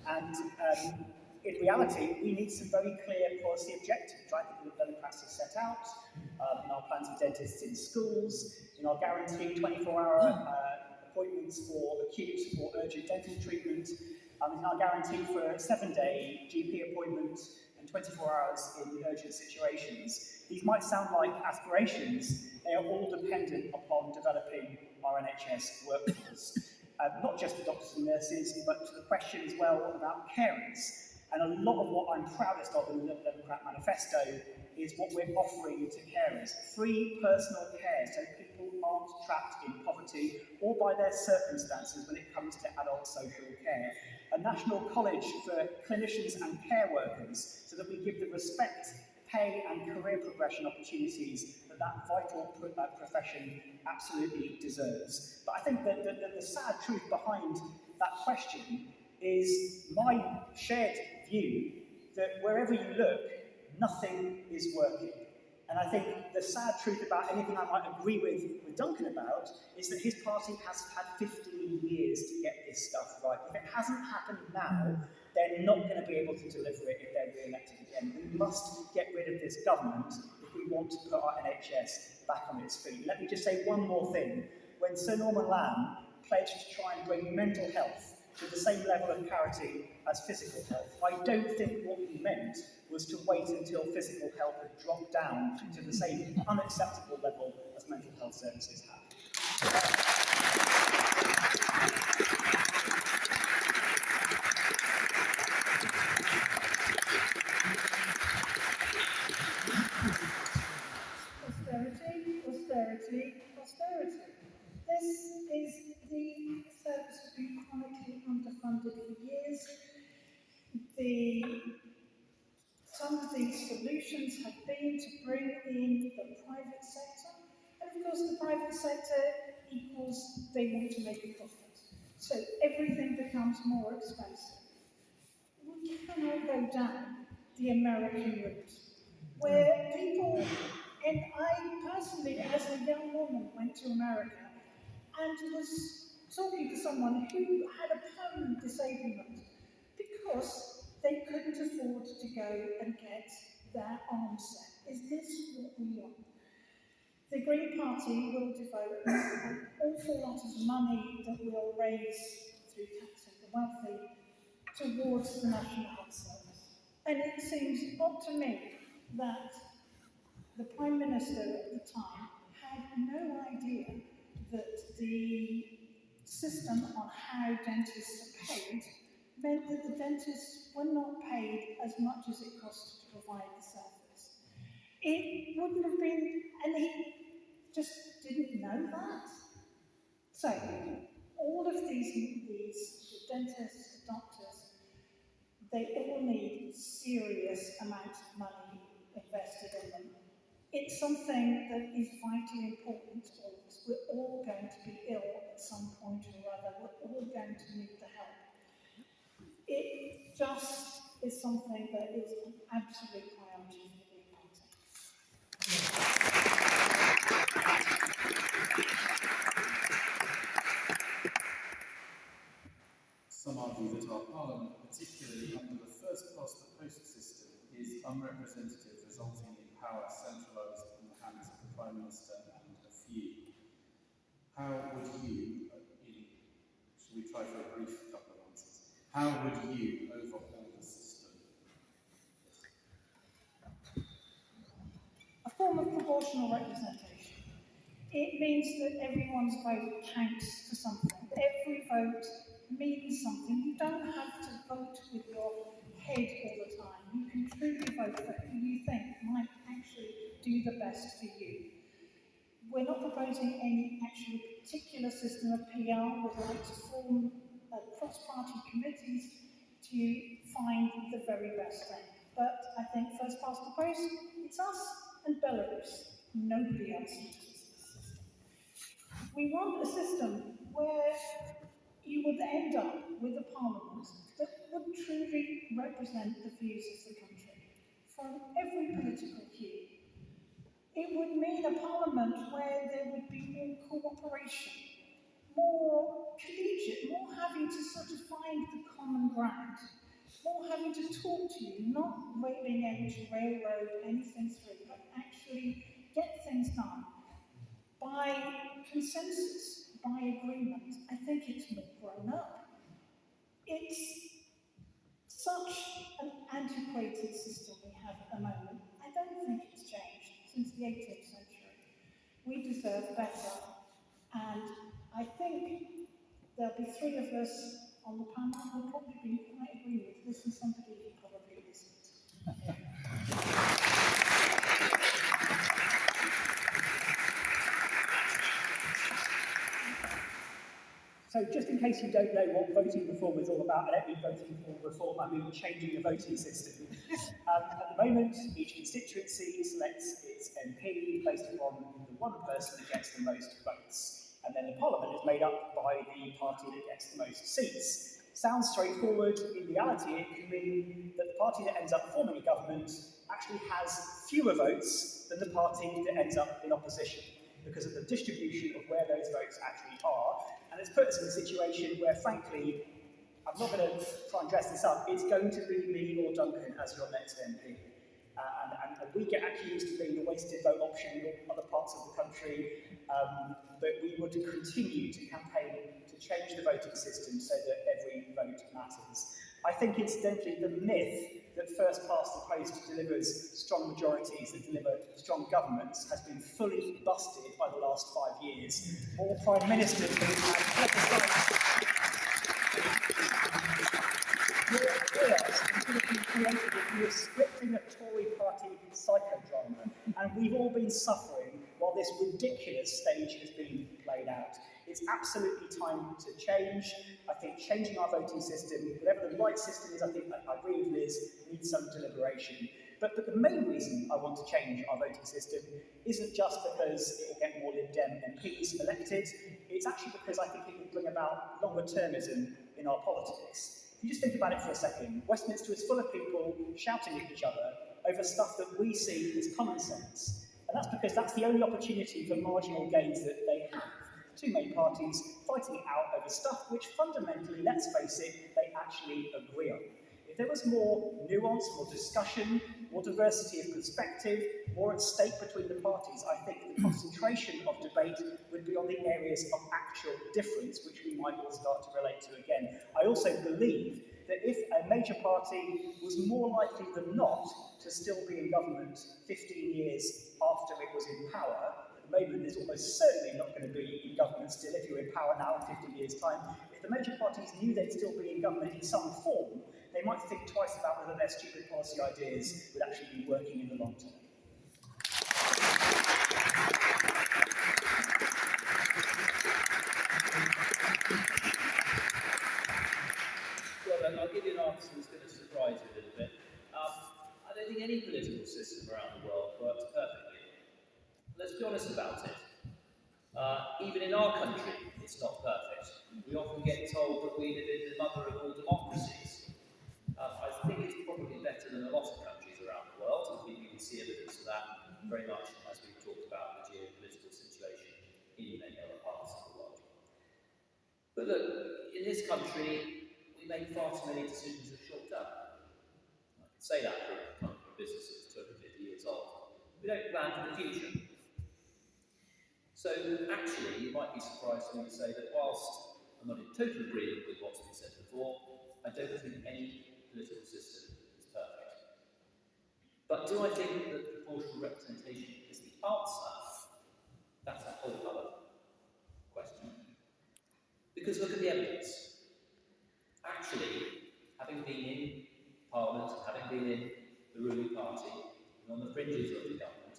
And in reality, we need some very clear policy objectives. I think the Democrats have set out in our plans for dentists in schools, in our guaranteed 24-hour appointments for acute or urgent dental treatment, in our guarantee for a 7-day GP appointment and 24 hours in urgent situations. These might sound like aspirations, they are all dependent upon developing our NHS workforce. Not just the doctors and nurses, but to the question as well about carers. And a lot of what I'm proudest of in the Liberal Democrat manifesto is what we're offering to carers. Free personal care, so people aren't trapped in poverty or by their circumstances when it comes to adult social care. A national college for clinicians and care workers, so that we give the respect, pay and career progression opportunities that vital profession absolutely deserves. But I think that the sad truth behind that question is my shared view that wherever you look, nothing is working. And I think the sad truth about anything I might agree with Duncan about is that his party has had 15 years to get this stuff right. If it hasn't happened now, they're not going to be able to deliver it if they're re-elected again. We must get rid of this government if we want to put our NHS back on its feet. Let me just say one more thing. When Sir Norman Lamb pledged to try and bring mental health to the same level of parity as physical health, I don't think what he meant was to wait until physical health had dropped down to the same unacceptable level as mental health services have. Austerity, austerity, austerity. This is the service has been chronically underfunded for years. Some of these solutions have been to bring in the private sector, and of course the private sector equals they want to make a profit. So everything becomes more expensive. We cannot go down the American route, where people, and I personally, as a young woman, went to America and was talking to someone who had a permanent disablement because they couldn't afford to go and get their arms set. Is this what we want? The Green Party will devote an awful lot of money that we'll raise through taxing the wealthy towards the National Health Service. And it seems odd to me that the Prime Minister at the time had no idea that the system on how dentists are paid meant that the dentists were not paid as much as it cost to provide the service. It wouldn't have been, and he just didn't know that. So, all of these the dentists, the doctors, they all need serious amounts of money invested in them. It's something that is vitally important to all of us. We're all going to be ill at some point or other. We're all going to need the help. It just is something that is an absolute priority for the Green Party. Parliament, particularly under the first past the post system, is unrepresentative, resulting in power centralised in the hands of the Prime Minister and a few. How would you, should we try for a brief couple of answers? How would you overhaul the system? A form of proportional representation. It means that everyone's vote counts for something. Every vote means something. You don't have to vote with your head all the time. You can truly vote for who you think might actually do the best for you. We're not proposing any actual particular system of PR. We'd like to form cross-party committees to find the very best thing. But I think first past the post, it's us and Belarus. Nobody else uses this system. We want a system where you would end up with a parliament that would truly represent the views of the country from every political hue. It would mean a parliament where there would be more cooperation, more collegiate, more having to sort of find the common ground, more having to talk to you, not being able to railroad anything through, but actually get things done by consensus, by agreement. I think it's more grown up. It's such an antiquated system we have at the moment. I don't think it's changed since the 18th century. We deserve better. And I think there'll be three of us on the panel who'll probably be quite agree with this, and somebody who probably isn't. So just in case you don't know what voting reform is all about, I don't mean voting reform, I mean changing the voting system. At the moment, each constituency selects its MP based upon the one person that gets the most votes. And then the parliament is made up by the party that gets the most seats. Sounds straightforward. In reality, it can mean that the party that ends up forming a government actually has fewer votes than the party that ends up in opposition, because of the distribution of where those votes actually are. And it's put us in a situation where, frankly, I'm not going to try and dress this up, it's going to be me or Duncan as your next MP. And we get accused of being the wasted vote option in other parts of the country, but we would continue to campaign to change the voting system so that every vote matters. I think, incidentally, the myth that first past the post delivers strong majorities, that deliver strong governments, has been fully busted by the last 5 years. All prime ministers who have created a scripting a Tory party psychodrama, and we've all been suffering while this ridiculous stage has been played out. It's absolutely time to change. I think changing our voting system, whatever the right system is, I think I agree with Liz, needs some deliberation. But the main reason I want to change our voting system isn't just because it will get more Lib Dem MPs elected, it's actually because I think it will bring about longer termism in our politics. If you just think about it for a second, Westminster is full of people shouting at each other over stuff that we see as common sense. And that's because that's the only opportunity for marginal gains that they have. Two main parties fighting it out over stuff which fundamentally, let's face it, they actually agree on. If there was more nuance, more discussion, more diversity of perspective, more at stake between the parties, I think the concentration of debate would be on the areas of actual difference, which we might all start to relate to again. I also believe that if a major party was more likely than not to still be in government 15 years after it was in power, at the moment is almost certainly not going to be in government still if you're in power now in 15 years' time. If the major parties knew they'd still be in government in some form, they might think twice about whether their stupid policy ideas would actually be working in the long term. Well, I'll give you an answer that's going to surprise you a little bit. I don't think any political system around the world works perfectly. Let's be honest about it. Even in our country, it's not perfect. We often get told that we live in the mother of all democracies. I think it's probably better than a lot of countries around the world. I think you can see evidence of that very much as we've talked about the geopolitical situation in many other parts of the world. But look, in this country, we we make far too many decisions of short term. I can say that for a business that's 250 years old. We don't plan for the future. So actually, you might be surprised for me to say that whilst I'm not in total agreement with what's been said before, I don't think any political system is perfect. But do I think that proportional representation is the answer? That's a whole other question. Because look at the evidence. Actually, having been in Parliament, having been in the ruling party, and on the fringes of the government,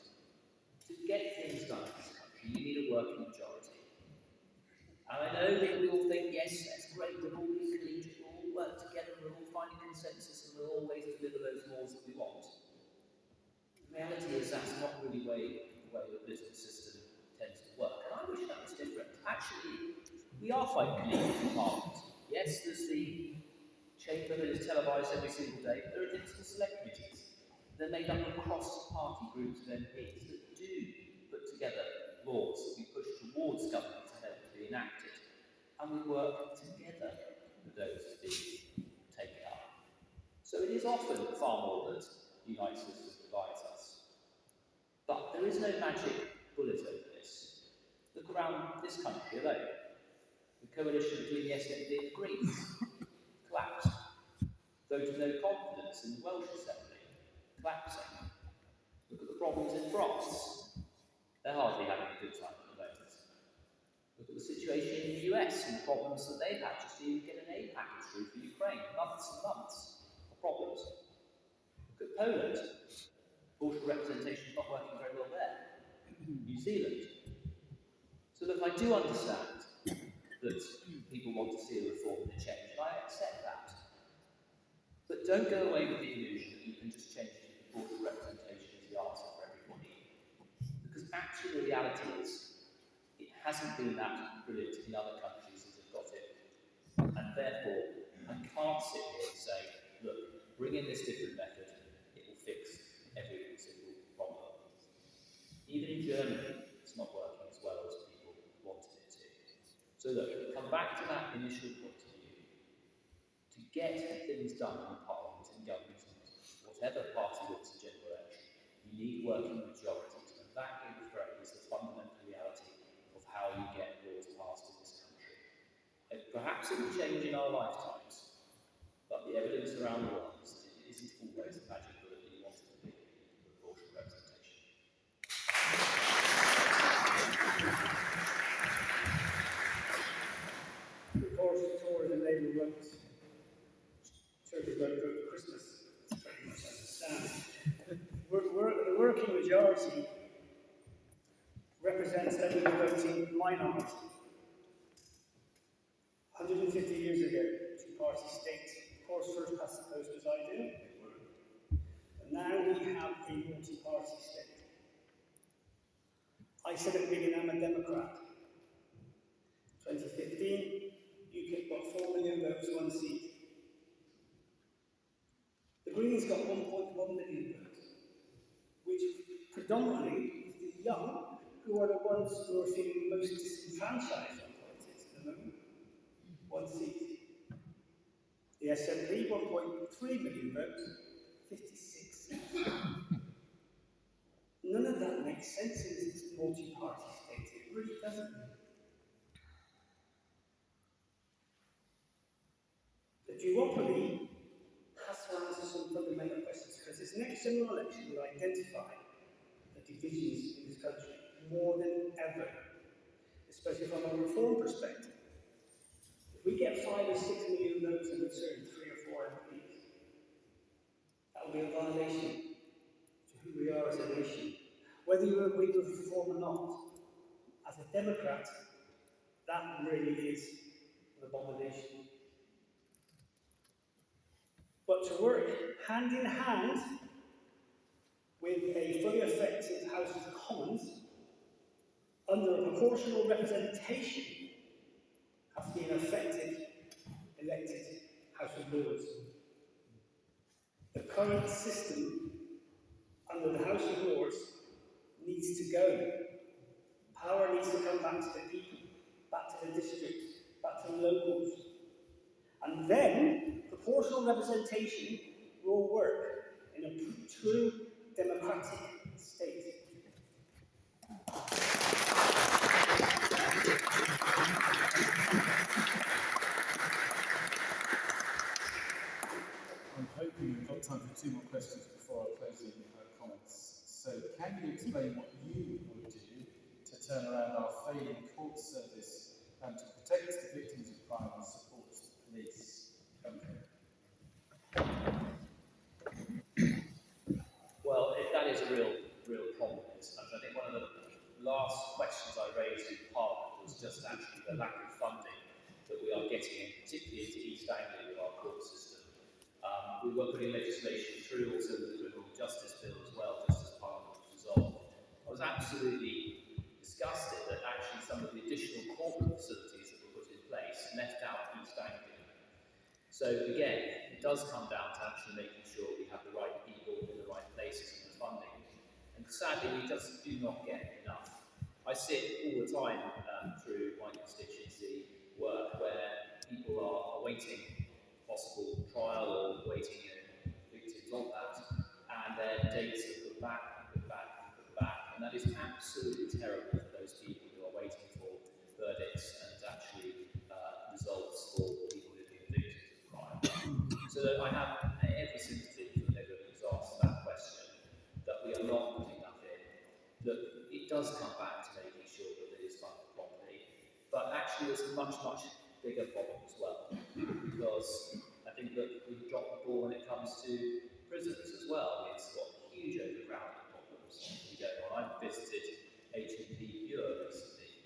to get things done in this country, you need a working majority. And I know that we all think, yes, that's great, we're all being collegiate, we'll all work together, we're all finding consensus, and we'll always deliver those laws that we want. The reality is that's not really the way the political system tends to work. And I wish that was different. Actually, we are quite collegiate in Parliament. Yes, there's the chamber that is televised every single day, but there are things called select committees. They're made up of cross-party groups of MPs that do put together laws that we push towards government to help to be enacted. And we work together with those to be taken up. So it is often far more that unites us than divides us. But there is no magic bullet over this. Look around this country alone. The coalition between the SNP and the Greens collapsed. Vote of no confidence in the Welsh Assembly, collapsing. Look at the problems in France. They're hardly having a good time at the moment. Look at the situation in the US and the problems that they've had just to even get an aid package through for Ukraine. Months and months of problems. Look at Poland. Proportional representation is not working very well there. New Zealand. So look, I do understand that people want to see a reform and a change, and I accept that. But don't go away with the illusion that you can just change proportional representation as the answer for everybody. Because actually the reality is, it hasn't been that brilliant in other countries that have got it. And therefore, I can't sit here and say, look, bring in this different method, it will fix every single problem. Even in Germany, it's not working as well as people wanted it to. So look, come back to that initial point of view. To get things done in Parliament and government, whatever party wins the general election, you need working majorities, and that, in fact, is the fundamental reality of how you get laws passed in this country. Perhaps it will change in our lifetimes, but the evidence around the world is that it isn't always the magic bullet that you want it to be in proportional representation. Of course, the Tories and Labour wrote Churches wrote for Christmas. It's pretty much understand. The working majority represents only the voting minority. 150 years ago, two-party state, of course, first past the post was ideal. And now we have a multi-party state. I said at the beginning I'm a Democrat. 2015, UKIP got 4 million votes, 1 seat. The Greens got 1.1 million votes, which predominantly is the young, who are the ones who are feeling most disenfranchised on politics at the moment. 1 seat. The SNP, 1.3 million votes, 56 seats. None of that makes sense in this multi-party state. It really doesn't. The duopoly has to answer some fundamental questions, because this next general election will identify the divisions in this country more than ever, especially from a reform perspective. If we get 5 or 6 million votes and return 3 or 4 MPs, that will be a violation to who we are as a nation. Whether you agree with reform or not, as a Democrat, that really is an abomination. But to work hand in hand with a fully effective House of Commons under a proportional representation has to be an effective elected House of Lords. The current system under the House of Lords needs to go. Power needs to come back to the people, back to the districts, back to the locals. And then proportional representation will work in a true democratic state. I'm hoping we've got time for 2 more questions before our closing comments. So, can you explain what you would do to turn around our failing court service and to protect the victims of crime and support the police? Well, that is a real problem. And I think one of the last questions I raised in Parliament was just actually the lack of funding that we are getting, particularly into East Anglia with our court system. We were putting legislation through, also with the criminal justice bill as well, just as Parliament was resolved. I was absolutely disgusted that actually some of the additional corporate facilities that were put in place left out East Anglia. So again, it does come down to actually making sure we have the right people in the right places and the funding. And sadly, we just do not get enough. I see it all the time through my constituency work where people are awaiting possible trial or waiting victims of that, and their dates are put back and put back and put back, and that is absolutely terrible for those people who are waiting for verdicts and actually results for people who have been victims of crime. So that I have every sympathy for everyone who's asked that question, that we are not putting enough in. Look, it does come back to making sure that it is funded properly, but actually there's a much bigger problem as well, because I think that we've dropped the ball when it comes to prisons as well. It's got huge overcrowding problems going on. I've visited HMP Bure recently.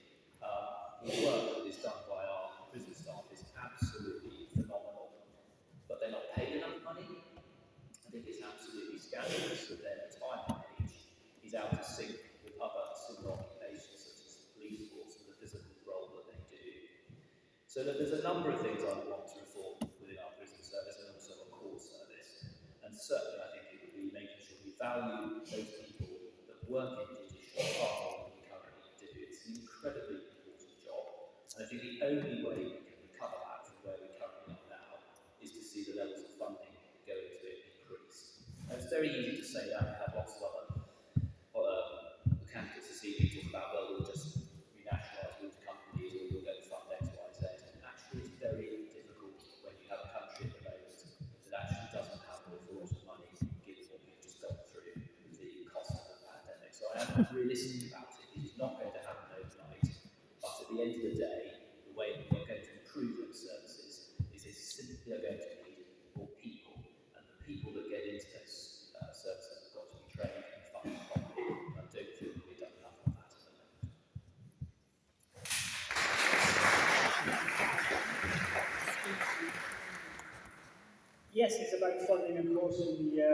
The work that is done by our prison staff is absolutely phenomenal, but they're not paid enough money. I think it's absolutely scandalous that their retirement age is out of sync with other similar occupations such as the police force and the physical role that they do. So that there's a number of things I want to reform within our prison service and also our court service. And certainly I think it would be making sure we value those people that work in judicial far more than we currently do. It's an incredibly important job. And I think the only way we can recover that from where we currently are now is to see the levels of funding go into it increase. And it's very easy to say that. We have lots of other candidates this evening talk about, well, we'll just renationalise water companies or we'll go to fund X, Y, Z. And actually, it's very difficult when you have a country at the moment that actually doesn't have an awful lot of money, given what we've just gone through with the cost of the pandemic. So I am realistic about it. It is not going to happen overnight. But at the end of the day, the way that we're going to improve those services is they simply are going to need more people. And the people that get into those services have got to be trained and funded properly. I don't feel that we've done enough on that at the moment. Yes, it's about funding, of course, and the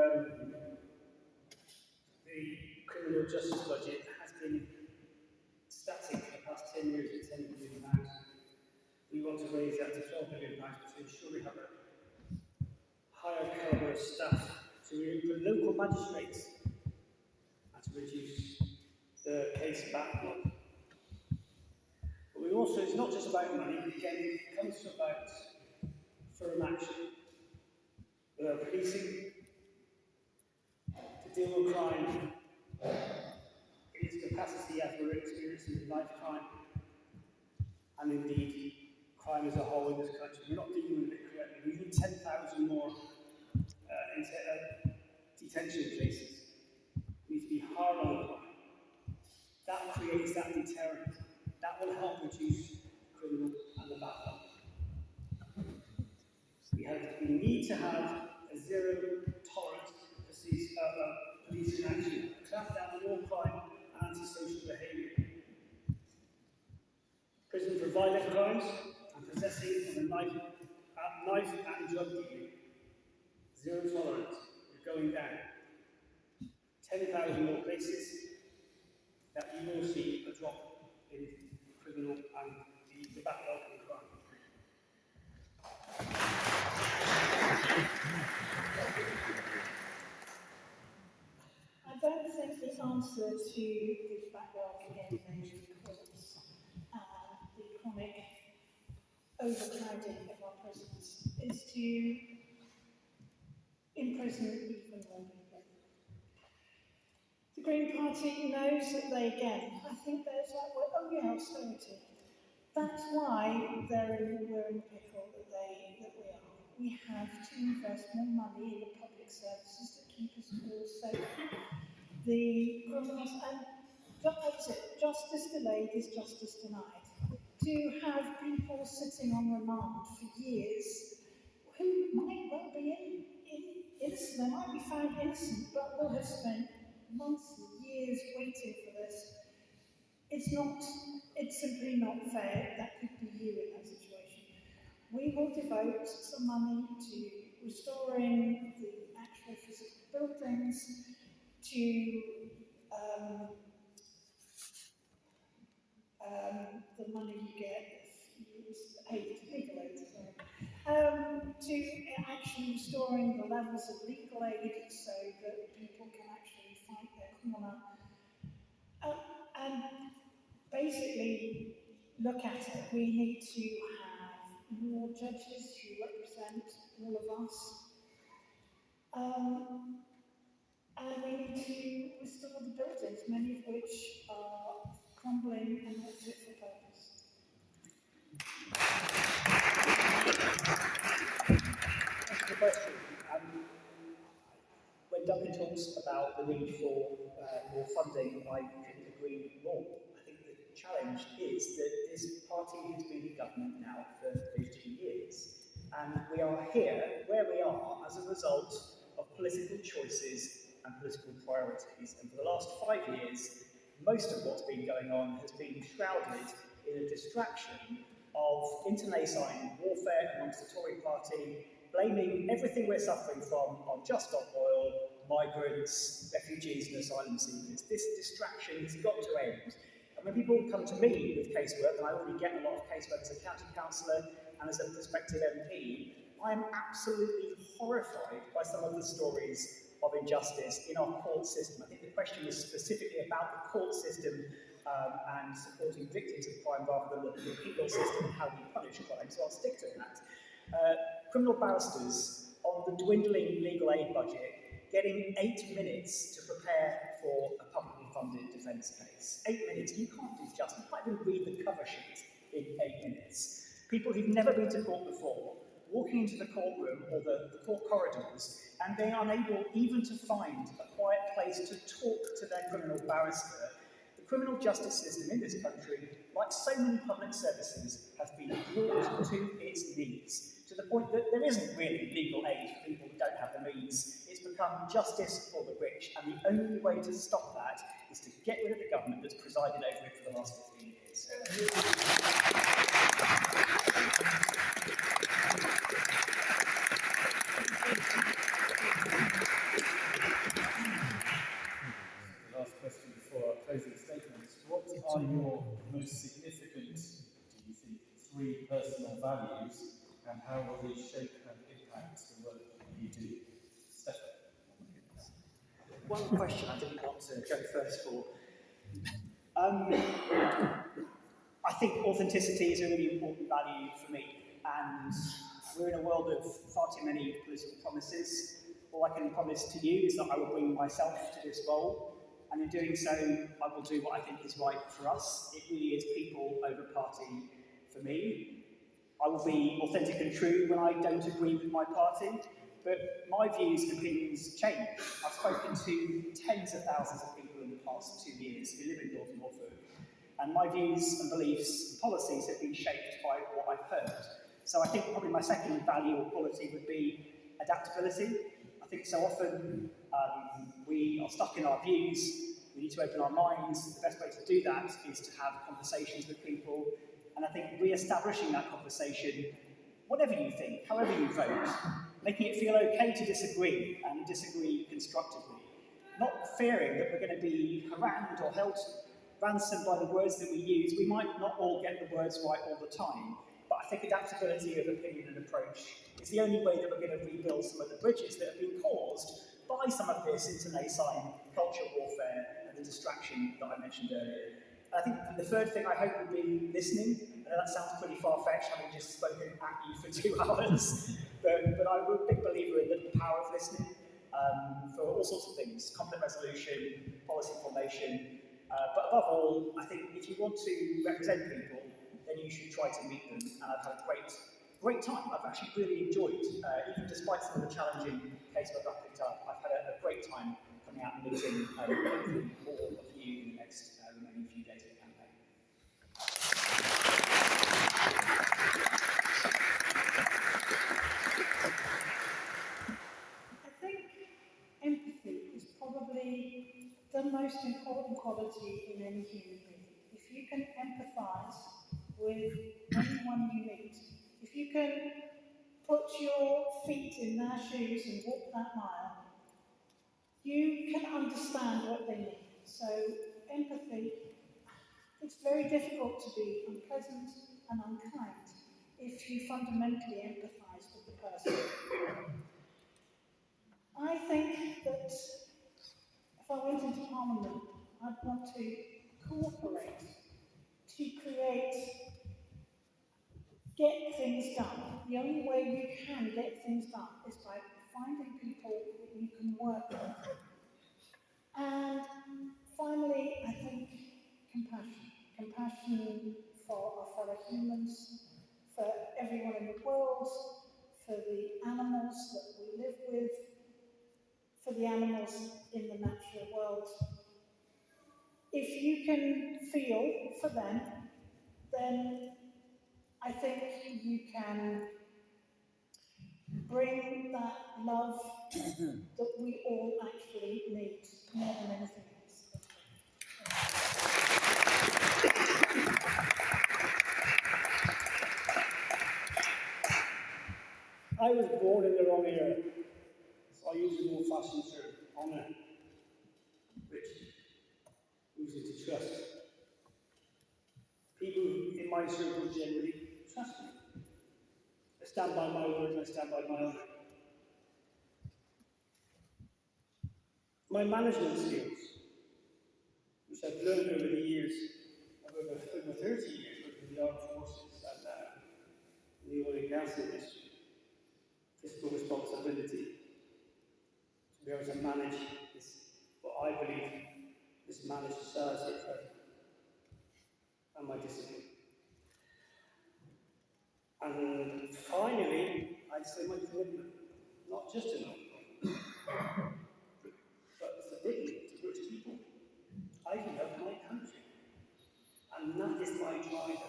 criminal justice budget has been static for the past 10 years at £10 billion. We want to raise that to £12 billion to ensure we have a higher calibre of staff, to improve local magistrates and to reduce the case backlog. But we also, it's not just about money, again, it comes about firm action. With our policing, to deal with crime in its capacity as we're experiencing in life crime, and indeed crime as a whole in this country. We're not dealing with it correctly. We need 10,000 more detention places. We need to be hard on crime. That creates that deterrent. That will help reduce criminals and the backlog. We need to have a zero tolerance for police inaction, clamp down on all crime and antisocial behaviour. Prison for violent crimes and possessing of a knife and drug dealing. Zero tolerance. We're going down. 10,000 more places that you will see a drop in criminal and the backlog in crime. I don't think the answer to this backlog in major courts and the chronic overcrowding of our prisons is to imprison even more people. The Green Party knows that they, again, I think there's that word, oh yeah, austerity. That's why we're in the pickle that we are. We have to invest more money in the public services that keep us all safe. The criminals, and opposite, justice delayed is justice denied. To have people sitting on remand for years who might well be innocent, they might be found innocent, but will have spent months and years waiting for this. It's simply not fair. That could be you in that situation. We will devote some money to restoring the actual physical buildings, to the money you get if you legal aid, to actually restoring the levels of legal aid so that people can actually fight their corner. And basically, look at it. We need to have more judges who represent all of us. And we need to restore the buildings, many of which are crumbling and not fit for purpose. Thanks for the question. When Duncan talks about the need for more funding, I couldn't agree more. I think the challenge is that this party has been in government now for 15 years. And we are here, where we are, as a result of political choices and political priorities. And for the last 5 years, most of what's been going on has been shrouded in a distraction of internecine warfare amongst the Tory party, blaming everything we're suffering from on just stop oil, migrants, refugees and asylum seekers. This distraction has got to end. And when people come to me with casework, and I already get a lot of casework as a county councillor and as a prospective MP, I am absolutely horrified by some of the stories of injustice in our court system. I think the question was specifically about the court system and supporting victims of crime rather than the penal system and how we punish crime, so I'll stick to that. Criminal barristers on the dwindling legal aid budget getting 8 minutes to prepare for a publicly funded defence case. 8 minutes, you can't do justice, you can't even read the cover sheet in 8 minutes. People who've never been to court before, walking into the courtroom or the court corridors, and they are unable even to find a quiet place to talk to their criminal barrister. The criminal justice system in this country, like so many public services, has been brought to its knees, to the point that there isn't really legal aid for people who don't have the means. It's become justice for the rich, and the only way to stop that is to get rid of the government that's presided over it for the last 15 years. The last question before our closing statements. What are your most significant, do you think, 3 personal values, and how will they shape and impact the work you do? Stefan. One question I didn't want to go first for. I think authenticity is a really important value for me, and we're in a world of far too many political promises. All I can promise to you is that I will bring myself to this role, and in doing so, I will do what I think is right for us. It really is people over party for me. I will be authentic and true when I don't agree with my party, but my views and opinions change. I've spoken to tens of thousands of people in the past 2 years who live in North Norfolk, and my views and beliefs and policies have been shaped by what I've heard. So I think probably my second value or quality would be adaptability. I think so often we are stuck in our views. We need to open our minds. The best way to do that is to have conversations with people. And I think re-establishing that conversation, whatever you think, however you vote, making it feel okay to disagree and disagree constructively. Not fearing that we're going to be harangued or held ransom by the words that we use. We might not all get the words right all the time, but I think adaptability of opinion and approach is the only way that we're going to rebuild some of the bridges that have been caused by some of this internecine culture warfare and the distraction that I mentioned earlier. I think the third thing I hope would be listening. I know that sounds pretty far-fetched, having just spoken at you for 2 hours, but I'm a big believer in the power of listening for all sorts of things, conflict resolution, policy formation. But above all, I think if you want to represent people, then you should try to meet them. And I've had a great time. I've actually really enjoyed, even despite some of the challenging casework I've picked up, I've had a great time coming out and meeting hopefully all of you in the next remaining few days of the campaign. I think empathy is probably the most important quality in any human being. If you can empathise with anyone you meet, if you can put your feet in their shoes and walk that mile, you can understand what they need. So empathy, it's very difficult to be unpleasant and unkind if you fundamentally empathise with the person. I think that if I went into Parliament, I'd want to cooperate to get things done. The only way you can get things done is by finding people that you can work with. And finally, I think compassion. Compassion for our fellow humans, for everyone in the world, for the animals that we live with, for the animals in the natural world. If you can feel for them, then I think you can bring that love that we all actually need more than anything else. I was born in the wrong era, so I use an old-fashioned term, honour, which moves into trust. People in my circle generally trust me. I stand by my word and I stand by my honour. My management skills, which I've learned over the years, over 30 years working in the armed forces and the oil and gas industry, fiscal responsibility, to be able to manage this, what I believe, this managed society at present, and my discipline. And finally, I'd say my commitment, not just to North but for Britain, to British people. I love my country. And that is my drive.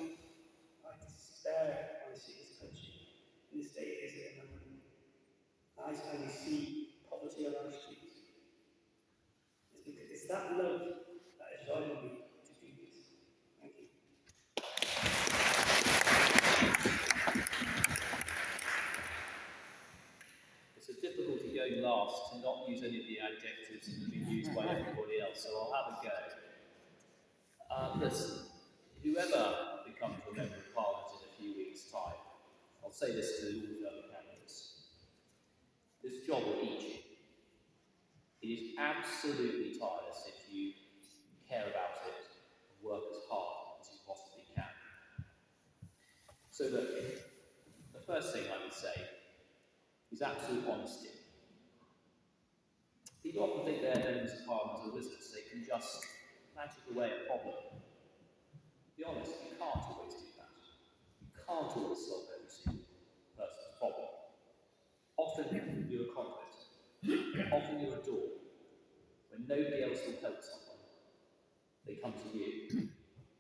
I despair when I see this country in the state it is at the moment. And we see poverty on our streets. It's that love that is driving me to do this. Thank you. It's a difficulty going last to not use any of the adjectives that have been used by everybody else, so I'll have a go. Listen, whoever becomes a member of Parliament in a few weeks' time, I'll say this to all the other candidates, this job will eat you. It is absolutely tireless if you care about it and work as hard as you possibly can. So look, the first thing I would say is absolute honesty. People often think their members of Parliament are wizards, they can just magic away a problem. Be honest, you can't always do that. You can't always solve every single person's problem. Often you're a conduit. Often you're a door. When nobody else will help someone, they come to you,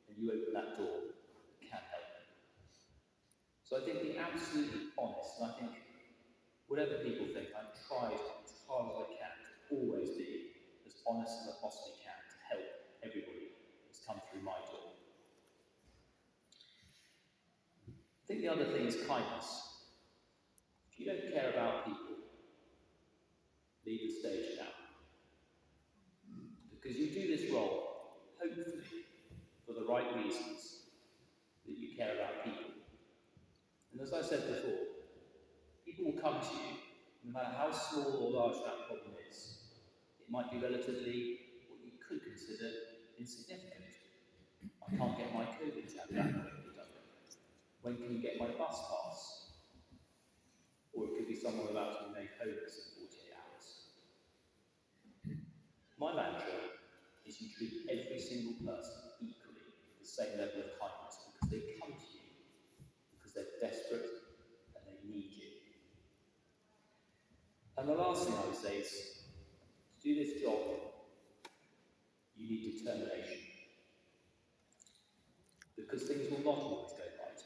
and you open that door and can help them. So I think be absolutely honest, and I think whatever people think, I've tried as hard as I can to always be as honest as I possibly can to help everybody who's come through my door. I think the other thing is kindness. If you don't care about people, leave the stage now. Because you do this role, hopefully, for the right reasons, that you care about people. And as I said before, people will come to you, no matter how small or large that problem is. It might be relatively, what you could consider, insignificant. I can't get my COVID jab that quickly done. When can you get my bus pass? Or it could be someone about to be made homeless in 48 hours. My mantra is you treat every single person equally with the same level of kindness because they come to you, because they're desperate and they need you. And the last thing I would say is, to do this job, you need determination. Because things will not always go right.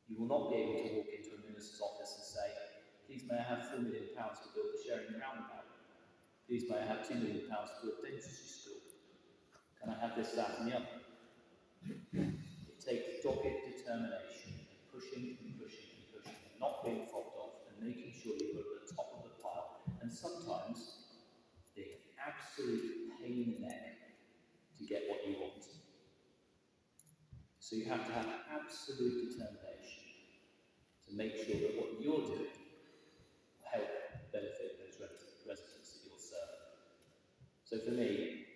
You will not be able to walk into a minister's office and say, please may I have £4 million to build the sharing roundabout? Please may I have £2 million to build a dentistry school? Can I have this, that and the other? It takes dogged determination, pushing and pushing and pushing, and not being fobbed off, and making sure you're at the top of the pile, and sometimes being an absolute pain in the neck to get what you want. So you have to have absolute determination to make sure that what you're doing will help benefit those residents that you're serving. So for me,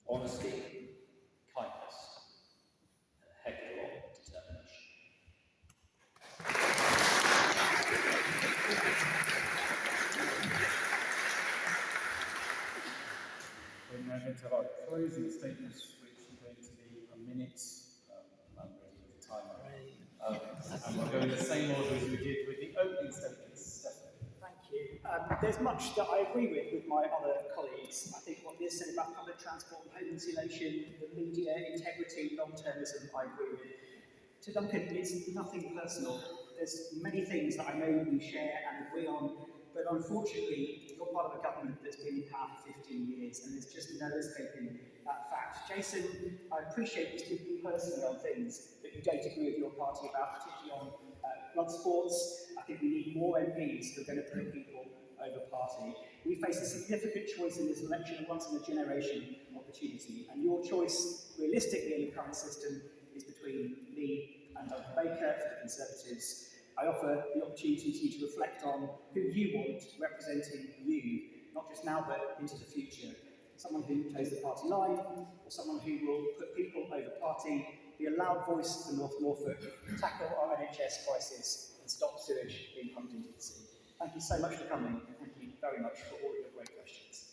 honesty, kindness, and a heck of a lot of determination. We're now going to have our closing statements, which are going to be a minute. I'm ready with the timer. And we'll go in the same order as we did with the opening statements. Thank you. There's much that I agree with my other colleagues. I think what Liz said about public transport and home insulation, the media, integrity, long-termism, I agree with. To Duncan, it's nothing personal. There's many things that I know we share and agree on, but unfortunately, you're part of a government that's been in power for 15 years, and there's just no escaping that fact. Jason, I appreciate you speaking personally on things that you don't agree with your party about, particularly on blood sports. I think we need more MPs who are going to put people over party. We face a significant choice in this election, a once-in-a-generation opportunity, and your choice, realistically, in the current system, is between me and Duncan Baker for the Conservatives. I offer the opportunity to you to reflect on who you want representing you, not just now but into the future. Someone who toes the party line, or someone who will put people over party, be a loud voice for North Norfolk, tackle our NHS crisis, and stop sewage being pumped into the sea. Thank you so much for coming, and thank you very much for all your great questions.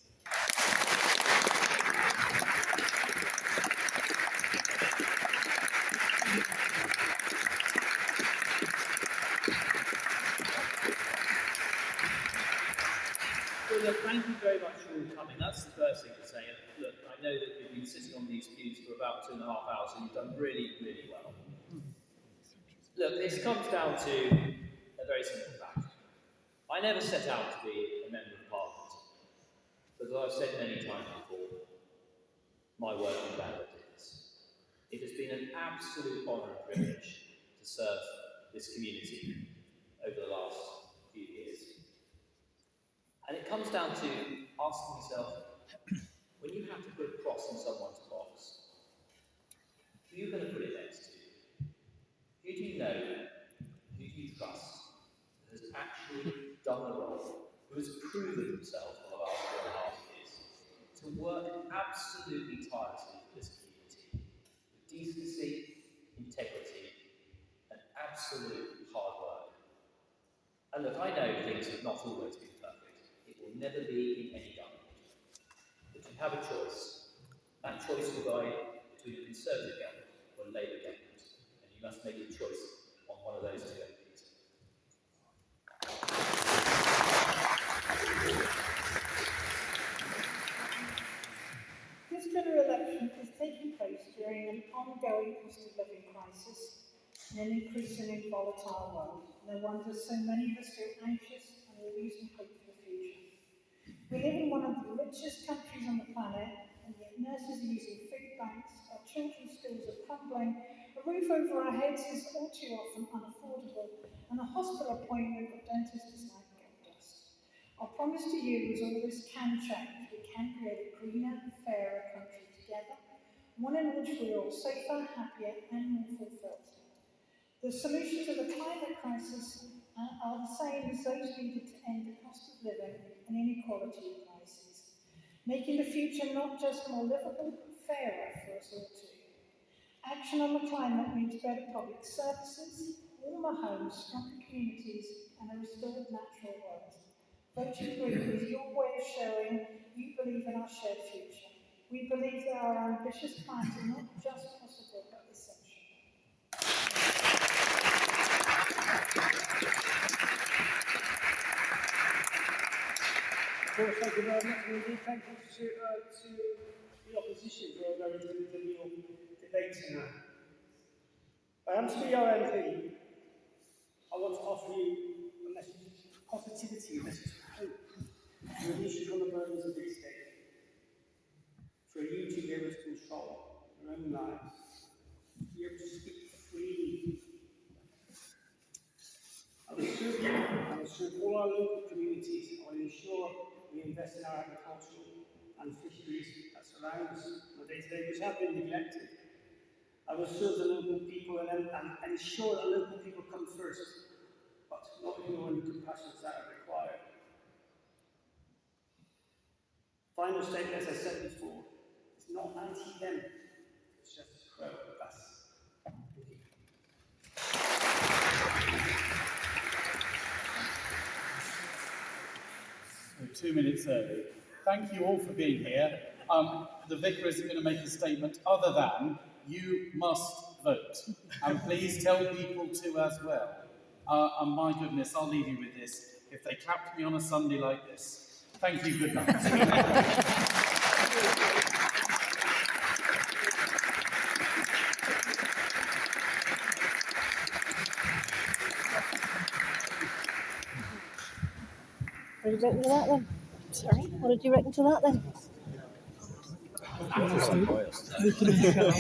Well, look, thank you very much for all coming. That's the first thing to say. Look, I know that you've been sitting on these pews for about 2.5 hours, and you've done really, really well. Look, this comes down to a very simple fact. I never set out to be a member of Parliament, but as I've said many times before, my work in Bangor did this. It has been an absolute honour and privilege to serve this community over the last few years. And it comes down to asking yourself, when you have to put a cross in someone's box, who are you going to put it next to? Who do you know, who do you trust, who has actually done the role, who has proven himself for the last 4.5 years, to work absolutely tirelessly for this community, with decency, integrity, and absolute hard work. And look, I know things have not always been perfect. It will never be in any government. But you have a choice. That choice will lie between a Conservative government or a Labour government. And you must make a choice on one of those two MPs. This general election is taking place during an ongoing cost of living crisis in an increasingly volatile world. No wonder so many of us feel anxious and we lose hope for the future. We live in one of the richest countries on the planet, and yet nurses are using food banks, our children's schools are crumbling, a roof over our heads is all too often unaffordable, and a hospital appointment or dentist is like gold dust. Our promise to you is all this can change. We can create a greener, fairer country together, one in which we are all safer, happier, and more fulfilled. The solutions to the climate crisis are the same as those needed to end the cost of living and inequality crises, making the future not just more livable, but fairer for us all too. Action on the climate means better public services, warmer homes, stronger communities, and a restored natural world. Voting Green is your way of showing you believe in our shared future. We believe that our ambitious plans are not just possible, but essential. Well, thank you very much, Rudy. Thank you to the opposition for a very demure debate tonight. To be our MP, I want to offer you a message of positivity, a message of hope, to release you from the burdens of this day, for you to be able to control your own lives, to be able to speak freely. I will serve you, I will serve all our local communities. I will ensure we invest in our agricultural and fisheries that surround us on a day-to-day, which have been neglected. I will serve the local people and ensure that local people come first, but not ignoring the compassions that are required. Final statement, as I said before, is not anti-them, it's just pro-us. 2 minutes early. Thank you all for being here. The vicar isn't going to make a statement other than you must vote. And please tell people to as well. And my goodness, I'll leave you with this. If they clapped me on a Sunday like this. Thank you, good night. What did you reckon to that then? Sorry? What did you reckon to that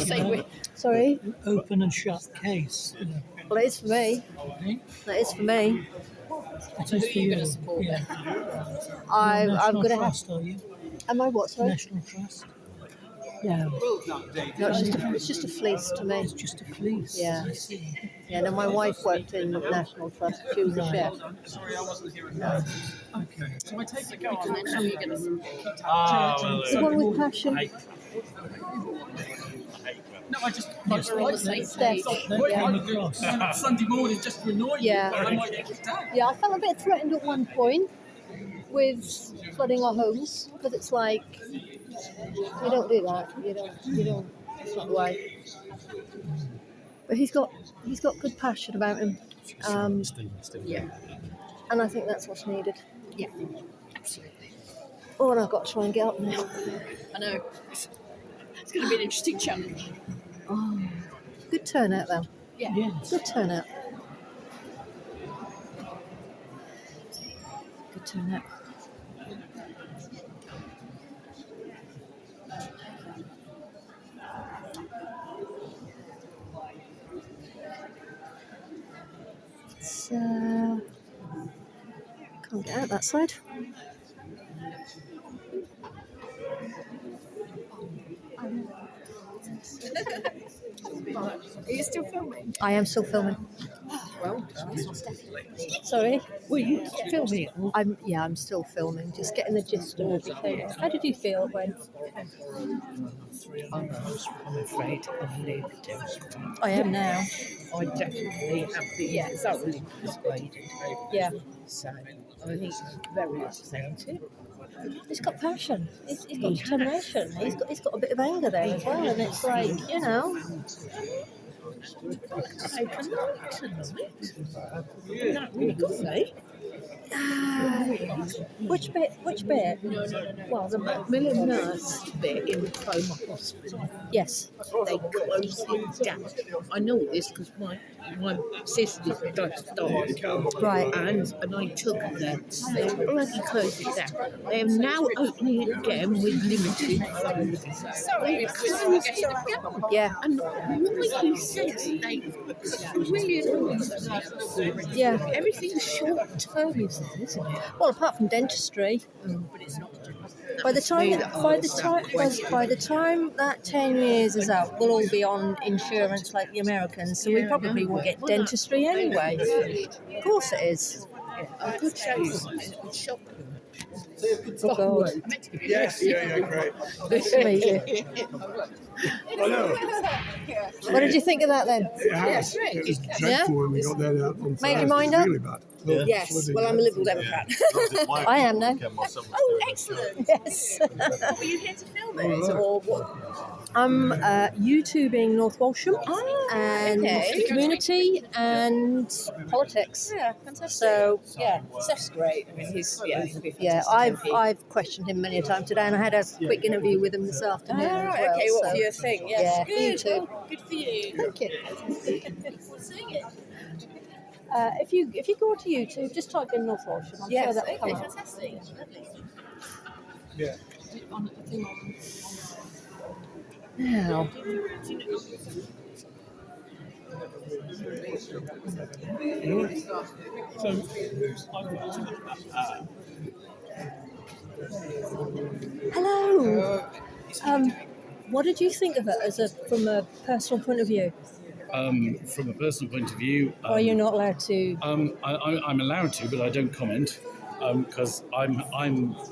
then? Sorry? Open and shut case. You know. Well, it is for me. That is for me. It is for you. Yeah. I'm going to have. Trust, are you? Am I what? Sorry? National Trust. Yeah. No, it's just a fleece to me. It's just a fleece. Yeah. I see. Yeah. No, my wife worked in National Trust. She was a chef. Sorry, I wasn't here in that. Okay. So I take it And then who are you going to support? The one with passion. No, I just We're on the same page. Yeah. Sunday morning just to annoy you. Yeah. I might get kicked out. Yeah, I felt a bit threatened at one point with flooding our homes because it's like you don't do that. You don't. It's not the way. But he's got good passion about him. Yeah, And I think that's what's needed. yeah, absolutely. Oh, and I've got to try and get up now. I know. It's going to be an interesting challenge. Oh, good turnout though. Yeah. Yes. Good turnout. Good turnout. It's, can't get out that side. Are you still filming? I am still filming. Well, Sorry? were you filming? I'm still filming, just getting the gist of everything. How did you feel when? I'm afraid I've lived it. I am now. I definitely have been thoroughly persuaded. Yeah. So I think it's very authentic. He's got passion. He's got determination. He's got a bit of anger there as well, and it's like, you know. Take a night tonight. Not really good, eh? Which bit? No. Well, the Macmillan nurse bit in the coma hospital. Yes. They closed it down. I know this because my sister's just died. Right. And I took them. They bloody closed it down. They are now opening it again with limited funds. Sorry, Yeah. and why he says they really annoys me. Yeah. Everything's short term, isn't it? Well, apart from dentistry. But it's not. By the time that 10 years is out, we'll all be on insurance like the Americans, so we probably will get dentistry anyway. Of course it is. I could show you something that would shock you. Oh God. Yes, yeah, great. Nice to meet you. I know. What did you think of that then? It has. It was dreadful when we got there on Thursday. Made your mind It was up? really bad. Yes, Flooding. well, I'm a Liberal Democrat. I am now. Oh, excellent. Yes. Were you here to film it, or what? I'm YouTubing North Walsham and okay. the community and politics. Yeah, fantastic. So yeah, Steph's great. I mean, he's a fantastic MP. I've questioned him many a time today, and I had a quick interview with him this afternoon. Oh, as well, okay, what so. for your thing? Yes, Yeah, good. YouTube. Oh, good for you. Thank you. Look forward to seeing it. If you go to YouTube, just type in North Walsham. I'm sure that'll come up. Fantastic. Lovely. Yeah. Now, hello. What did you think of it from a personal point of view? From a personal point of view, Or are you not allowed to? I'm allowed to, but I don't comment because I'm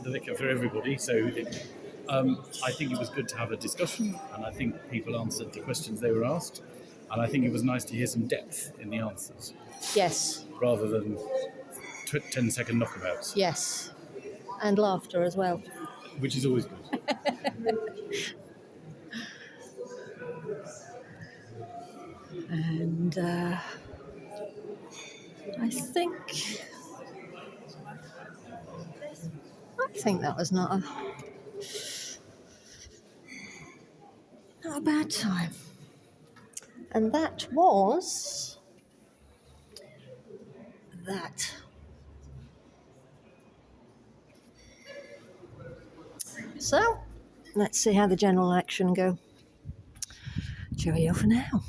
the vicar for everybody. So I think it was good to have a discussion, and I think people answered the questions they were asked, and I think it was nice to hear some depth in the answers Yes, rather than 10-second knockabouts, yes. And laughter as well. which is always good. And I think that was not a bad time. And that was that. So, let's see how the general election go. Cheerio for now.